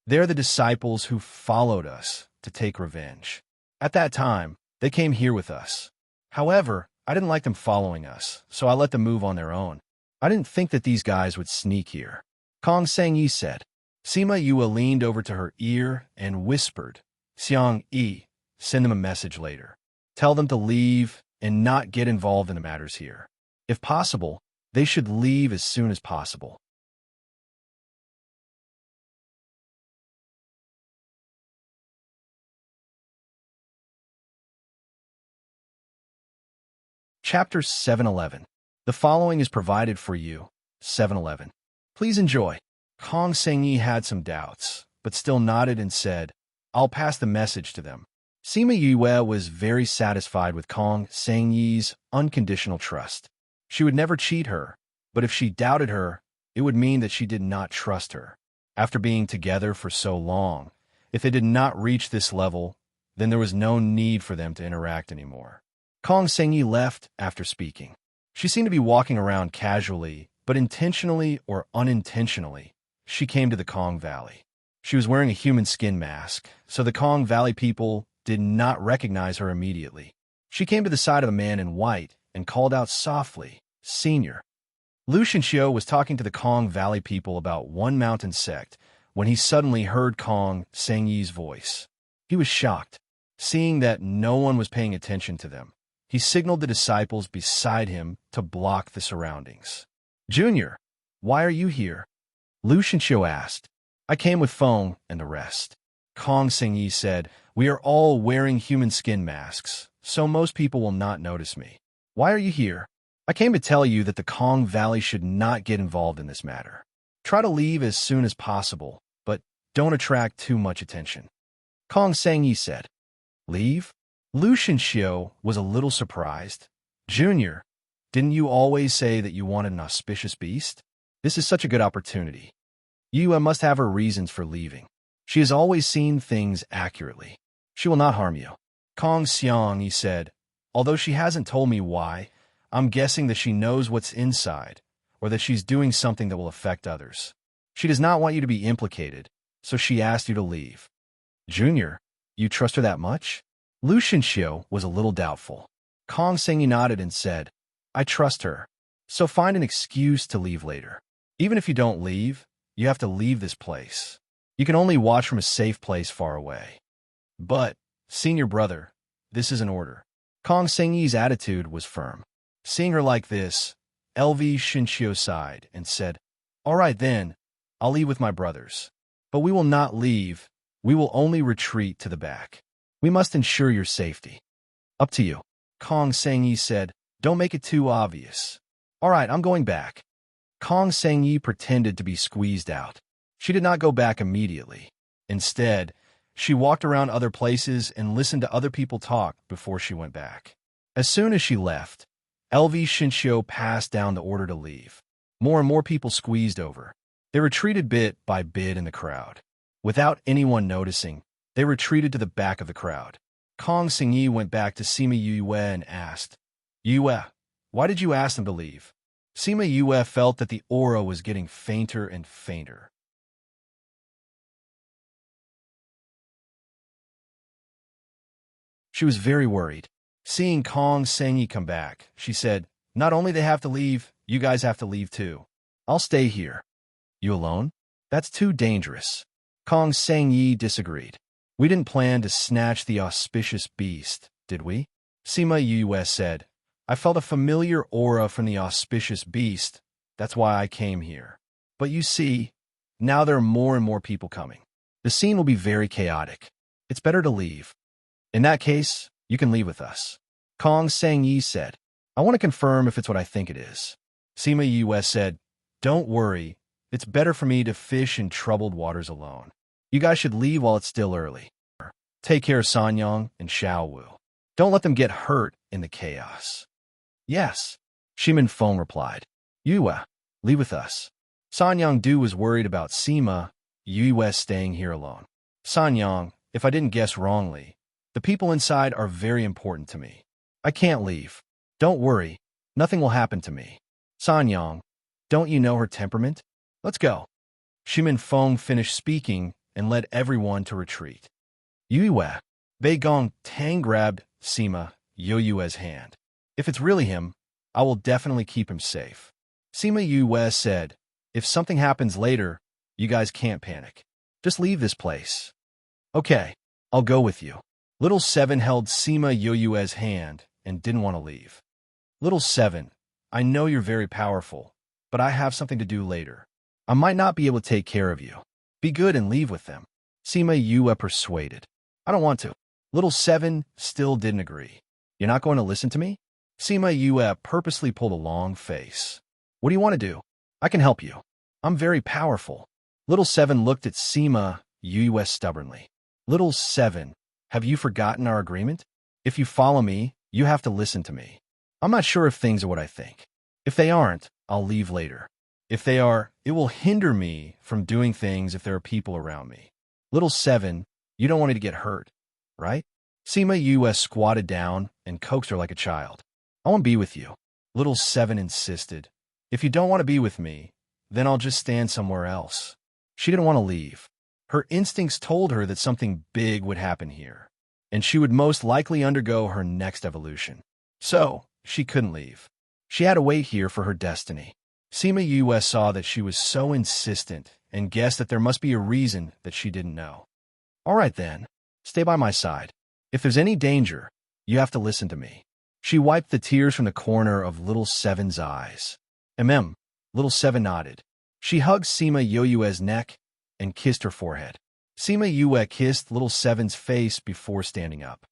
They're the disciples who followed us to take revenge. At that time, they came here with us. However, I didn't like them following us, so I let them move on their own. I didn't think that these guys would sneak here. Kong Sang-yi said. Sima Yue leaned over to her ear and whispered, Xiang-yi, send them a message later. Tell them to leave and not get involved in the matters here. If possible, they should leave as soon as possible. Chapter 711. The following is provided for you, 711. Please enjoy. Kong Sang-yi had some doubts, but still nodded and said, I'll pass the message to them. Sima Yue was very satisfied with Kong Sang-yi's unconditional trust. She would never cheat her, but if she doubted her, it would mean that she did not trust her. After being together for so long, if they did not reach this level, then there was no need for them to interact anymore. Kong Sang-yi left after speaking. She seemed to be walking around casually, but intentionally or unintentionally, she came to the Kong Valley. She was wearing a human skin mask, so the Kong Valley people did not recognize her immediately. She came to the side of a man in white and called out softly, Senior. Lu Shenxiu was talking to the Kong Valley people about one mountain sect when he suddenly heard Kong Sang-yi's voice. He was shocked, seeing that no one was paying attention to them. He signaled the disciples beside him to block the surroundings. Junior, why are you here? Lu Shenxiu asked. I came with Feng and the rest. Kong Sang-yi said, We are all wearing human skin masks, so most people will not notice me. Why are you here? I came to tell you that the Kong Valley should not get involved in this matter. Try to leave as soon as possible, but don't attract too much attention. Kong Sang-yi said. Leave? Lu Shenxiu was a little surprised. Junior, Didn't you always say that you wanted an auspicious beast? This is such a good opportunity. Yue must have her reasons for leaving. She has always seen things accurately. She will not harm you. Kong Xiang, he said, although she hasn't told me why, I'm guessing that she knows what's inside, or that she's doing something that will affect others. She does not want you to be implicated, so she asked you to leave. Junior, you trust her that much? Lu Shenxiu was a little doubtful. Kong Xiang nodded and said, I trust her, so find an excuse to leave later. Even if you don't leave, you have to leave this place. You can only watch from a safe place far away. But, senior brother, this is an order. Kong Xiang's attitude was firm. Seeing her like this, LV Shenxiu sighed and said, All right then, I'll leave with my brothers. But we will not leave, we will only retreat to the back. We must ensure your safety. Up to you. Kong Xiang said, Don't make it too obvious. All right, I'm going back. Kong Xiang pretended to be squeezed out. She did not go back immediately. Instead, she walked around other places and listened to other people talk before she went back. As soon as she left, LV Shenxiu passed down the order to leave. More and more people squeezed over. They retreated bit by bit in the crowd. Without anyone noticing, they retreated to the back of the crowd. Kong Xiang went back to Sima Yue and asked, Yue, why did you ask them to leave? Sima Yue felt that the aura was getting fainter and fainter. She was very worried. Seeing Kong Xiang come back, she said, Not only they have to leave, you guys have to leave too. I'll stay here. You alone? That's too dangerous. Kong Xiang disagreed. We didn't plan to snatch the auspicious beast, did we? Sima Yue said, I felt a familiar aura from the auspicious beast. That's why I came here. But you see, now there are more and more people coming. The scene will be very chaotic. It's better to leave. In that case, you can leave with us. Kong Xiang said, I want to confirm if it's what I think it is. Sima Yue said, Don't worry. It's better for me to fish in troubled waters alone. You guys should leave while it's still early. Take care of Sanyang and Xiaowu. Don't let them get hurt in the chaos. Yes, Shimin Feng replied. Yue, leave with us. Sanyang Du was worried about Sima Yue staying here alone. Sanyang, if I didn't guess wrongly, the people inside are very important to me. I can't leave. Don't worry, nothing will happen to me. Sanyang, don't you know her temperament? Let's go. Shimin Feng finished speaking and led everyone to retreat. Yue, Beigong Tang grabbed Sima Yue's hand. If it's really him, I will definitely keep him safe. Sima Yue said, If something happens later, you guys can't panic. Just leave this place. Okay, I'll go with you. Little Seven held Sima Yue's hand and didn't want to leave. Little Seven, I know you're very powerful, but I have something to do later. I might not be able to take care of you. Be good and leave with them. Sima Yue persuaded. I don't want to. Little Seven still didn't agree. You're not going to listen to me? Sima Yue purposely pulled a long face. What do you want to do? I can help you. I'm very powerful. Little Seven looked at Sima Yue stubbornly. Little Seven, have you forgotten our agreement? If you follow me, you have to listen to me. I'm not sure if things are what I think. If they aren't, I'll leave later. If they are, it will hinder me from doing things if there are people around me. Little Seven, you don't want me to get hurt, right? Sima Yue squatted down and coaxed her like a child. I won't be with you. Little Seven insisted. If you don't want to be with me, then I'll just stand somewhere else. She didn't want to leave. Her instincts told her that something big would happen here, and she would most likely undergo her next evolution. So, she couldn't leave. She had to wait here for her destiny. Sima Yue saw that she was so insistent and guessed that there must be a reason that she didn't know. All right then, stay by my side. If there's any danger, you have to listen to me. She wiped the tears from the corner of Little Seven's eyes. Little Seven nodded. She hugged Sima Yue's neck and kissed her forehead. Sima Yue kissed Little Seven's face before standing up.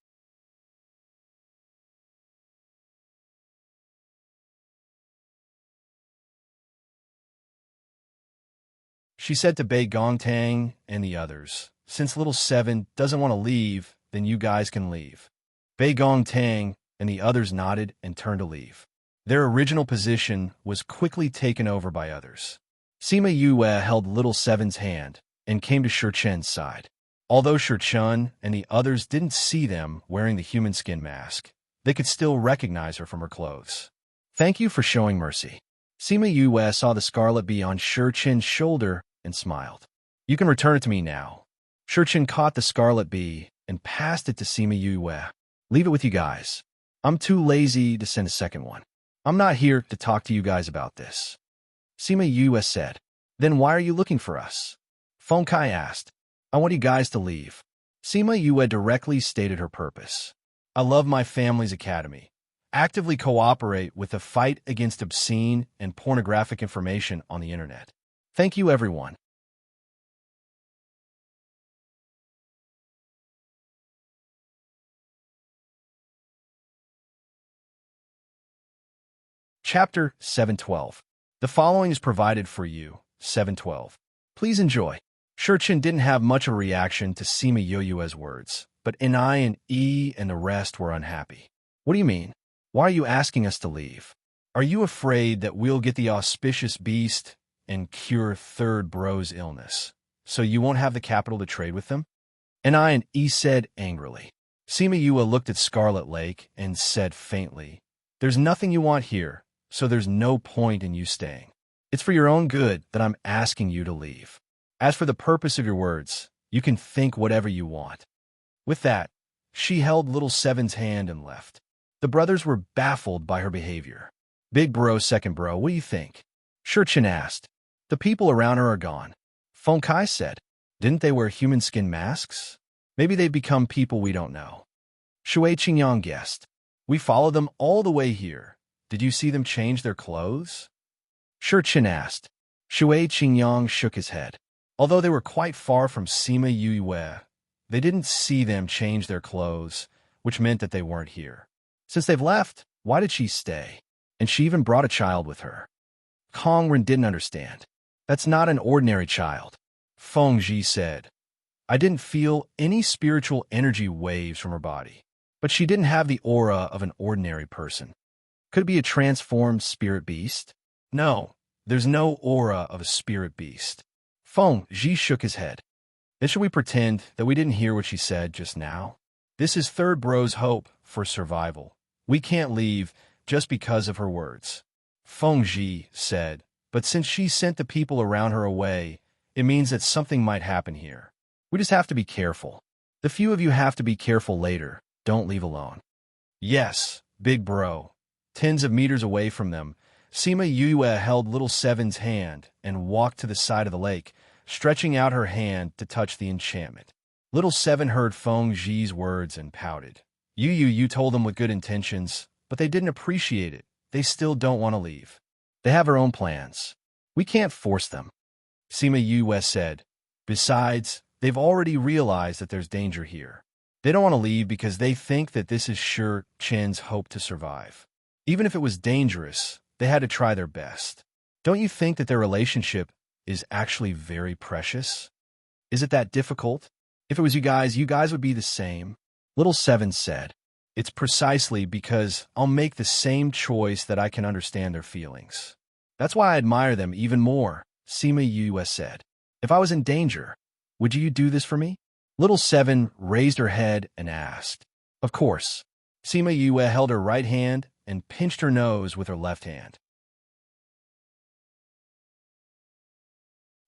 She said to Bei Gongtang and the others, Since Little Seven doesn't want to leave, then you guys can leave. Bei Gongtang and the others nodded and turned to leave. Their original position was quickly taken over by others. Sima Yue held Little Seven's hand and came to Shichen's side. Although Shichen and the others didn't see them wearing the human skin mask, they could still recognize her from her clothes. "Thank you for showing mercy." Sima Yue saw the scarlet bee on Shichen's shoulder and smiled. "You can return it to me now." Shichen caught the scarlet bee and passed it to Sima Yue. "Leave it with you guys. I'm too lazy to send a second one. I'm not here to talk to you guys about this." Sima Yue said. "Then why are you looking for us?" Feng Kai asked. "I want you guys to leave." Sima Yue directly stated her purpose. "I love my family's academy. Actively cooperate with the fight against obscene and pornographic information on the internet. Thank you, everyone." Chapter 712. The following is provided for you, 712. Please enjoy. Shichen didn't have much of a reaction to Sima Yue's words, but Ni and E and the rest were unhappy. "What do you mean? Why are you asking us to leave? Are you afraid that we'll get the auspicious beast and cure Third Bro's illness, so you won't have the capital to trade with them?" Ni and E said angrily. Sima Yue looked at Scarlet Lake and said faintly, "There's nothing you want here, so there's no point in you staying. It's for your own good that I'm asking you to leave. As for the purpose of your words, you can think whatever you want." With that, she held Little Seven's hand and left. The brothers were baffled by her behavior. "Big bro, second bro, what do you think?" Shichen asked. "The people around her are gone." Feng Kai said. "Didn't they wear human skin masks? Maybe they've become people we don't know." Shui Qingyang guessed. "We followed them all the way here. Did you see them change their clothes?" Shichen asked. Shui Qingyang shook his head. Although they were quite far from Sima Yue, they didn't see them change their clothes, which meant that they weren't here. Since they've left, why did she stay? And she even brought a child with her. Kongren didn't understand. "That's not an ordinary child," Feng Ji said. "I didn't feel any spiritual energy waves from her body, but she didn't have the aura of an ordinary person. Could it be a transformed spirit beast?" "No, there's no aura of a spirit beast." Feng Ji shook his head. "Then should we pretend that we didn't hear what she said just now? This is Third Bro's hope for survival. We can't leave just because of her words." Feng Ji said, "But since she sent the people around her away, it means that something might happen here. We just have to be careful. The few of you have to be careful later. Don't leave alone." "Yes, big bro." Tens of meters away from them, Sima Yue held Little Seven's hand and walked to the side of the lake, stretching out her hand to touch the enchantment. Little Seven heard Feng Ji's words and pouted. You told them with good intentions, but they didn't appreciate it. They still don't want to leave. They have their own plans. We can't force them." Sima Yue said. "Besides, they've already realized that there's danger here. They don't want to leave because they think that this is Chen's hope to survive. Even if it was dangerous, they had to try their best. Don't you think that their relationship is actually very precious? Is it that difficult? If it was you guys would be the same." Little Seven said. "It's precisely because I'll make the same choice that I can understand their feelings. That's why I admire them even more," Sima Yue said. "If I was in danger, would you do this for me?" Little Seven raised her head and asked. "Of course." Sima Yue held her right hand and pinched her nose with her left hand.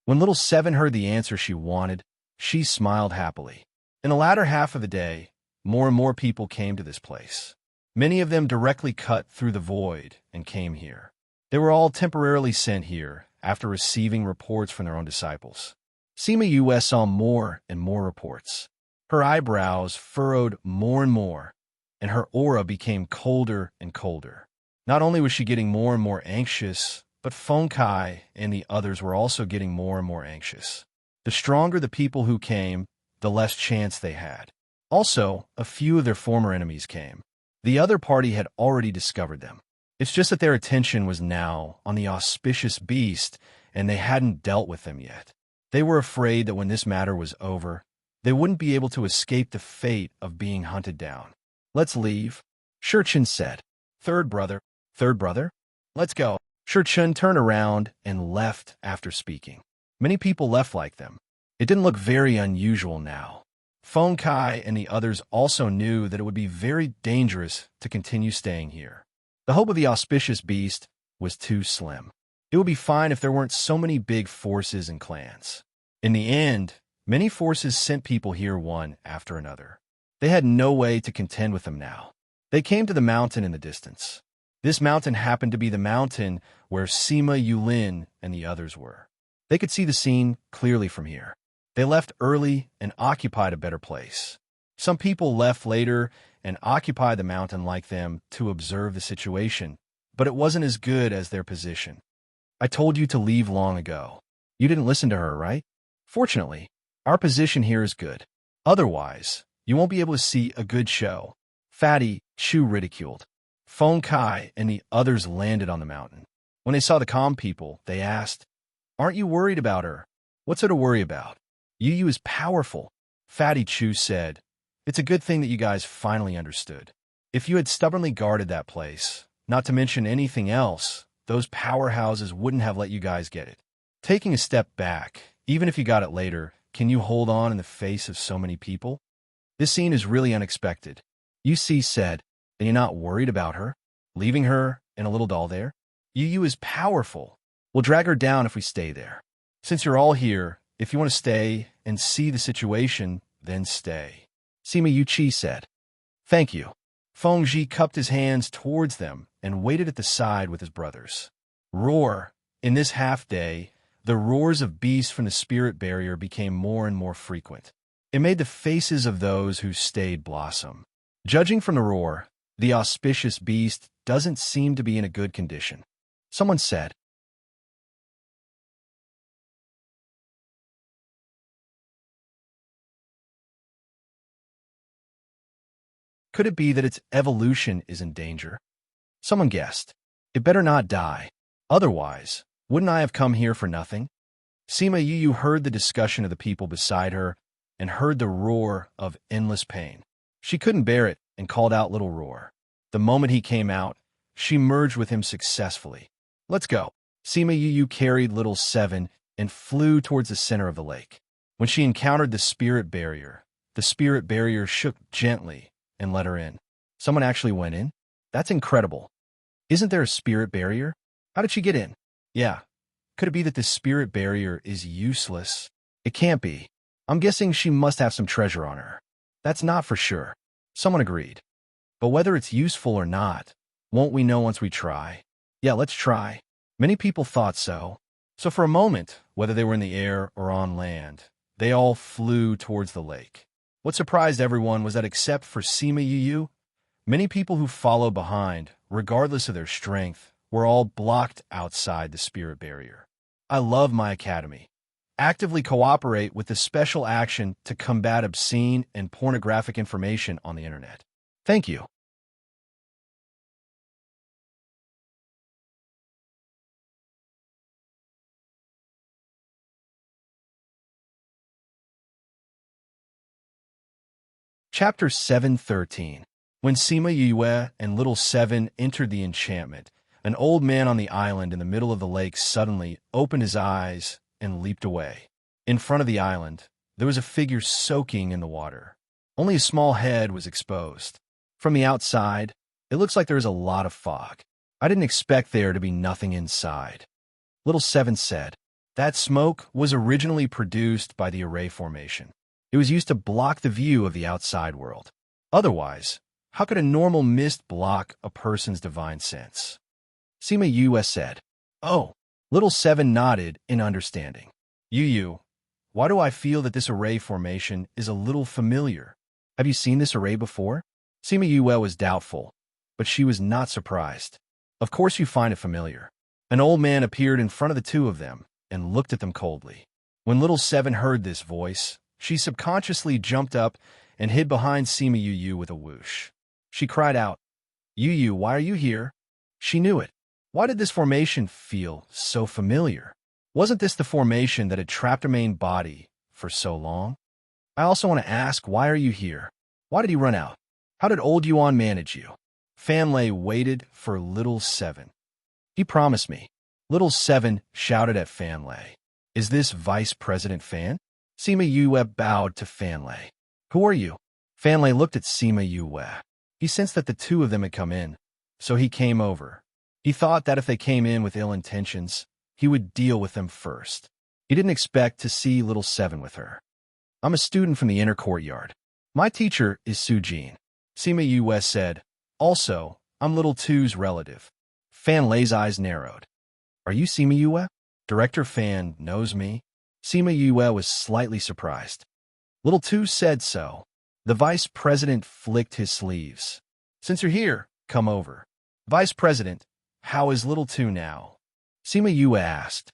When Little Seven heard the answer she wanted, she smiled happily. In the latter half of the day, more and more people came to this place. Many of them directly cut through the void and came here. They were all temporarily sent here after receiving reports from their own disciples. Sima Yue saw more and more reports. Her eyebrows furrowed more and more, and her aura became colder and colder. Not only was she getting more and more anxious, but Feng Kai and the others were also getting more and more anxious. The stronger the people who came, the less chance they had. Also, a few of their former enemies came. The other party had already discovered them. It's just that their attention was now on the auspicious beast, and they hadn't dealt with them yet. They were afraid that when this matter was over, they wouldn't be able to escape the fate of being hunted down. "Let's leave," Shichen said. "Third brother, Third brother? Let's go. Shi Chun turned around and left after speaking. Many people left like them. It didn't look very unusual now. Feng Kai and the others also knew that it would be very dangerous to continue staying here. The hope of the auspicious beast was too slim. It would be fine if there weren't so many big forces and clans. In the end, many forces sent people here one after another. They had no way to contend with them now. They came to the mountain in the distance. This mountain happened to be the mountain where Sima Yulin and the others were. They could see the scene clearly from here. They left early and occupied a better place. Some people left later and occupied the mountain like them to observe the situation, but it wasn't as good as their position. I told you to leave long ago. You didn't listen to her, right? Fortunately, our position here is good. Otherwise, you won't be able to see a good show. Fatty Chu ridiculed. Feng Kai and the others landed on the mountain. When they saw the calm people, they asked, "Aren't you worried about her?" "What's there to worry about? Yu is powerful." Fatty Chu said, "It's a good thing that you guys finally understood. If you had stubbornly guarded that place, not to mention anything else, those powerhouses wouldn't have let you guys get it. Taking a step back, even if you got it later, can you hold on in the face of so many people? This scene is really unexpected." UC said, "Then you're not worried about her? Leaving her and a little doll there? Yu is powerful. We'll drag her down if we stay there. Since you're all here, if you want to stay and see the situation, then stay." Sima Yuchi said, "Thank you." Feng Ji cupped his hands towards them and waited at the side with his brothers. Roar. In this half-day, the roars of beasts from the spirit barrier became more and more frequent. It made the faces of those who stayed blossom. Judging from the roar, the auspicious beast doesn't seem to be in a good condition. Someone said, "Could it be that its evolution is in danger?" Someone guessed, "It better not die. Otherwise, wouldn't I have come here for nothing?" Sima Yu heard the discussion of the people beside her and heard the roar of endless pain. She couldn't bear it and called out Little Roar. The moment he came out, she merged with him successfully. "Let's go." Sima Yu carried Little Seven and flew towards the center of the lake. When she encountered the spirit barrier shook gently and let her in. Someone actually went in? That's incredible. Isn't there a spirit barrier? How did she get in? Yeah. Could it be that this spirit barrier is useless? It can't be. I'm guessing she must have some treasure on her. That's not for sure. Someone agreed. But whether it's useful or not, won't we know once we try? Yeah, let's try. Many people thought so. So for a moment, whether they were in the air or on land, they all flew towards the lake. What surprised everyone was that except for Sima Yu, many people who followed behind, regardless of their strength, were all blocked outside the spirit barrier. I love my academy. Actively cooperate with the special action to combat obscene and pornographic information on the internet. Thank you. Chapter 713. When Sima Yue and Little Seven entered the enchantment, an old man on the island in the middle of the lake suddenly opened his eyes and leaped away. In front of the island, there was a figure soaking in the water. Only a small head was exposed. From the outside, it looks like there is a lot of fog. I didn't expect there to be nothing inside. Little Seven said, "That smoke was originally produced by the array formation. It was used to block the view of the outside world. Otherwise, how could a normal mist block a person's divine sense?" Sima Yue said, "Oh." Little Seven nodded in understanding. Yu, why do I feel that this array formation is a little familiar? Have you seen this array before? Sima Yue was doubtful, but she was not surprised. Of course you find it familiar. An old man appeared in front of the two of them and looked at them coldly. When Little Seven heard this voice, she subconsciously jumped up and hid behind Sima Yu with a whoosh. She cried out, "Yu, why are you here?" She knew it. Why did this formation feel so familiar? Wasn't this the formation that had trapped her main body for so long? I also want to ask, why are you here? Why did he run out? How did old Yuan manage you? Fanlei waited for little Seven. He promised me. Little Seven shouted at Fanlei. Is this Vice President Fan? Sima Yue bowed to Fanlei. Who are you? Fanlei looked at Sima Yue. He sensed that the two of them had come in, so he came over. He thought that if they came in with ill intentions, he would deal with them first. He didn't expect to see little Seven with her. I'm a student from the inner courtyard. My teacher is Sujin. Sima Yue said. Also, I'm little Two's relative. Fanlei's eyes narrowed. Are you Sima Yue? Director Fan knows me. Sima Yue was slightly surprised. Little Two said so. The vice president flicked his sleeves. Since you're here, come over. Vice President, how is little Two now? Sima Yue asked.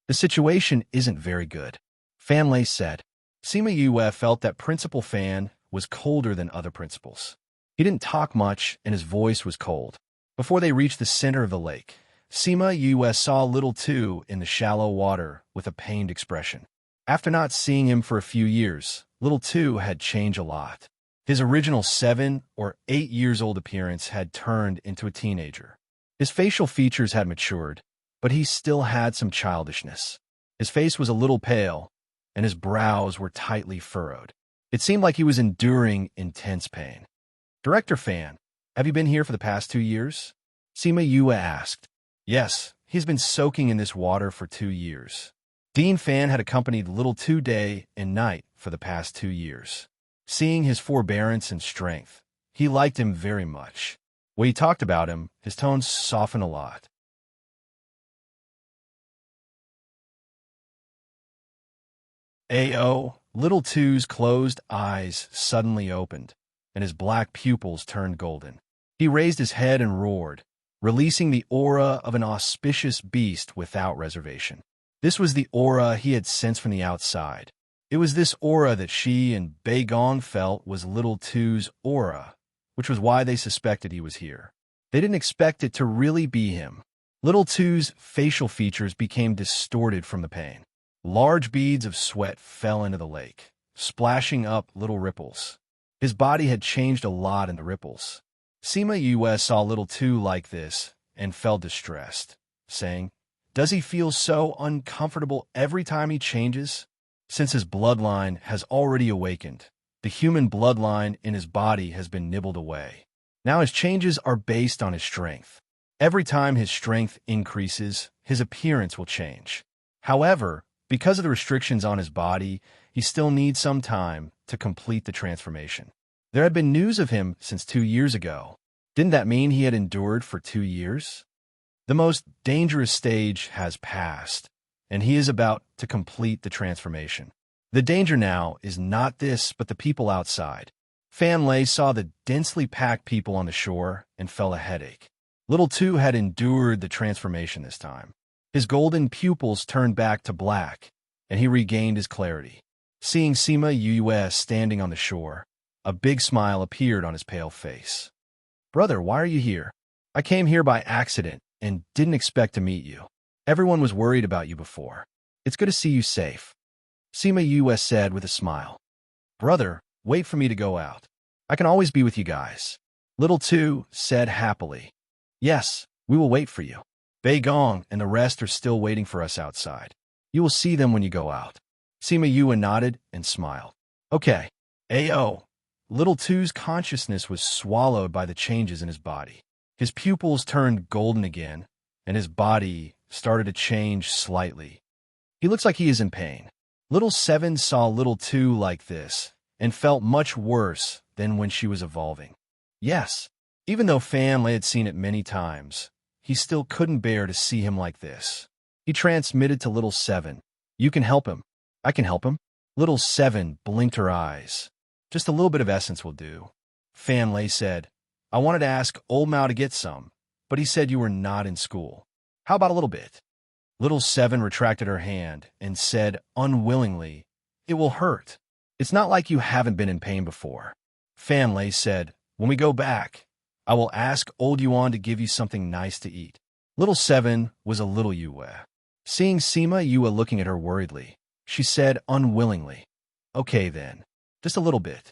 The situation isn't very good. Fanlei said. Sima Yue felt that Principal Fan was colder than other principals. He didn't talk much, and his voice was cold. Before they reached the center of the lake, Sima Yue saw little Two in the shallow water with a pained expression. After not seeing him for a few years, little Two had changed a lot. His original 7 or 8 years old appearance had turned into a teenager. His facial features had matured, but he still had some childishness. His face was a little pale, and his brows were tightly furrowed. It seemed like he was enduring intense pain. Director Fan, have you been here for the past 2 years? Sima Yue asked. Yes, he's been soaking in this water for 2 years. Dean Fan had accompanied little Two day and night for the past 2 years. Seeing his forbearance and strength, he liked him very much. When he talked about him, his tones softened a lot. Ayo, little Two's closed eyes suddenly opened, and his black pupils turned golden. He raised his head and roared, releasing the aura of an auspicious beast without reservation. This was the aura he had sensed from the outside. It was this aura that she and Bei Gong felt was little Two's aura, which was why they suspected he was here. They didn't expect it to really be him. Little Two's facial features became distorted from the pain. Large beads of sweat fell into the lake, splashing up little ripples. His body had changed a lot in the ripples. Sima Yue saw little Two like this and felt distressed, saying, Does he feel so uncomfortable every time he changes? Since his bloodline has already awakened, the human bloodline in his body has been nibbled away. Now his changes are based on his strength. Every time his strength increases, his appearance will change. However, because of the restrictions on his body, he still needs some time to complete the transformation. There had been news of him since 2 years ago. Didn't that mean he had endured for 2 years? The most dangerous stage has passed, and he is about to complete the transformation. The danger now is not this, but the people outside. Fanlei saw the densely packed people on the shore and felt a headache. Little Two had endured the transformation this time. His golden pupils turned back to black, and he regained his clarity. Seeing Sima Yue standing on the shore, a big smile appeared on his pale face. Brother, why are you here? I came here by accident and didn't expect to meet you. Everyone was worried about you before. It's good to see you safe. Sima Yue said with a smile. Brother, wait for me to go out. I can always be with you guys. Little Two said happily. Yes, we will wait for you. Bei Gong and the rest are still waiting for us outside. You will see them when you go out. Sima Yue nodded and smiled. Okay. Ayo. Little Two's consciousness was swallowed by the changes in his body. His pupils turned golden again, and his body started to change slightly. He looks like he is in pain. Little Seven saw little Two like this and felt much worse than when she was evolving. Yes, even though Fanlei had seen it many times, he still couldn't bear to see him like this. He transmitted to little Seven, You can help him. I can help him. Little Seven blinked her eyes. Just a little bit of essence will do. Fanlei said, I wanted to ask old Mao to get some, but he said you were not in school. How about a little bit? Little Seven retracted her hand and said unwillingly, It will hurt. It's not like you haven't been in pain before. Fanlei said, When we go back, I will ask old Yuan to give you something nice to eat. Little Seven was a little Yue. Seeing Sima Yue looking at her worriedly, she said unwillingly, Okay then, just a little bit.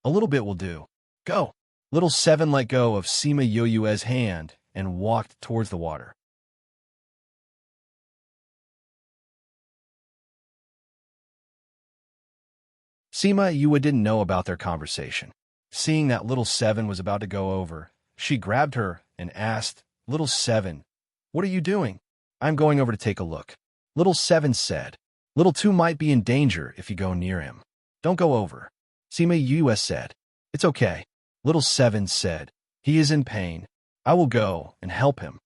A little bit will do. Go. Little Seven let go of Sima Yoyue's hand and walked towards the water. Sima Yue didn't know about their conversation. Seeing that Little Seven was about to go over, she grabbed her and asked, "Little Seven, what are you doing?" "I'm going over to take a look." Little Seven said. "Little Two might be in danger if you go near him. Don't go over." Sima Yue said. "It's okay." Little Seven said. "He is in pain. I will go and help him."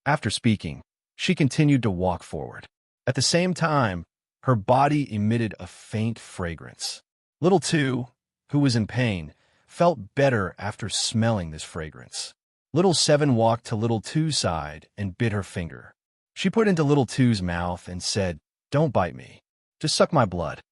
After speaking, she continued to walk forward. At the same time, her body emitted a faint fragrance. Little Two, who was in pain, felt better after smelling this fragrance. Little Seven walked to Little Two's side and bit her finger. She put into Little Two's mouth and said, "Don't bite me. Just suck my blood."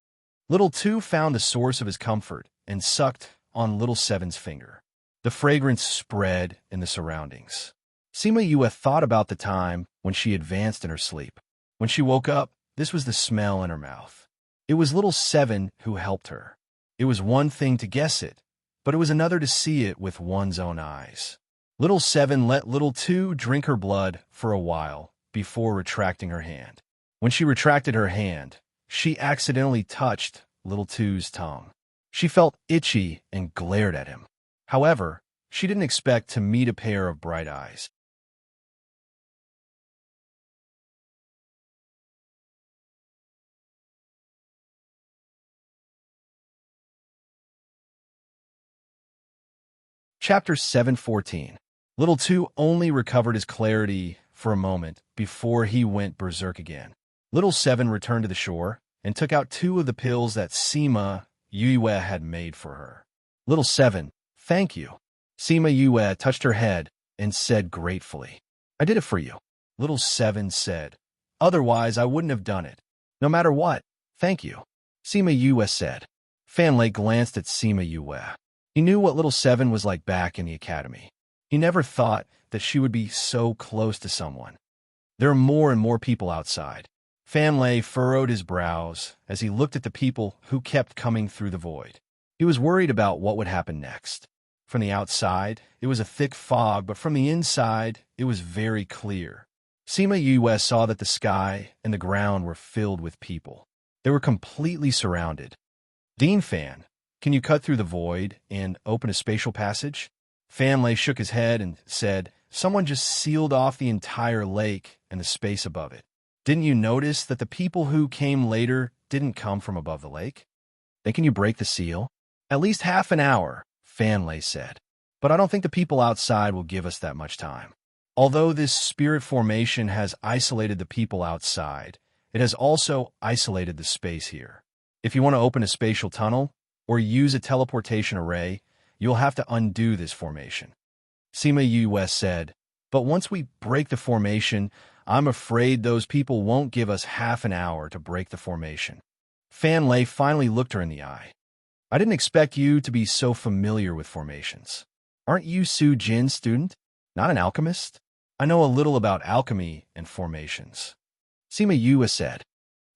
Little Two found the source of his comfort and sucked on Little Seven's finger. The fragrance spread in the surroundings. Sima Yue thought about the time when she advanced in her sleep. When she woke up, this was the smell in her mouth. It was Little Seven who helped her. It was one thing to guess it, but it was another to see it with one's own eyes. Little Seven let Little Two drink her blood for a while before retracting her hand. When she retracted her hand, she accidentally touched Little Two's tongue. She felt itchy and glared at him. However, she didn't expect to meet a pair of bright eyes. Chapter 714. Little Two only recovered his clarity for a moment before he went berserk again. Little Seven returned to the shore and took out 2 of the pills that Sima Yue had made for her. Little Seven, thank you. Sima Yue touched her head and said gratefully, "I did it for you." Little Seven said, "Otherwise I wouldn't have done it. No matter what, thank you." Sima Yue said. Fan Lei glanced at Sima Yue. He knew what Little Seven was like back in the academy. He never thought that she would be so close to someone. There are more and more people outside. Fan Lei furrowed his brows as he looked at the people who kept coming through the void. He was worried about what would happen next. From the outside, it was a thick fog, but from the inside, it was very clear. Sima Yue saw that the sky and the ground were filled with people. They were completely surrounded. "Dean Fan, can you cut through the void and open a spatial passage?" Fan Lei shook his head and said, "Someone just sealed off the entire lake and the space above it. Didn't you notice that the people who came later didn't come from above the lake?" "Then can you break the seal?" "At least half an hour," Fan Lei said. "But I don't think the people outside will give us that much time. Although this spirit formation has isolated the people outside, it has also isolated the space here. If you want to open a spatial tunnel or use a teleportation array, you'll have to undo this formation." Sima Yue said, "But once we break the formation, I'm afraid those people won't give us half an hour to break the formation." Fan Lei finally looked her in the eye. "I didn't expect you to be so familiar with formations. Aren't you Su Jin's student? Not an alchemist?" "I know a little about alchemy and formations," Sima Yue said.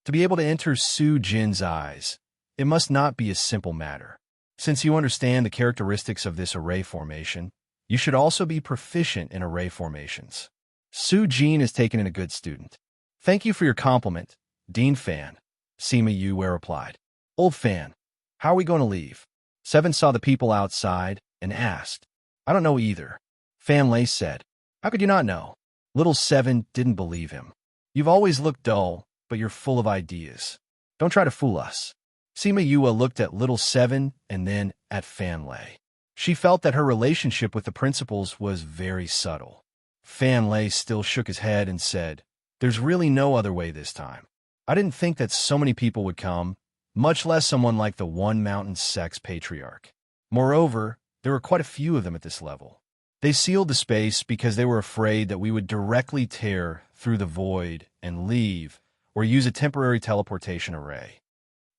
"To be able to enter Su Jin's eyes, it must not be a simple matter. Since you understand the characteristics of this array formation, you should also be proficient in array formations. Su Jin has taken in a good student." "Thank you for your compliment, Dean Fan," Sima Yue replied. "Old Fan, how are we going to leave?" Seven saw the people outside and asked. "I don't know either," Fan Lei said. "How could you not know?" Little Seven didn't believe him. "You've always looked dull, but you're full of ideas. Don't try to fool us." Sima Yue looked at Little Seven and then at Fan Lei. She felt that her relationship with the principals was very subtle. Fan Lei still shook his head and said, "There's really no other way this time. I didn't think that so many people would come, much less someone like the One Mountain Sex Patriarch. Moreover, there were quite a few of them at this level. They sealed the space because they were afraid that we would directly tear through the void and leave or use a temporary teleportation array."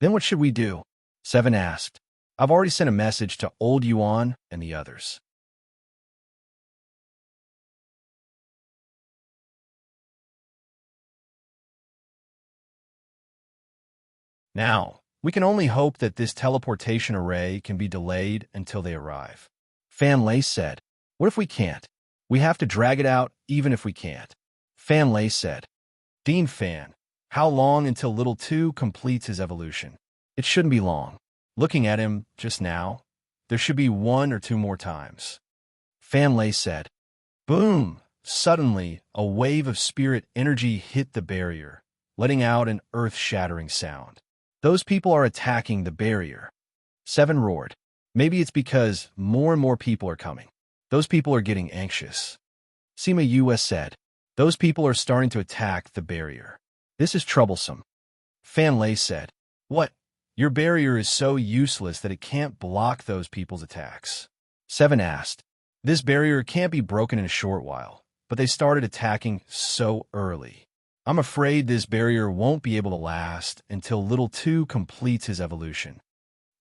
"Then what should we do?" Seven asked. "I've already sent a message to Old Yuan and the others." Now, we can only hope that this teleportation array can be delayed until they arrive. Fan Lei said, "What if we can't? We have to drag it out even if we can't." Fan Lei said, "Dean Fan, how long until Little 2 completes his evolution? It shouldn't be long. Looking at him just now, there should be 1 or 2 more times." Fan Lei said, "Boom!" Suddenly, a wave of spirit energy hit the barrier, letting out an earth-shattering sound. "Those people are attacking the barrier." 7 roared. "Maybe it's because more and more people are coming. Those people are getting anxious." Sima Yue said, "Those people are starting to attack the barrier. This is troublesome." Fan Lei said, "What? Your barrier is so useless that it can't block those people's attacks." 7 asked, "This barrier can't be broken in a short while, but they started attacking so early. I'm afraid this barrier won't be able to last until Little 2 completes his evolution."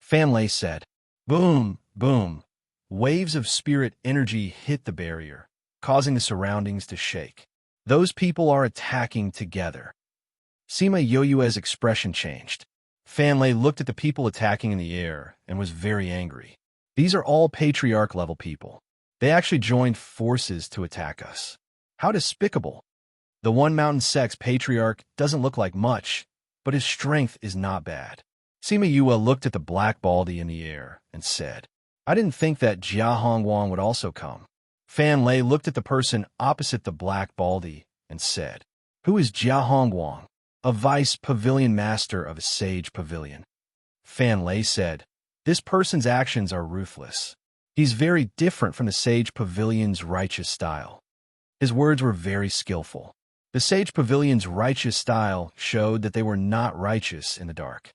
Fan Lei said, "Boom, boom." Waves of spirit energy hit the barrier, causing the surroundings to shake. "Those people are attacking together." Sima Yoyue's expression changed. Fan Lei looked at the people attacking in the air and was very angry. "These are all patriarch-level people. They actually joined forces to attack us. How despicable. The One Mountain Sect's patriarch doesn't look like much, but his strength is not bad." Sima Yue looked at the black baldy in the air and said, "I didn't think that Jia Hongguang would also come." Fan Lei looked at the person opposite the black baldy and said, "Who is Jia Hongguang?" "A vice pavilion master of a sage pavilion." Fan Lei said, "This person's actions are ruthless. He's very different from the sage pavilion's righteous style." His words were very skillful. The sage pavilion's righteous style showed that they were not righteous in the dark.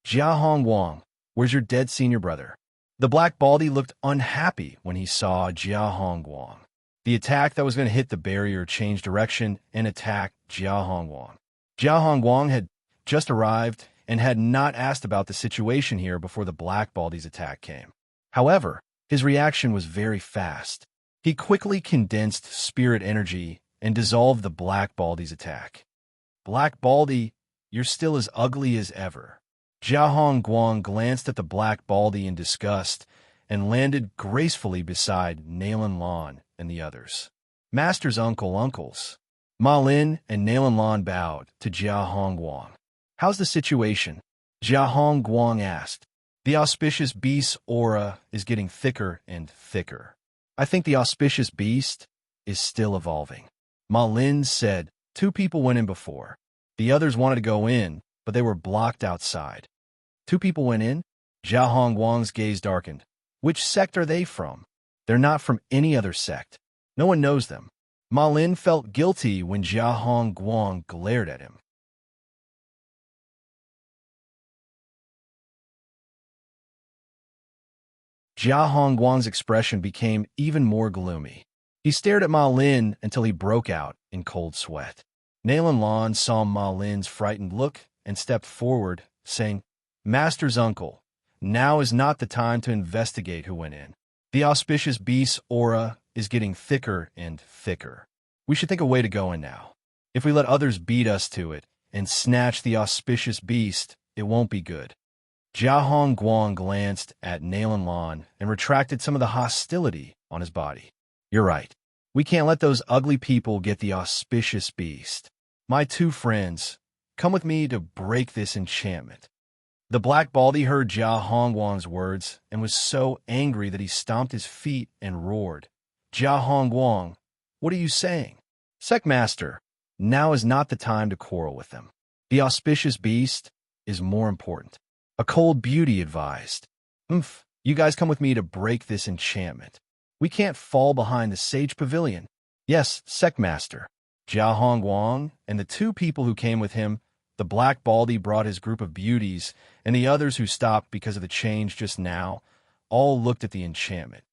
"Jia Hongguang, where's your dead senior brother?" The black baldy looked unhappy when he saw Jia Hongguang. The attack that was going to hit the barrier changed direction and attacked Jia Hongguang. Jia Hongguang had just arrived and had not asked about the situation here before the black baldy's attack came. However, his reaction was very fast. He quickly condensed spirit energy and dissolved the black baldy's attack. "Black baldy, you're still as ugly as ever." Jia Hongguang glanced at the black baldy in disgust and landed gracefully beside Nalan Lan and the others. "Master's uncles." Ma Lin and Nalan Lan bowed to Jia Hongguang. "How's the situation?" Jia Hongguang asked. "The auspicious beast's aura is getting thicker and thicker. I think the auspicious beast is still evolving." Ma Lin said, "2 people went in before. The others wanted to go in, but they were blocked outside." "2 people went in?" Jia Hongguang's gaze darkened. "Which sect are they from?" "They're not from any other sect. No one knows them." Ma Lin felt guilty when Jia Hongguang glared at him. Jia Hongguang's expression became even more gloomy. He stared at Ma Lin until he broke out in cold sweat. Nalan Lan saw Ma Lin's frightened look and stepped forward, saying, "Master's uncle, now is not the time to investigate who went in. The auspicious beast's aura is getting thicker and thicker. We should think a way to go in now. If we let others beat us to it and snatch the auspicious beast, it won't be good." Jia Hongguang glanced at Nalan Lan and retracted some of the hostility on his body. "You're right. We can't let those ugly people get the auspicious beast. My 2 friends, come with me to break this enchantment." The black baldy heard Jia Hongguang's words and was so angry that he stomped his feet and roared, "Jia Hongguang, what are you saying?" "Sectmaster, now is not the time to quarrel with them. The auspicious beast is more important." A cold beauty advised, You guys come with me to break this enchantment. We can't fall behind the sage pavilion." "Yes, Sectmaster." Jia Hongguang and the 2 people who came with him, the black baldy brought his group of beauties, and the others who stopped because of the change just now, all looked at the enchantment.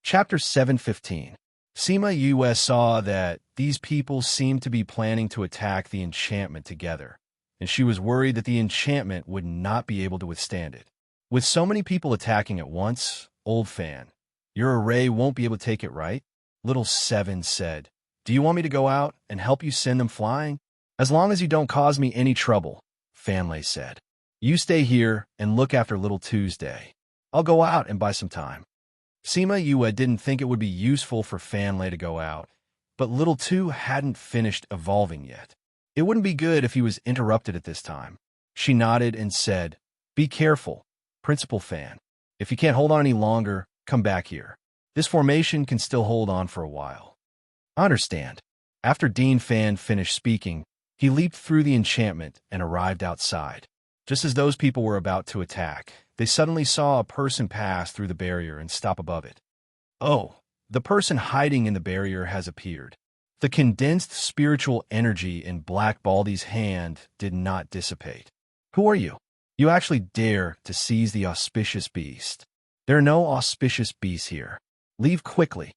Chapter 715. Sima Yue saw that these people seemed to be planning to attack the enchantment together, and she was worried that the enchantment would not be able to withstand it. With so many people attacking at once, old fan, your array won't be able to take it, right? Little 7 said, "Do you want me to go out and help you send them flying?" As long as you don't cause me any trouble, Fanley said. You stay here and look after little Tuesday. I'll go out and buy some time. Sima Yue didn't think it would be useful for Fanley to go out, but little Two hadn't finished evolving yet. It wouldn't be good if he was interrupted at this time. She nodded and said, "Be careful, Principal Fan. If you can't hold on any longer, come back here. This formation can still hold on for a while." "I understand." After Dean Fan finished speaking, he leaped through the enchantment and arrived outside. Just as those people were about to attack, they suddenly saw a person pass through the barrier and stop above it. Oh, the person hiding in the barrier has appeared. The condensed spiritual energy in Black Baldy's hand did not dissipate. "Who are you? You actually dare to seize the auspicious beast. There are no auspicious beasts here. Leave quickly."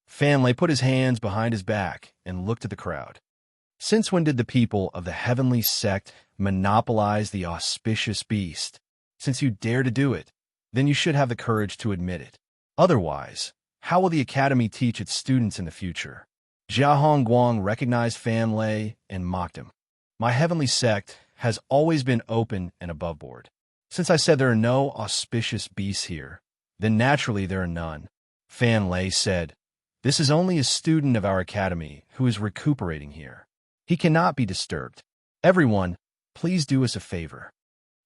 Fanley put his hands behind his back and looked at the crowd. Since when did the people of the heavenly sect monopolize the auspicious beast? Since you dare to do it, then you should have the courage to admit it. Otherwise, how will the academy teach its students in the future? Jia Hongguang recognized Fanley and mocked him. "My heavenly sect has always been open and above board. Since I said there are no auspicious beasts here, then naturally there are none." Fanley said, "This is only a student of our academy who is recuperating here. He cannot be disturbed. Everyone, please do us a favor."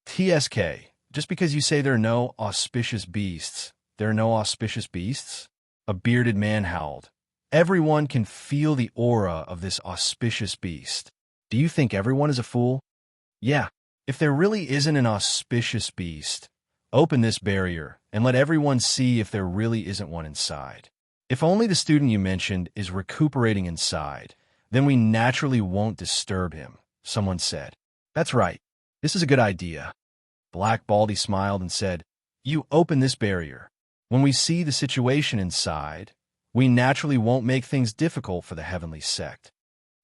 "TSK, just because you say there are no auspicious beasts, there are no auspicious beasts?" A bearded man howled. "Everyone can feel the aura of this auspicious beast. Do you think everyone is a fool? Yeah, if there really isn't an auspicious beast, open this barrier and let everyone see if there really isn't one inside. If only the student you mentioned is recuperating inside, then we naturally won't disturb him," someone said. "That's right. This is a good idea." Black Baldy smiled and said, "You open this barrier. When we see the situation inside, we naturally won't make things difficult for the heavenly sect."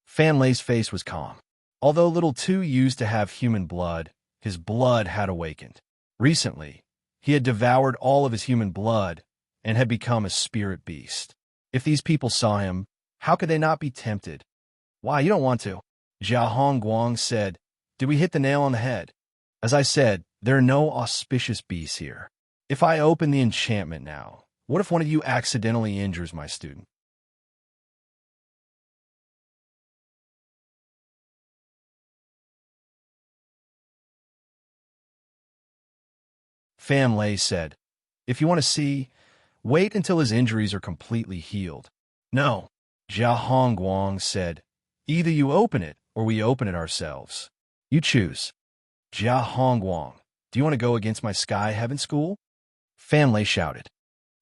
Fanley's face was calm. Although Little Two used to have human blood, his blood had awakened. Recently, he had devoured all of his human blood and had become a spirit beast. If these people saw him, how could they not be tempted? "Why, you don't want to?" Jia Hongguang said. "Did we hit the nail on the head? As I said, there are no auspicious beasts here. If I open the enchantment now, what if one of you accidentally injures my student?" Fanley said, "If you want to see, wait until his injuries are completely healed." "No," Jia Hongguang said. "Either you open it or we open it ourselves. You choose." "Jia Hongguang, do you want to go against my Sky Heaven School?" Fanley shouted.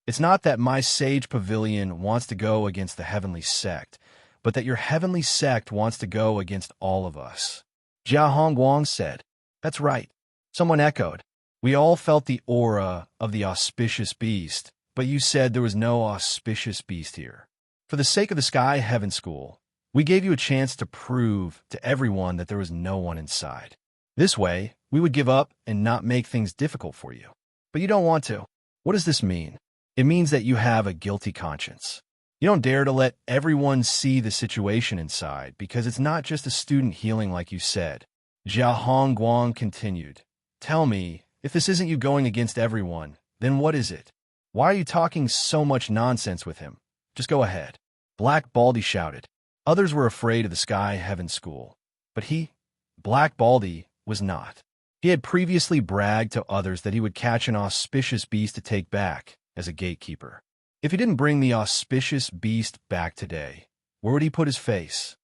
"It's not that my Sage Pavilion wants to go against the heavenly sect, but that your heavenly sect wants to go against all of us." Jia Hongguang said. "That's right." Someone echoed. "We all felt the aura of the auspicious beast, but you said there was no auspicious beast here. For the sake of the Sky Heaven School, we gave you a chance to prove to everyone that there was no one inside. This way, we would give up and not make things difficult for you. But you don't want to. What does this mean? It means that you have a guilty conscience. You don't dare to let everyone see the situation inside because it's not just a student healing like you said." Jia Hongguang continued. "Tell me, if this isn't you going against everyone, then what is it? Why are you talking so much nonsense with him? Just go ahead." Black Baldy shouted. Others were afraid of the Sky Heaven School, but he, Black Baldy, was not. He had previously bragged to others that he would catch an auspicious beast to take back as a gatekeeper. If he didn't bring the auspicious beast back today, where would he put his face?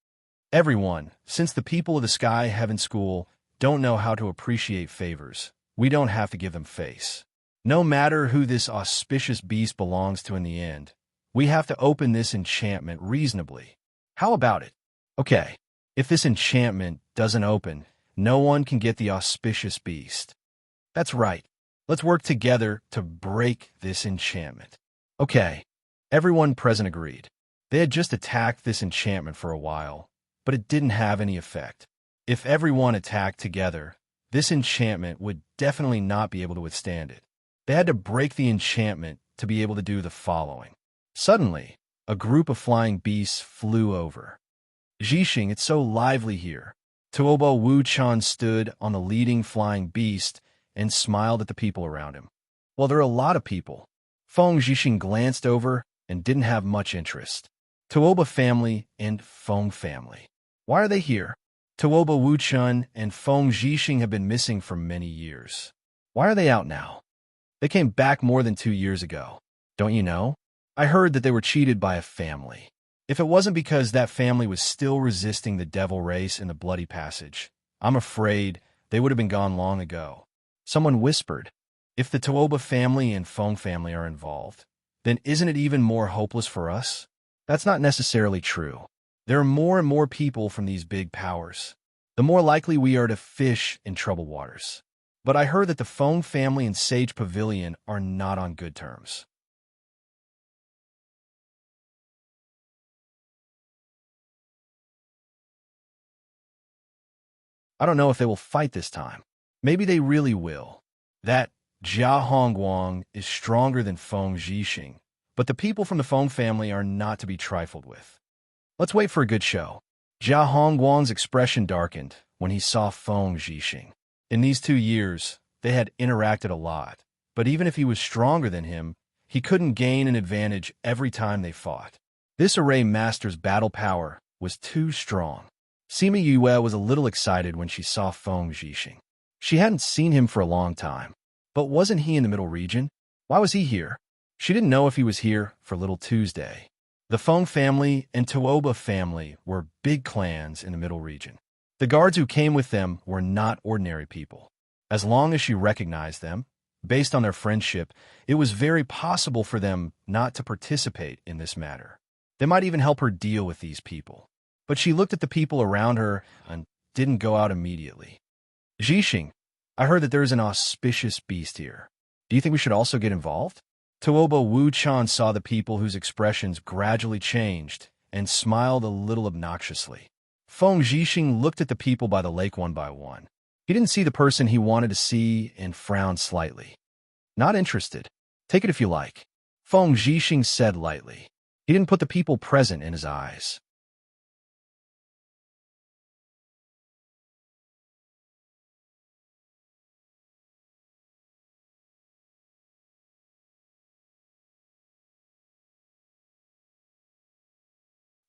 "Everyone, since the people of the Sky Heaven School don't know how to appreciate favors, we don't have to give them face. No matter who this auspicious beast belongs to in the end, we have to open this enchantment reasonably. How about it? Okay, if this enchantment doesn't open, no one can get the auspicious beast. That's right. Let's work together to break this enchantment." Okay, everyone present agreed. They had just attacked this enchantment for a while, but it didn't have any effect. If everyone attacked together, this enchantment would definitely not be able to withstand it. They had to break the enchantment to be able to do the following. Suddenly, a group of flying beasts flew over. "Zhixing, it's so lively here. Tuobo Wu-chan stood on the leading flying beast and smiled at the people around him. Well, there are a lot of people. Feng Zhixing glanced over and didn't have much interest. Tuoba family and Feng family. Why are they here? Tuoba Wu-chan and Feng Zhixing have been missing for many years. Why are they out now? They came back more than 2 years ago. Don't you know? I heard that they were cheated by a family. If it wasn't because that family was still resisting the devil race in the bloody passage, I'm afraid they would have been gone long ago. Someone whispered, if the Tuoba family and Feng family are involved, then isn't it even more hopeless for us? That's not necessarily true. There are more and more people from these big powers. The more likely we are to fish in troubled waters. But I heard that the Feng family and Sage Pavilion are not on good terms. I don't know if they will fight this time. Maybe they really will. That Jia Hongguang is stronger than Feng Zhixing, but the people from the Feng family are not to be trifled with. Let's wait for a good show. Jia Hongguang's expression darkened when he saw Feng Zhixing. In these 2 years, they had interacted a lot, but even if he was stronger than him, he couldn't gain an advantage every time they fought. This array master's battle power was too strong. Sima Yue was a little excited when she saw Feng Zhixing. She hadn't seen him for a long time. But wasn't he in the Middle Region? Why was he here? She didn't know if he was here for Little Tuesday. The Feng family and Tuoba family were big clans in the Middle Region. The guards who came with them were not ordinary people. As long as she recognized them, based on their friendship, it was very possible for them not to participate in this matter. They might even help her deal with these people. But she looked at the people around her and didn't go out immediately. Zhixing, I heard that there is an auspicious beast here. Do you think we should also get involved? Tuoba Wu-chan saw the people whose expressions gradually changed and smiled a little obnoxiously. Feng Zhixing looked at the people by the lake one by one. He didn't see the person he wanted to see and frowned slightly. Not interested. Take it if you like. Feng Zhixing said lightly. He didn't put the people present in his eyes.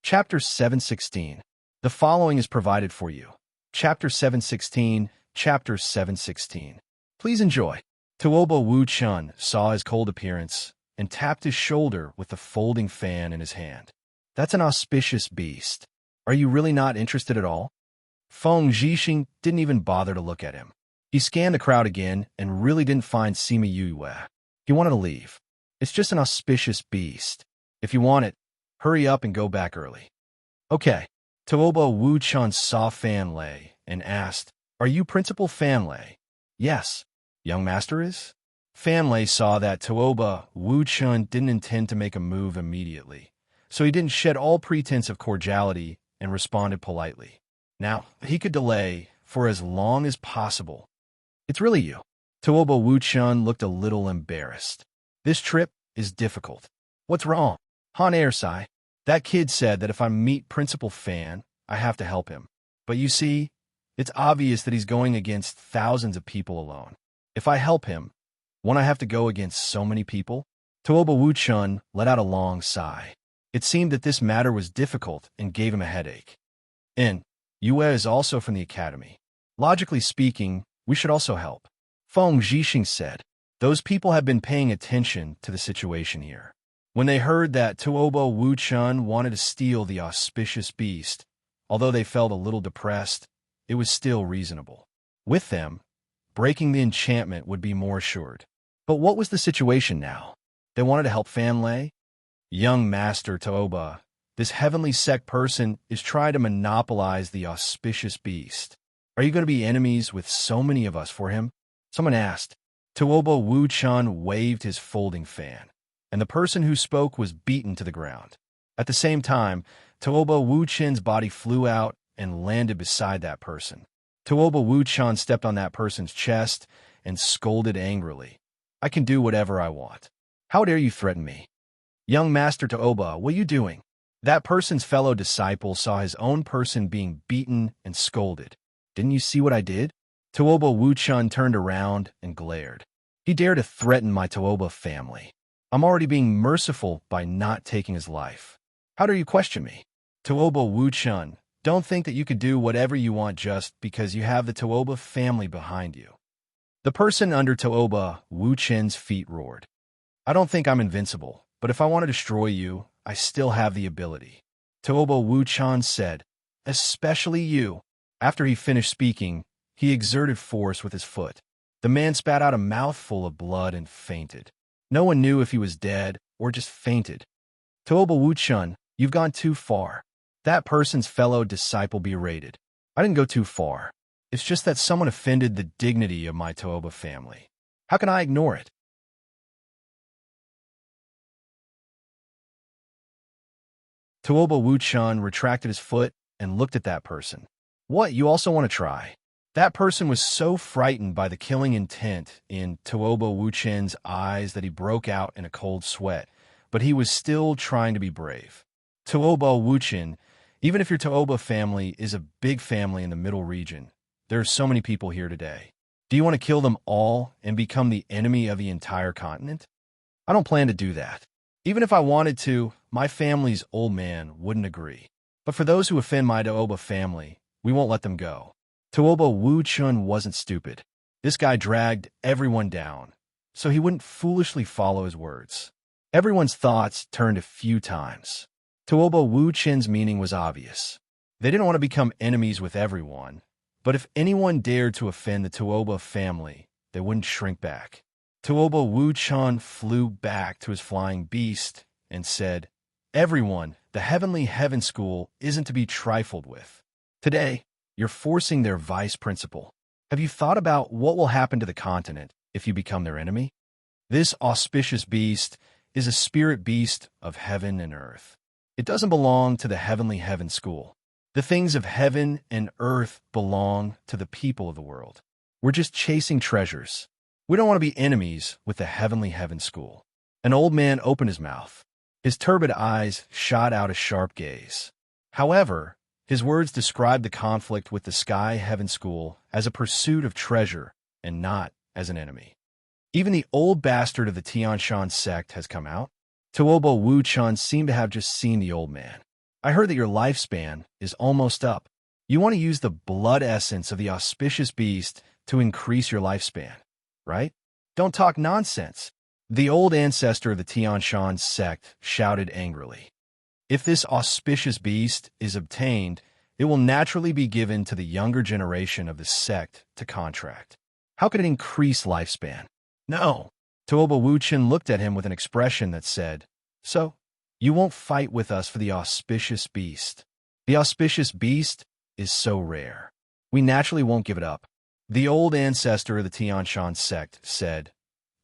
Chapter 716. The following is provided for you. Chapter 716, Chapter 716. Please enjoy. Tuoba Wu-chan saw his cold appearance and tapped his shoulder with the folding fan in his hand. That's an auspicious beast. Are you really not interested at all? Feng Zhixing didn't even bother to look at him. He scanned the crowd again and really didn't find Sima Yue. He wanted to leave. It's just an auspicious beast. If you want it, hurry up and go back early. Okay. Tuoba Wu-chan saw Fan Lei and asked, are you Principal Fan Lei? Yes. Young Master is? Fan Lei saw that Tuoba Wu-chan didn't intend to make a move immediately, so he didn't shed all pretense of cordiality and responded politely. Now, he could delay for as long as possible. It's really you. Tuoba Wu-chan looked a little embarrassed. This trip is difficult. What's wrong? Han Airsai, that kid said that if I meet Principal Fan, I have to help him. But you see, it's obvious that he's going against thousands of people alone. If I help him, won't I have to go against so many people? Tuoba Wu-chun let out a long sigh. It seemed that this matter was difficult and gave him a headache. And Yue is also from the academy. Logically speaking, we should also help. Feng Zhixing said, those people have been paying attention to the situation here. When they heard that Tuoba Wu-chun wanted to steal the auspicious beast, although they felt a little depressed, it was still reasonable. With them, breaking the enchantment would be more assured. But what was the situation now? They wanted to help Fan Lei? Young Master Tuoba, this heavenly sect person is trying to monopolize the auspicious beast. Are you going to be enemies with so many of us for him? Someone asked. Tuoba Wu-chun waved his folding fan, and the person who spoke was beaten to the ground. At the same time, Tuoba Wu-chun's body flew out and landed beside that person. Tuoba Wu-chun stepped on that person's chest and scolded angrily. I can do whatever I want. How dare you threaten me? Young Master Tuoba, what are you doing? That person's fellow disciple saw his own person being beaten and scolded. Didn't you see what I did? Tooba Wuchun turned around and glared. He dared to threaten my Tooba family. I'm already being merciful by not taking his life. How dare you question me? Tooba Wuchun, don't think that you could do whatever you want just because you have the Tooba family behind you. The person under Tooba Wuchun's feet roared. I don't think I'm invincible, but if I want to destroy you, I still have the ability. Tooba Wuchun said, especially you. After he finished speaking, he exerted force with his foot. The man spat out a mouthful of blood and fainted. No one knew if he was dead or just fainted. Tooba Wuchun, you've gone too far. That person's fellow disciple berated. I didn't go too far. It's just that someone offended the dignity of my Tooba family. How can I ignore it? Tooba Wuchun retracted his foot and looked at that person. What, you also want to try? That person was so frightened by the killing intent in Tooba Wuchun's eyes that he broke out in a cold sweat, but he was still trying to be brave. Tooba Wuchun, even if your Tooba family is a big family in the middle region, there are so many people here today. Do you want to kill them all and become the enemy of the entire continent? I don't plan to do that. Even if I wanted to, my family's old man wouldn't agree. But for those who offend my Tooba family, we won't let them go. Tooba Wuchun wasn't stupid. This guy dragged everyone down, so he wouldn't foolishly follow his words. Everyone's thoughts turned a few times. Tooba Wuchun's meaning was obvious. They didn't want to become enemies with everyone, but if anyone dared to offend the Tooba family, they wouldn't shrink back. Tooba Wuchun flew back to his flying beast and said, everyone, the Heavenly Heaven School isn't to be trifled with. Today, you're forcing their vice principal. Have you thought about what will happen to the continent if you become their enemy? This auspicious beast is a spirit beast of heaven and earth. It doesn't belong to the Heavenly Heaven School. The things of heaven and earth belong to the people of the world. We're just chasing treasures. We don't want to be enemies with the Heavenly Heaven School. An old man opened his mouth. His turbid eyes shot out a sharp gaze. However, his words described the conflict with the Sky Heaven School as a pursuit of treasure and not as an enemy. Even the old bastard of the Tianshan sect has come out. Tooba Wuchun seemed to have just seen the old man. I heard that your lifespan is almost up. You want to use the blood essence of the auspicious beast to increase your lifespan, right? Don't talk nonsense. The old ancestor of the Tianshan sect shouted angrily. If this auspicious beast is obtained, it will naturally be given to the younger generation of the sect to contract. How could it increase lifespan? No. Tooba Wuchun looked at him with an expression that said, so, you won't fight with us for the auspicious beast. The auspicious beast is so rare. We naturally won't give it up. The old ancestor of the Tianshan sect said,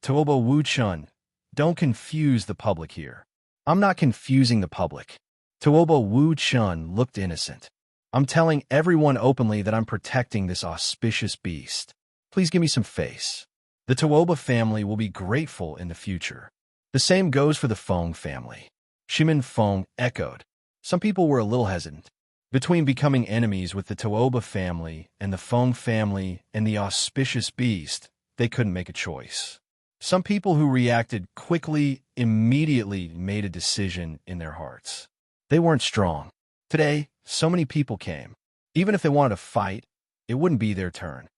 Tooba Wuchun, don't confuse the public here. I'm not confusing the public. Tooba Wuchun looked innocent. I'm telling everyone openly that I'm protecting this auspicious beast. Please give me some face. The Tooba family will be grateful in the future. The same goes for the Feng family. Shimin Feng echoed. Some people were a little hesitant. Between becoming enemies with the Tooba family and the Feng family and the auspicious beast, they couldn't make a choice. Some people who reacted quickly immediately made a decision in their hearts. They weren't strong. Today, so many people came. Even if they wanted to fight, it wouldn't be their turn.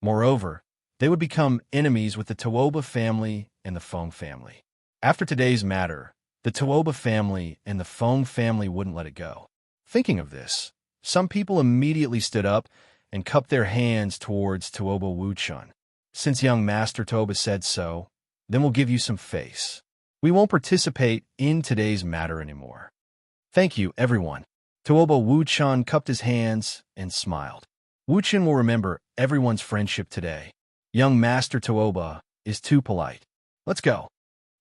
Moreover, they would become enemies with the Tooba family and the Feng family. After today's matter, the Tooba family and the Feng family wouldn't let it go. Thinking of this, some people immediately stood up and cupped their hands towards Tooba Wuchun. Since young Master Tooba said so, then we'll give you some face. We won't participate in today's matter anymore. Thank you, everyone. Tooba Wuchun cupped his hands and smiled. Wuchun will remember everyone's friendship today. Young Master Tooba is too polite. Let's go.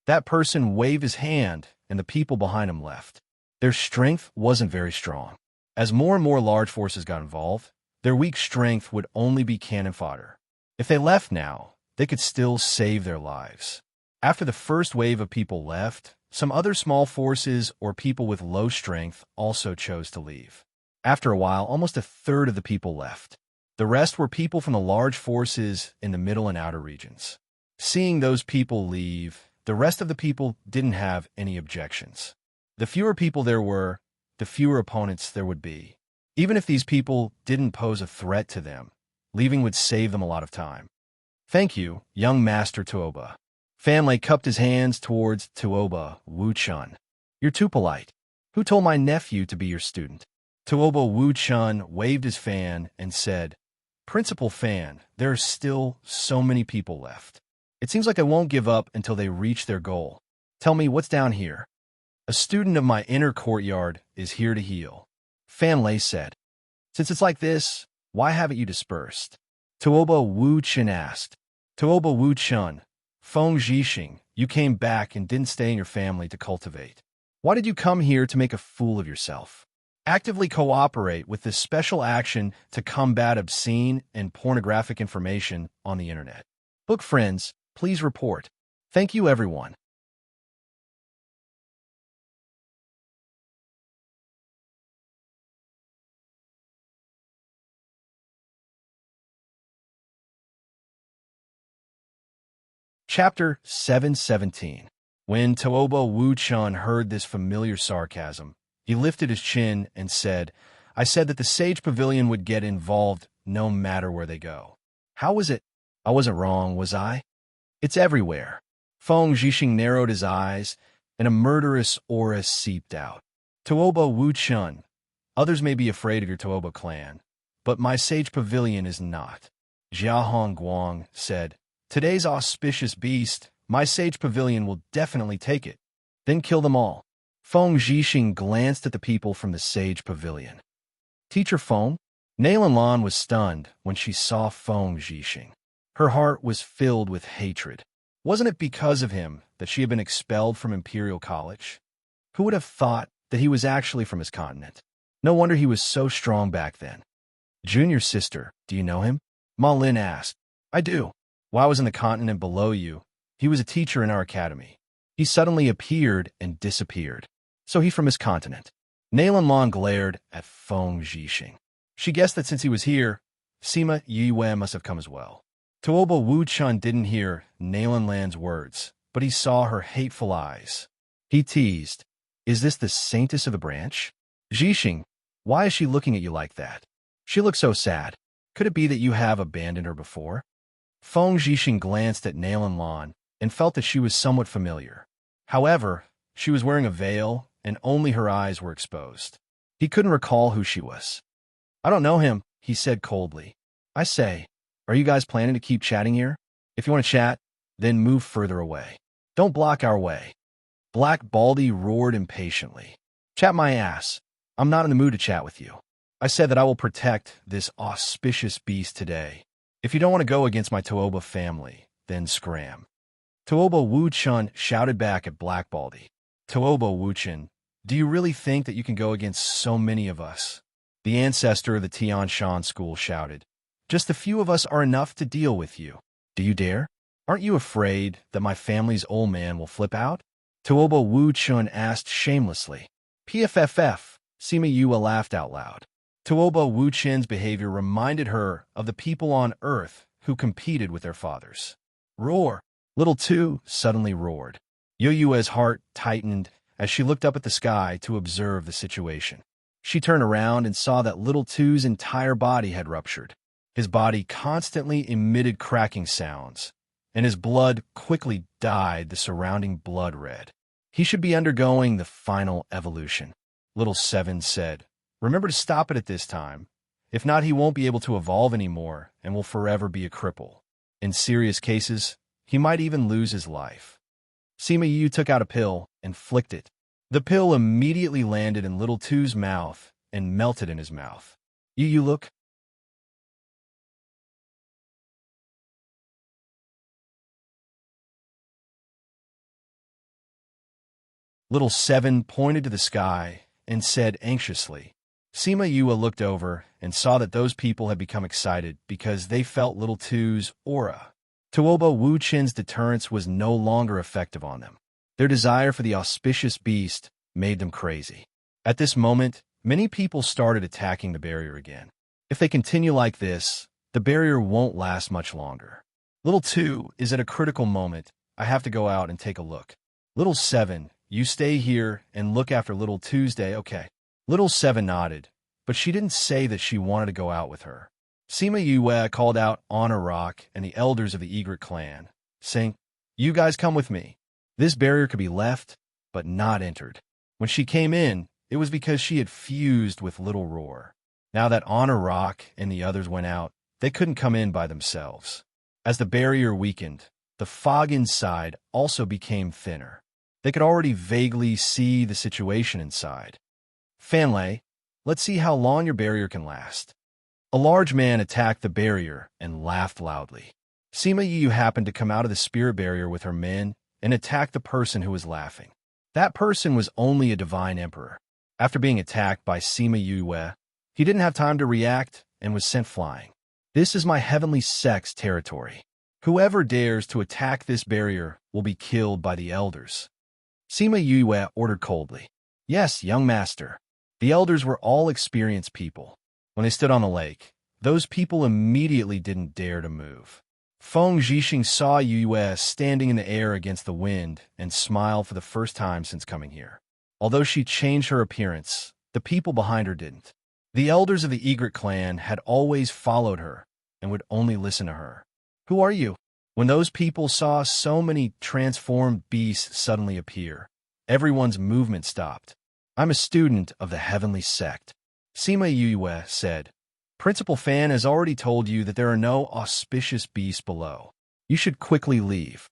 That person waved his hand, and the people behind him left. Their strength wasn't very strong. As more and more large forces got involved, their weak strength would only be cannon fodder. If they left now, they could still save their lives. After the first wave of people left, some other small forces or people with low strength also chose to leave. After a while, almost a third of the people left. The rest were people from the large forces in the middle and outer regions. Seeing those people leave, the rest of the people didn't have any objections. The fewer people there were, the fewer opponents there would be. Even if these people didn't pose a threat to them, leaving would save them a lot of time. Thank you, young Master Tuoba. Fanlei cupped his hands towards Tuoba Wu-chun. You're too polite. Who told my nephew to be your student? Tuoba Wu-chun waved his fan and said, Principal Fan, there are still so many people left. It seems like they won't give up until they reach their goal. Tell me, what's down here? A student of my inner courtyard is here to heal. Fanlei said. Since it's like this, why haven't you dispersed? Tuoba Wu-chun asked. Tuoba Wu-chun, Feng Zhixing, you came back and didn't stay in your family to cultivate. Why did you come here to make a fool of yourself? Actively cooperate with this special action to combat obscene and pornographic information on the internet. Book friends, please report. Thank you, everyone. Chapter 717. When Tuoba Wu-chun heard this familiar sarcasm, he lifted his chin and said, I said that the Sage Pavilion would get involved no matter where they go. How was it? I wasn't wrong, was I? It's everywhere. Feng Zhixing narrowed his eyes, and a murderous aura seeped out. Tuoba Wu-chun, others may be afraid of your Tuoba clan, but my Sage Pavilion is not. Jiahong Guang said, Today's auspicious beast, my Sage Pavilion will definitely take it. Then kill them all. Feng Zhixing glanced at the people from the Sage Pavilion. Teacher Feng? Nalan Lan was stunned when she saw Feng Zhixing. Her heart was filled with hatred. Wasn't it because of him that she had been expelled from Imperial College? Who would have thought that he was actually from his continent? No wonder he was so strong back then. Junior sister, do you know him? Ma Lin asked. I do. While I was in the continent below you, he was a teacher in our academy. He suddenly appeared and disappeared. So he from his continent. Nalan Lan glared at Feng Zhixing. She guessed that since he was here, Sima Yue must have come as well. Tuoba Wu-chun didn't hear Nalan Lan's words, but he saw her hateful eyes. He teased, Is this the saintess of the branch? Zhixing, why is she looking at you like that? She looks so sad. Could it be that you have abandoned her before? Feng Zhixing glanced at Nalan Lan and felt that she was somewhat familiar. However, she was wearing a veil and only her eyes were exposed. He couldn't recall who she was. I don't know him, he said coldly. I say, are you guys planning to keep chatting here? If you want to chat, then move further away. Don't block our way. Black Baldy roared impatiently. Chat my ass. I'm not in the mood to chat with you. I said that I will protect this auspicious beast today. If you don't want to go against my Tuoba family, then scram. Tuoba Wu-chun shouted back at Black Baldy. Tuoba Wu-chun, do you really think that you can go against so many of us? The ancestor of the Tian Shan school shouted. Just a few of us are enough to deal with you. Do you dare? Aren't you afraid that my family's old man will flip out? Tuoba Wu-chun asked shamelessly. PFFF, Sima Yue laughed out loud. Tuoba Wu-chun's behavior reminded her of the people on Earth who competed with their fathers. Roar! Little Tu suddenly roared. Yue's heart tightened as she looked up at the sky to observe the situation. She turned around and saw that Little Tu's entire body had ruptured. His body constantly emitted cracking sounds, and his blood quickly dyed the surrounding blood red. He should be undergoing the final evolution. Little Seven said, Remember to stop it at this time. If not, he won't be able to evolve anymore and will forever be a cripple. In serious cases, he might even lose his life. Sima Yu took out a pill and flicked it. The pill immediately landed in Little Tu's mouth and melted in his mouth. You look. Little Seven pointed to the sky and said anxiously. Sima Yue looked over and saw that those people had become excited because they felt Little Tu's aura. Tuoba Wu Qin's deterrence was no longer effective on them. Their desire for the auspicious beast made them crazy. At this moment, many people started attacking the barrier again. If they continue like this, the barrier won't last much longer. Little 2 is at a critical moment. I have to go out and take a look. Little 7, you stay here and look after Little Tuesday, okay? Little 7 nodded, but she didn't say that she wanted to go out with her. Sima Yue called out Honor Rock and the elders of the Egret clan, saying, "You guys come with me." This barrier could be left, but not entered. When she came in, it was because she had fused with Little Roar. Now that Honor Rock and the others went out, they couldn't come in by themselves. As the barrier weakened, the fog inside also became thinner. They could already vaguely see the situation inside. "Fanlei, let's see how long your barrier can last." A large man attacked the barrier and laughed loudly. Sima Yu happened to come out of the spirit barrier with her men and attacked the person who was laughing. That person was only a divine emperor. After being attacked by Sima Yue, he didn't have time to react and was sent flying. "This is my heavenly sect's territory. Whoever dares to attack this barrier will be killed by the elders." Sima Yue ordered coldly. "Yes, young master." The elders were all experienced people. When they stood on the lake, those people immediately didn't dare to move. Feng Zhixing saw Yue standing in the air against the wind and smiled for the first time since coming here. Although she changed her appearance, the people behind her didn't. The elders of the Egret clan had always followed her and would only listen to her. "Who are you?" When those people saw so many transformed beasts suddenly appear, everyone's movement stopped. "I'm a student of the heavenly sect." Sima Yue said, "Principal Fan has already told you that there are no auspicious beasts below. You should quickly leave."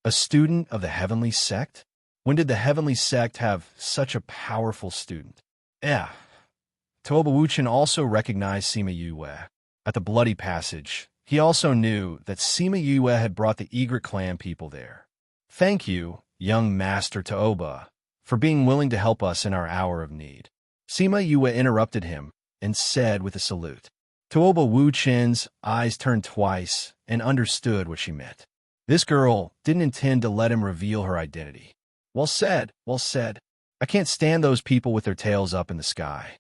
A student of the heavenly sect? When did the heavenly sect have such a powerful student? Toba Wuchen also recognized Sima Yue. At the Bloody Passage, he also knew that Sima Yue had brought the Egret clan people there. "Thank you, young Master Toba, for being willing to help us in our hour of need." Sima Yue interrupted him and said with a salute. Toba Wu Chen's eyes turned twice and understood what she meant. This girl didn't intend to let him reveal her identity. Well said, well said. I can't stand those people with their tails up in the sky.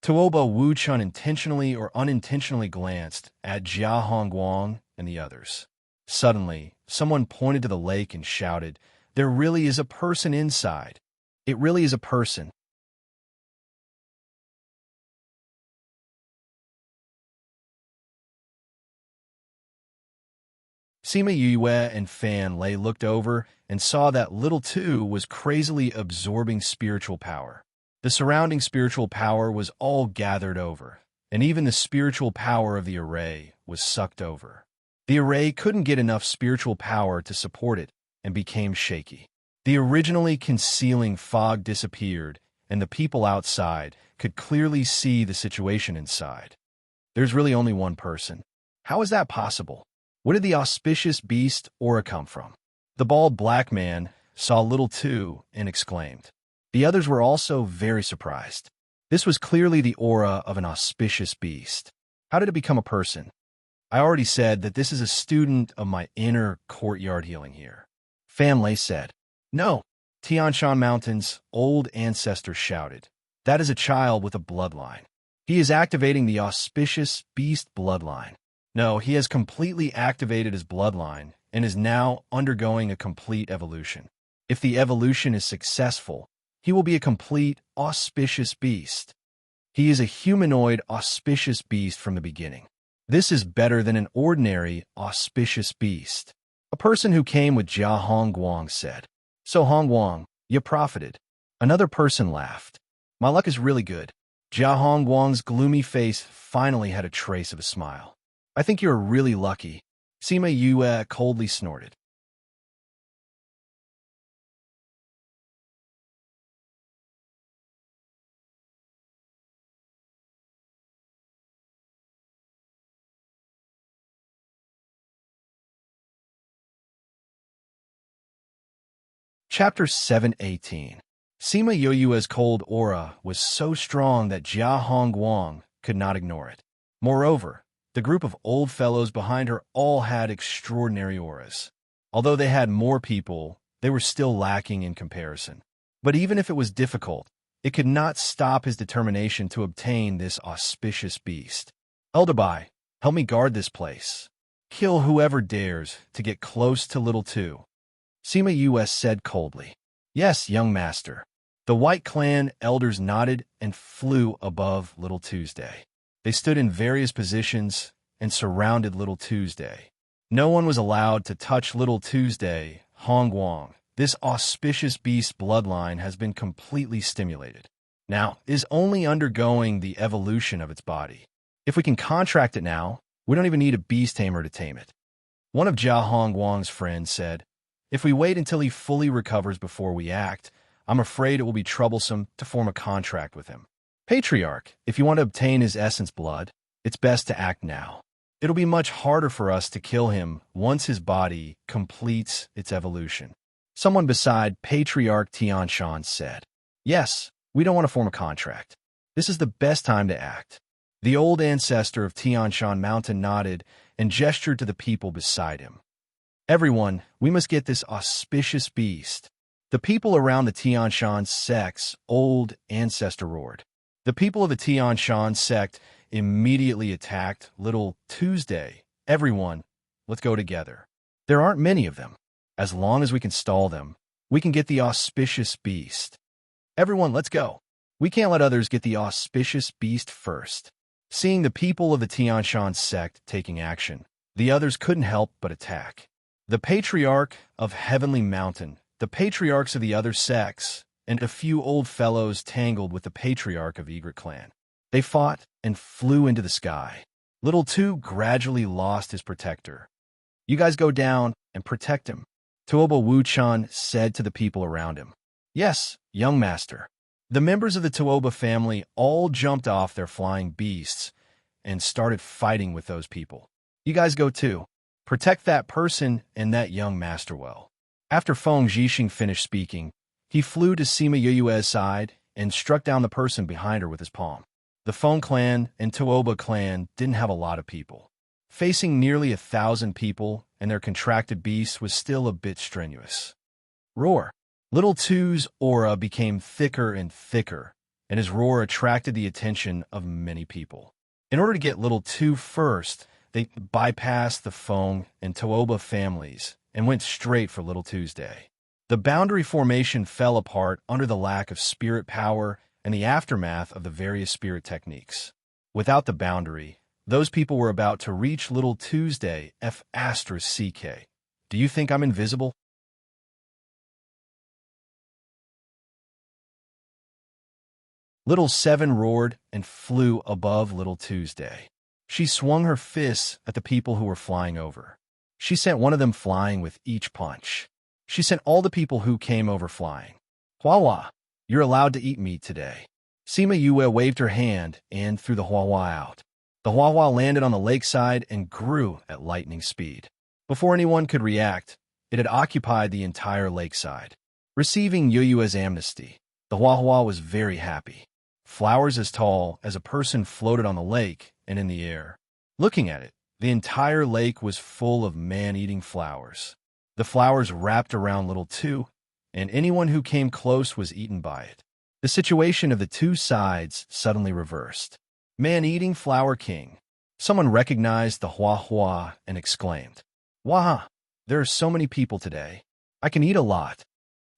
Toba Wu Chen intentionally or unintentionally glanced at Jia Hongguang and the others. Suddenly, someone pointed to the lake and shouted, "There really is a person inside. It really is a person." Sima Yue and Fan Lei looked over and saw that Little Two was crazily absorbing spiritual power. The surrounding spiritual power was all gathered over, and even the spiritual power of the array was sucked over. The array couldn't get enough spiritual power to support it and became shaky. The originally concealing fog disappeared, and the people outside could clearly see the situation inside. There's really only one person. How is that possible? Where did the auspicious beast aura come from? The bald black man saw Little Two and exclaimed. The others were also very surprised. This was clearly the aura of an auspicious beast. How did it become a person? I already said that this is a student of my inner courtyard healing here. Fan Lei said. No, Tianshan Mountain's old ancestor shouted. That is a child with a bloodline. He is activating the auspicious beast bloodline. No, he has completely activated his bloodline and is now undergoing a complete evolution. If the evolution is successful, he will be a complete auspicious beast. He is a humanoid auspicious beast from the beginning. This is better than an ordinary auspicious beast. A person who came with Jia Hongguang said. So Hongguang, you profited. Another person laughed. My luck is really good. Jia Hongguang's gloomy face finally had a trace of a smile. I think you're really lucky. Sima Yue coldly snorted. Chapter 718. Sima Yue's cold aura was so strong that Jia Hongguang could not ignore it. Moreover, The group of old fellows behind her all had extraordinary auras. Although they had more people, they were still lacking in comparison. But even if it was difficult, it could not stop his determination to obtain this auspicious beast. Elderby, help me guard this place. Kill whoever dares to get close to Little Two. Sima US said coldly. Yes, young master. The White Clan elders nodded and flew above Little Tuesday. They stood in various positions and surrounded Little Tuesday. No one was allowed to touch Little Tuesday. Hongguang, this auspicious beast bloodline has been completely stimulated. Now, it is only undergoing the evolution of its body. If we can contract it now, we don't even need a beast tamer to tame it. One of Jia Hongguang's friends said, if we wait until he fully recovers before we act, I'm afraid it will be troublesome to form a contract with him. Patriarch, if you want to obtain his essence blood, it's best to act now. It'll be much harder for us to kill him once his body completes its evolution. Someone beside Patriarch Tianshan said, yes, we don't want to form a contract. This is the best time to act. The old ancestor of Tianshan Mountain nodded and gestured to the people beside him. Everyone, we must get this auspicious beast. The people around the Tianshan sect's old ancestor roared. The people of the Tianshan sect immediately attacked Little Tuesday. Everyone, let's go together. There aren't many of them. As long as we can stall them, we can get the auspicious beast. Everyone, let's go. We can't let others get the auspicious beast first. Seeing the people of the Tianshan sect taking action, the others couldn't help but attack. The Patriarch of Heavenly Mountain, the patriarchs of the other sects, and a few old fellows tangled with the Patriarch of Egret Clan. They fought and flew into the sky. Little Two gradually lost his protector. You guys go down and protect him, Tuoba Wuchan said to the people around him. Yes, young master. The members of the Tuoba family all jumped off their flying beasts and started fighting with those people. You guys go too. Protect that person and that young master well. After Feng Zhixing finished speaking, he flew to Sima Yue's side and struck down the person behind her with his palm. The Feng clan and Tuoba clan didn't have a lot of people. Facing nearly 1,000 people and their contracted beasts was still a bit strenuous. Roar! Little Two's aura became thicker and thicker, and his roar attracted the attention of many people. In order to get Little Two first, they bypassed the Feng and Tuoba families and went straight for Little Tuesday. The boundary formation fell apart under the lack of spirit power and the aftermath of the various spirit techniques. Without the boundary, those people were about to reach Little Tuesday F***CK. Do you think I'm invisible? Little Seven roared and flew above Little Tuesday. She swung her fists at the people who were flying over. She sent one of them flying with each punch. She sent all the people who came over flying. Huahua, you're allowed to eat meat today. Sima Yue waved her hand and threw the Huahua out. The Huahua landed on the lakeside and grew at lightning speed. Before anyone could react, it had occupied the entire lakeside. Receiving Yue's amnesty, the Huahua was very happy. Flowers as tall as a person floated on the lake and in the air. Looking at it, the entire lake was full of man-eating flowers. The flowers wrapped around Little Two, and anyone who came close was eaten by it. The situation of the two sides suddenly reversed. Man-eating flower king. Someone recognized the Huahua and exclaimed, "Wah! There are so many people today. I can eat a lot."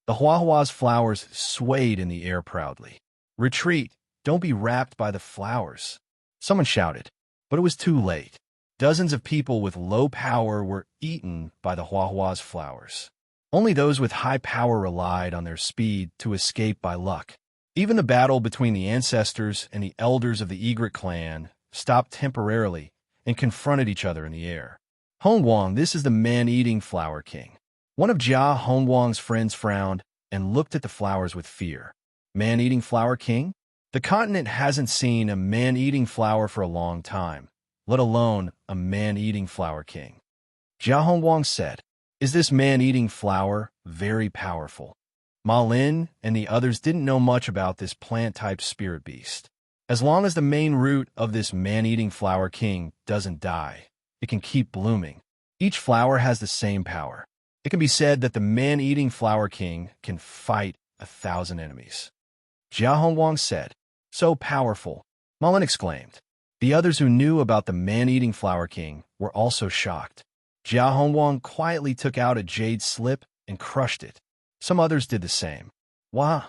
The Huahua's flowers swayed in the air proudly. "Retreat! Don't be wrapped by the flowers!" Someone shouted, but it was too late. Dozens of people with low power were eaten by the Huahua's flowers. Only those with high power relied on their speed to escape by luck. Even the battle between the ancestors and the elders of the Egret clan stopped temporarily and confronted each other in the air. Hongguang, this is the man-eating flower king. One of Jia Hongguang's friends frowned and looked at the flowers with fear. Man-eating flower king? The continent hasn't seen a man-eating flower for a long time, let alone a man-eating flower king. Jia Hongguang said, "Is this man-eating flower very powerful?" Ma Lin and the others didn't know much about this plant-type spirit beast. As long as the main root of this man-eating flower king doesn't die, it can keep blooming. Each flower has the same power. It can be said that the man-eating flower king can fight 1,000 enemies. Jia Hongwang said. So powerful, Mullen exclaimed. The others who knew about the man-eating flower king were also shocked. Jia Hongwang quietly took out a jade slip and crushed it. Some others did the same. Why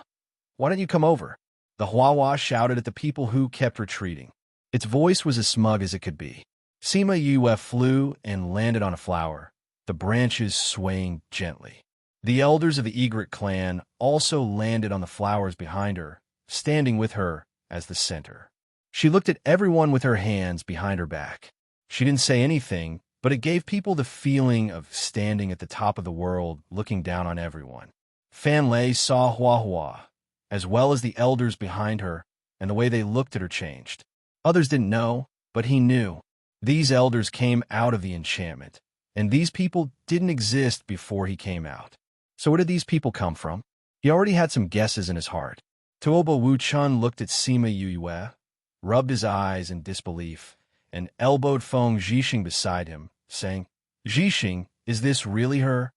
don't you come over? The Huahua shouted at the people who kept retreating. Its voice was as smug as it could be. Sima Yue flew and landed on a flower, the branches swaying gently. The elders of the Egret clan also landed on the flowers behind her, standing with her as the center. She looked at everyone with her hands behind her back. She didn't say anything, but it gave people the feeling of standing at the top of the world, looking down on everyone. Fan Lei saw Huahua, as well as the elders behind her, and the way they looked at her changed. Others didn't know, but he knew. These elders came out of the enchantment, and these people didn't exist before he came out. So where did these people come from? He already had some guesses in his heart. Tuoba Wu Chun looked at Sima Yue, rubbed his eyes in disbelief, and elbowed Feng Zhixing beside him, saying, Zhixing, is this really her?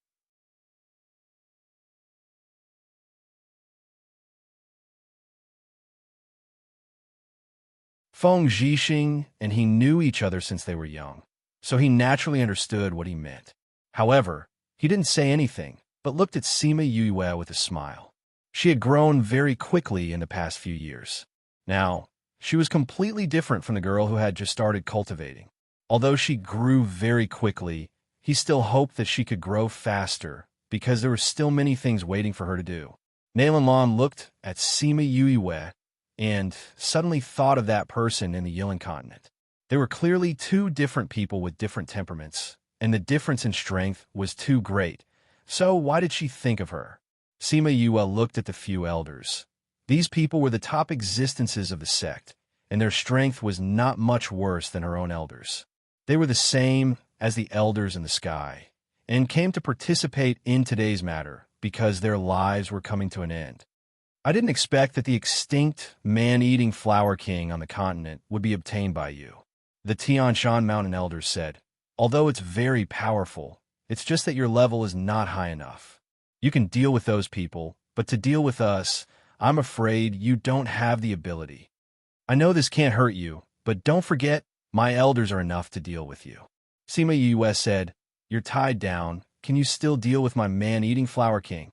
Feng Zhixing and he knew each other since they were young, so he naturally understood what he meant. However, he didn't say anything, but looked at Sima Yue with a smile. She had grown very quickly in the past few years. Now, she was completely different from the girl who had just started cultivating. Although she grew very quickly, he still hoped that she could grow faster, because there were still many things waiting for her to do. Naylan Lan looked at Sima Yue and suddenly thought of that person in the Yilin continent. They were clearly two different people with different temperaments, and the difference in strength was too great. So why did she think of her? Sima Yue looked at the few elders. These people were the top existences of the sect, and their strength was not much worse than her own elders. They were the same as the elders in the sky, and came to participate in today's matter because their lives were coming to an end. I didn't expect that the extinct man-eating flower king on the continent would be obtained by you, the Tian Shan Mountain elders said. Although it's very powerful, it's just that your level is not high enough. You can deal with those people, but to deal with us, I'm afraid you don't have the ability. I know this can't hurt you, but don't forget, my elders are enough to deal with you. Sima Yue said, You're tied down. Can you still deal with my man-eating flower king?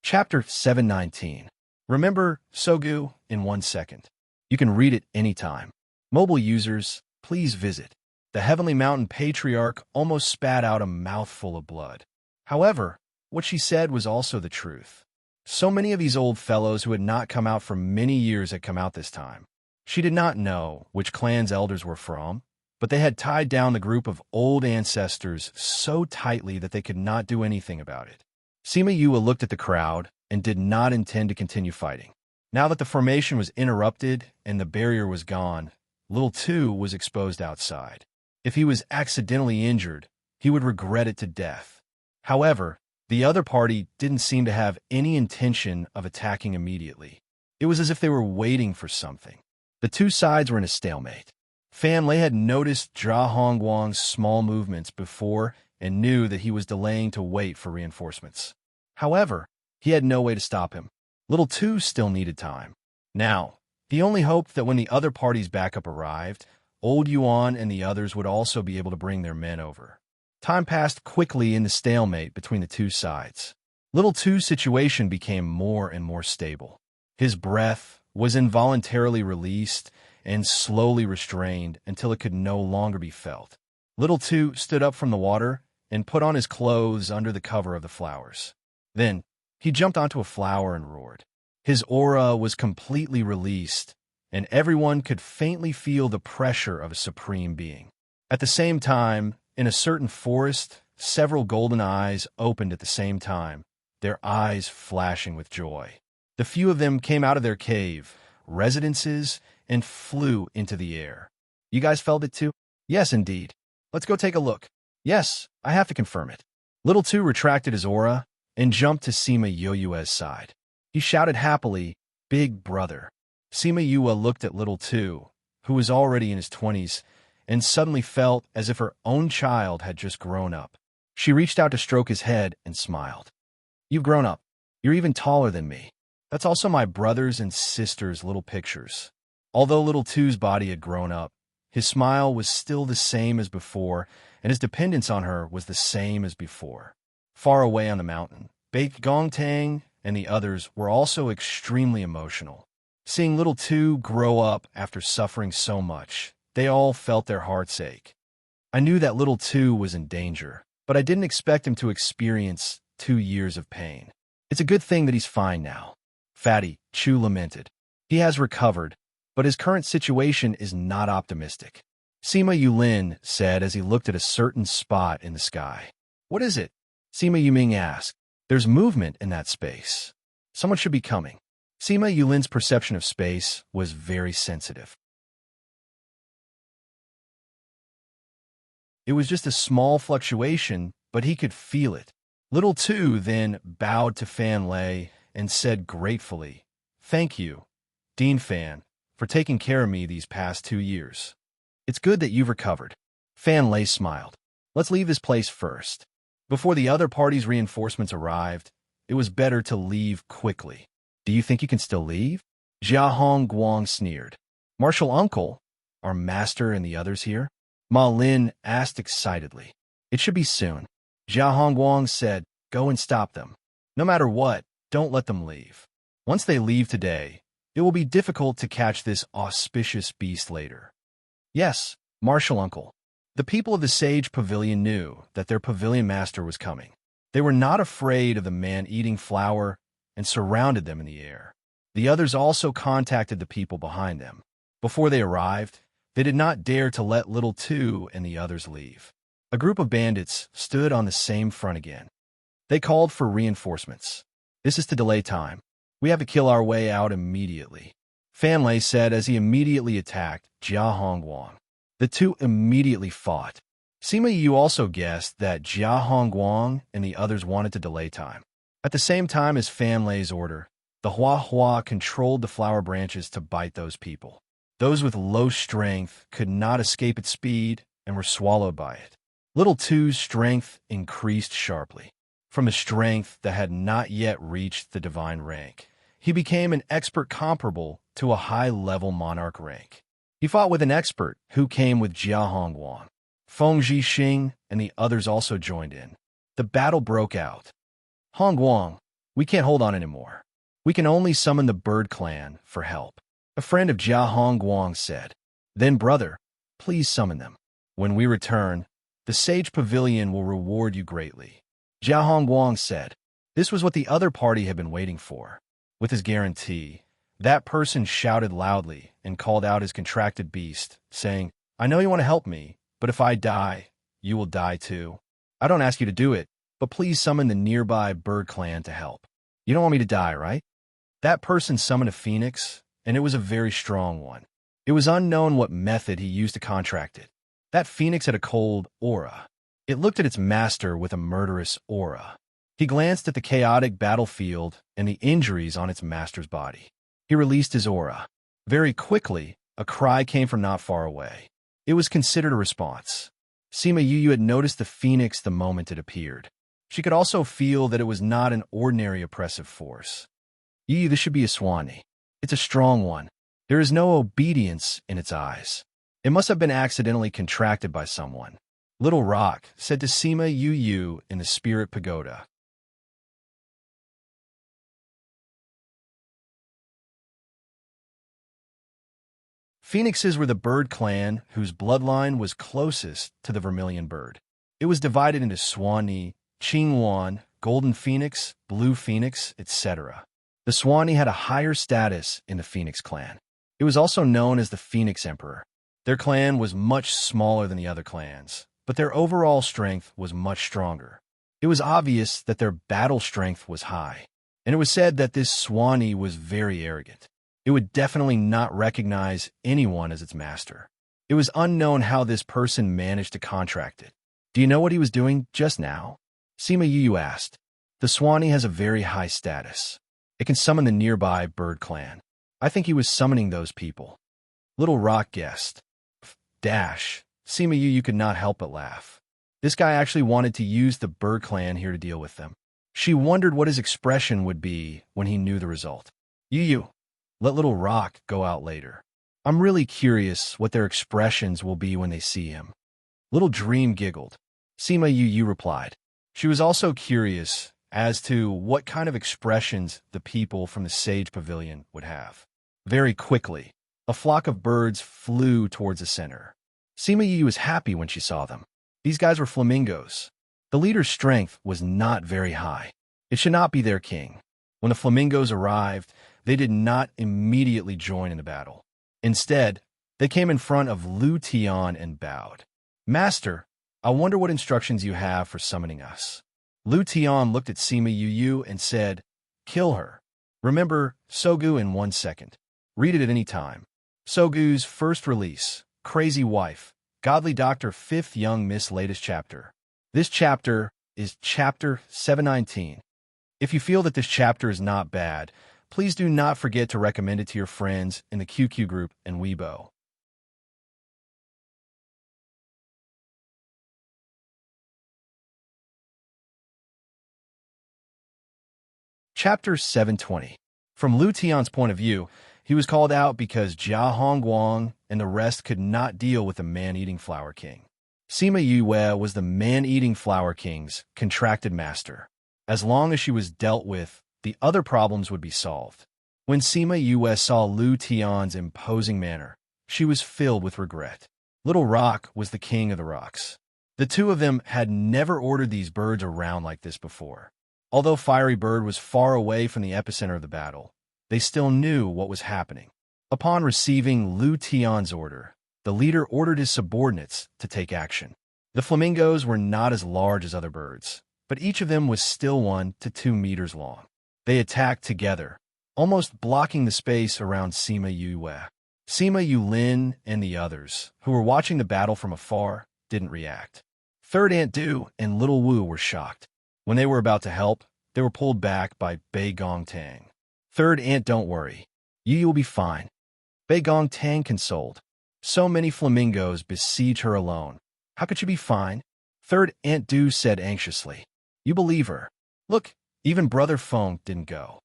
Chapter 719. Remember Sogu in 1 second. You can read it anytime. Mobile users, please visit. The Heavenly Mountain Patriarch almost spat out a mouthful of blood. However, what she said was also the truth. So many of these old fellows who had not come out for many years had come out this time. She did not know which clan's elders were from, but they had tied down the group of old ancestors so tightly that they could not do anything about it. Sima Yue looked at the crowd and did not intend to continue fighting. Now that the formation was interrupted and the barrier was gone, Little Two was exposed outside. If he was accidentally injured, he would regret it to death. However, the other party didn't seem to have any intention of attacking immediately. It was as if they were waiting for something. The two sides were in a stalemate. Fan Lei had noticed Jia Hongwang's small movements before and knew that he was delaying to wait for reinforcements. However, he had no way to stop him. Little Two still needed time. Now, he only hoped that when the other party's backup arrived, Old Yuan and the others would also be able to bring their men over. Time passed quickly in the stalemate between the two sides. Little Two's situation became more and more stable. His breath was involuntarily released and slowly restrained until it could no longer be felt. Little Two stood up from the water and put on his clothes under the cover of the flowers. Then, he jumped onto a flower and roared. His aura was completely released, and everyone could faintly feel the pressure of a supreme being. At the same time, in a certain forest, several golden eyes opened at the same time, their eyes flashing with joy. The few of them came out of their cave, residences, and flew into the air. You guys felt it too? Yes, indeed. Let's go take a look. Yes, I have to confirm it. Little Two retracted his aura and jumped to Sima Yoyue's side. He shouted happily, "Big brother." Sima Yue looked at Little Two, who was already in his 20s, and suddenly felt as if her own child had just grown up. She reached out to stroke his head and smiled. "You've grown up. You're even taller than me. That's also my brother's and sister's little pictures." Although Little Two's body had grown up, his smile was still the same as before, and his dependence on her was the same as before. Far away on the mountain, Baked Gongtang and the others were also extremely emotional. Seeing Little Two grow up after suffering so much, they all felt their hearts ache. I knew that Little Two was in danger, but I didn't expect him to experience 2 years of pain. It's a good thing that he's fine now. Fatty, Chu lamented. He has recovered, but his current situation is not optimistic. Sima Yulin said as he looked at a certain spot in the sky. What is it? Sima Yuming asked. There's movement in that space. Someone should be coming. Sima Yulin's perception of space was very sensitive. It was just a small fluctuation, but he could feel it. Little Two then bowed to Fan Lei and said gratefully, "Thank you, Dean Fan, for taking care of me these past 2 years. It's good that you've recovered." Fan Lei smiled. "Let's leave this place first. Before the other party's reinforcements arrived, it was better to leave quickly." "Do you think you can still leave?" Jia Hong Guang sneered. "Martial Uncle, our master and the others here?" Ma Lin asked excitedly. "It should be soon." Jia Hong Guang said, "Go and stop them. No matter what, don't let them leave. Once they leave today, it will be difficult to catch this auspicious beast later." "Yes, Martial Uncle." The people of the Sage Pavilion knew that their pavilion master was coming. They were not afraid of the man eating flour and surrounded them in the air. The others also contacted the people behind them. Before they arrived, they did not dare to let Little Two and the others leave. A group of bandits stood on the same front again. They called for reinforcements. "This is to delay time. We have to kill our way out immediately," Fan Lei said as he immediately attacked Jia Hongguang. The two immediately fought. Sima Yu also guessed that Jia Hongguang and the others wanted to delay time. At the same time as Fan Lei's order, the Hua Hua controlled the flower branches to bite those people. Those with low strength could not escape its speed and were swallowed by it. Little Two's strength increased sharply. From a strength that had not yet reached the divine rank, he became an expert comparable to a high-level monarch rank. He fought with an expert who came with Jia Hongguang. Feng Zhixing and the others also joined in. The battle broke out. "Hongguang, we can't hold on anymore. We can only summon the Bird Clan for help," a friend of Jia Hongguang said. "Then, brother, please summon them. When we return, the Sage Pavilion will reward you greatly," Jia Hongguang said. This was what the other party had been waiting for. With his guarantee, that person shouted loudly and called out his contracted beast, saying, "I know you want to help me, but if I die, you will die too. I don't ask you to do it, but please summon the nearby Bird Clan to help. You don't want me to die, right?" That person summoned a phoenix, and it was a very strong one. It was unknown what method he used to contract it. That phoenix had a cold aura. It looked at its master with a murderous aura. He glanced at the chaotic battlefield and the injuries on its master's body. He released his aura. Very quickly, a cry came from not far away. It was considered a response. Sima Yu had noticed the phoenix the moment it appeared. She could also feel that it was not an ordinary oppressive force. "Yu, this should be a Swanee. It's a strong one. There is no obedience in its eyes. It must have been accidentally contracted by someone," Little Rock said to Sima Yu in the Spirit Pagoda. Phoenixes were the bird clan whose bloodline was closest to the vermilion bird. It was divided into Swanee, Qingwan, Golden Phoenix, Blue Phoenix, etc. The Swanee had a higher status in the Phoenix clan. It was also known as the Phoenix Emperor. Their clan was much smaller than the other clans, but their overall strength was much stronger. It was obvious that their battle strength was high. and it was said that this Swanee was very arrogant. It would definitely not recognize anyone as its master. It was unknown how this person managed to contract it. Do you know what he was doing just now? Sima Yu asked. The Swanee has a very high status. It can summon the nearby bird clan. I think he was summoning those people. Little Rock guessed. Dash. Sima Yu could not help but laugh. This guy actually wanted to use the bird clan here to deal with them. She wondered what his expression would be when he knew the result. Yu, let Little Rock go out later. I'm really curious what their expressions will be when they see him. Little Dream giggled. Sima Yu replied. She was also curious as to what kind of expressions the people from the Sage Pavilion would have. Very quickly, a flock of birds flew towards the center. Sima Yu was happy when she saw them. These guys were flamingos. The leader's strength was not very high. It should not be their king. When the flamingos arrived, they did not immediately join in the battle. Instead, they came in front of Lu Tian and bowed. Master, I wonder what instructions you have for summoning us. Lu Tian looked at Sima Yu and said, Kill her. Remember, Sogu in 1 second. Read it at any time. Sogu's first release, Crazy Wife, Godly Doctor 5th Young Miss latest chapter. This chapter is Chapter 719. If you feel that this chapter is not bad, please do not forget to recommend it to your friends in the QQ group and Weibo. Chapter 720. From Lu Tian's point of view, he was called out because Jia Hongguang and the rest could not deal with the Man-Eating Flower King. Sima Yue was the Man-Eating Flower King's contracted master. As long as she was dealt with, the other problems would be solved. When Sima Yue saw Lu Tian's imposing manner, she was filled with regret. Little Rock was the king of the rocks. The two of them had never ordered these birds around like this before. Although Fiery Bird was far away from the epicenter of the battle, they still knew what was happening. Upon receiving Lu Tian's order, the leader ordered his subordinates to take action. The flamingos were not as large as other birds, but each of them was still 1 to 2 meters long. They attacked together, almost blocking the space around Sima Yue. Sima Yulin and the others, who were watching the battle from afar, didn't react. Third Aunt Du and Little Wu were shocked. When they were about to help, they were pulled back by Bei Gong Tang. Third Aunt, don't worry. You will be fine. Bei Gong Tang consoled. So many flamingos besiege her alone. How could she be fine? Third Aunt Du said anxiously. You believe her. Look, even Brother Feng didn't go.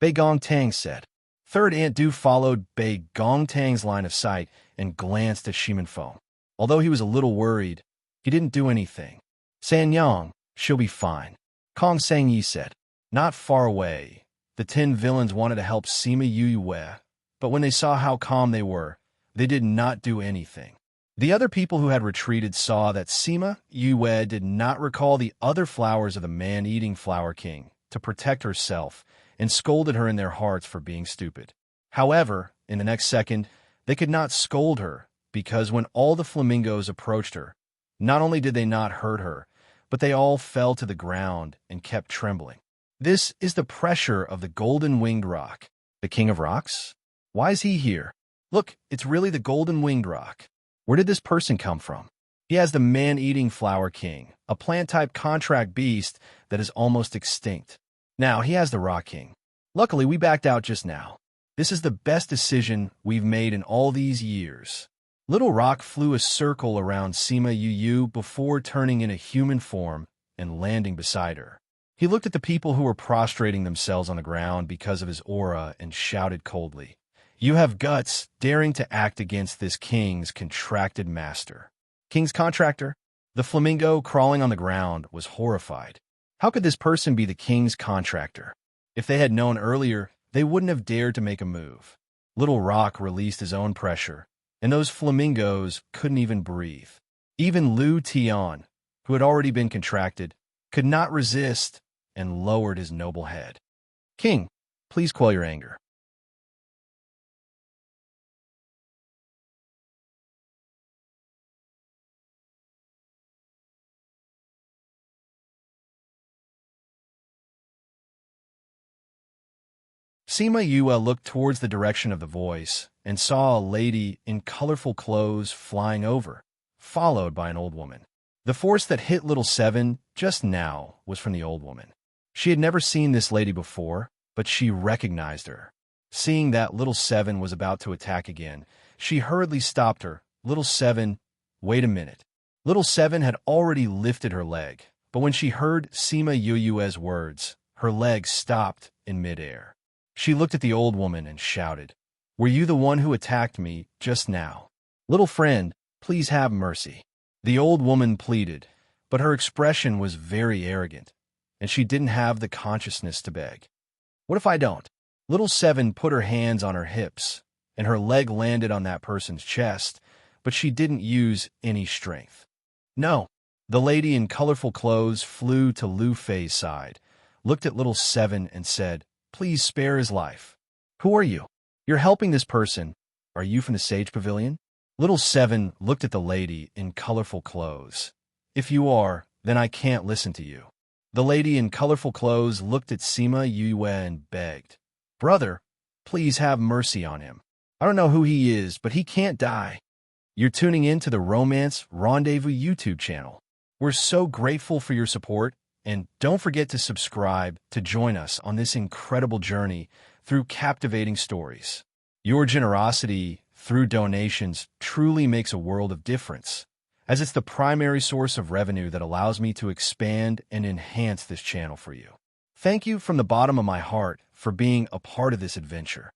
Bei Gong Tang said. Third Aunt Du followed Bei Gong Tang's line of sight and glanced at Shimen Feng. Although he was a little worried, he didn't do anything. San Yang, she'll be fine. Kong Sang Yi said. Not far away, the 10 villains wanted to help Sima Yue, but when they saw how calm they were, they did not do anything. The other people who had retreated saw that Sima Yue did not recall the other flowers of the Man-Eating Flower King to protect herself and scolded her in their hearts for being stupid. However, in the next second, they could not scold her because when all the flamingos approached her, not only did they not hurt her, but they all fell to the ground and kept trembling. This is the pressure of the golden-winged rock. The king of rocks? Why is he here? Look, it's really the golden-winged rock. Where did this person come from? He has the Man-Eating Flower King, a plant-type contract beast that is almost extinct. Now, he has the Rock King. Luckily, we backed out just now. This is the best decision we've made in all these years. Little Rock flew a circle around Sima Yu before turning in a human form and landing beside her. He looked at the people who were prostrating themselves on the ground because of his aura and shouted coldly, You have guts, daring to act against this king's contracted master. King's contractor? The flamingo crawling on the ground was horrified. How could this person be the king's contractor? If they had known earlier, they wouldn't have dared to make a move. Little Rock released his own pressure, and those flamingos couldn't even breathe. Even Lu Tian, who had already been contracted, could not resist and lowered his noble head. King, please quell your anger. Sima Yue looked towards the direction of the voice and saw a lady in colorful clothes flying over, followed by an old woman. The force that hit little Seven just now was from the old woman. She had never seen this lady before, but she recognized her. Seeing that little Seven was about to attack again, she hurriedly stopped her. Little Seven, wait a minute. Little Seven had already lifted her leg, but when she heard Sima Yue's words, her leg stopped in midair. She looked at the old woman and shouted, "Were you the one who attacked me just now? Little friend, please have mercy." The old woman pleaded, but her expression was very arrogant, and she didn't have the consciousness to beg. "What if I don't?" Little Seven put her hands on her hips, and her leg landed on that person's chest, but she didn't use any strength. "No." The lady in colorful clothes flew to Lu Fei's side, looked at Little Seven and said, "Please spare his life." "Who are you? You're helping this person. Are you from the Sage Pavilion?" Little Seven looked at the lady in colorful clothes. "If you are, then I can't listen to you." The lady in colorful clothes looked at Sima Yue and begged, "Brother, please have mercy on him. I don't know who he is, but he can't die." You're tuning in to the Romance Rendezvous YouTube channel. We're so grateful for your support, and don't forget to subscribe to join us on this incredible journey through captivating stories. Your generosity through donations truly makes a world of difference, as it's the primary source of revenue that allows me to expand and enhance this channel for you. Thank you from the bottom of my heart for being a part of this adventure.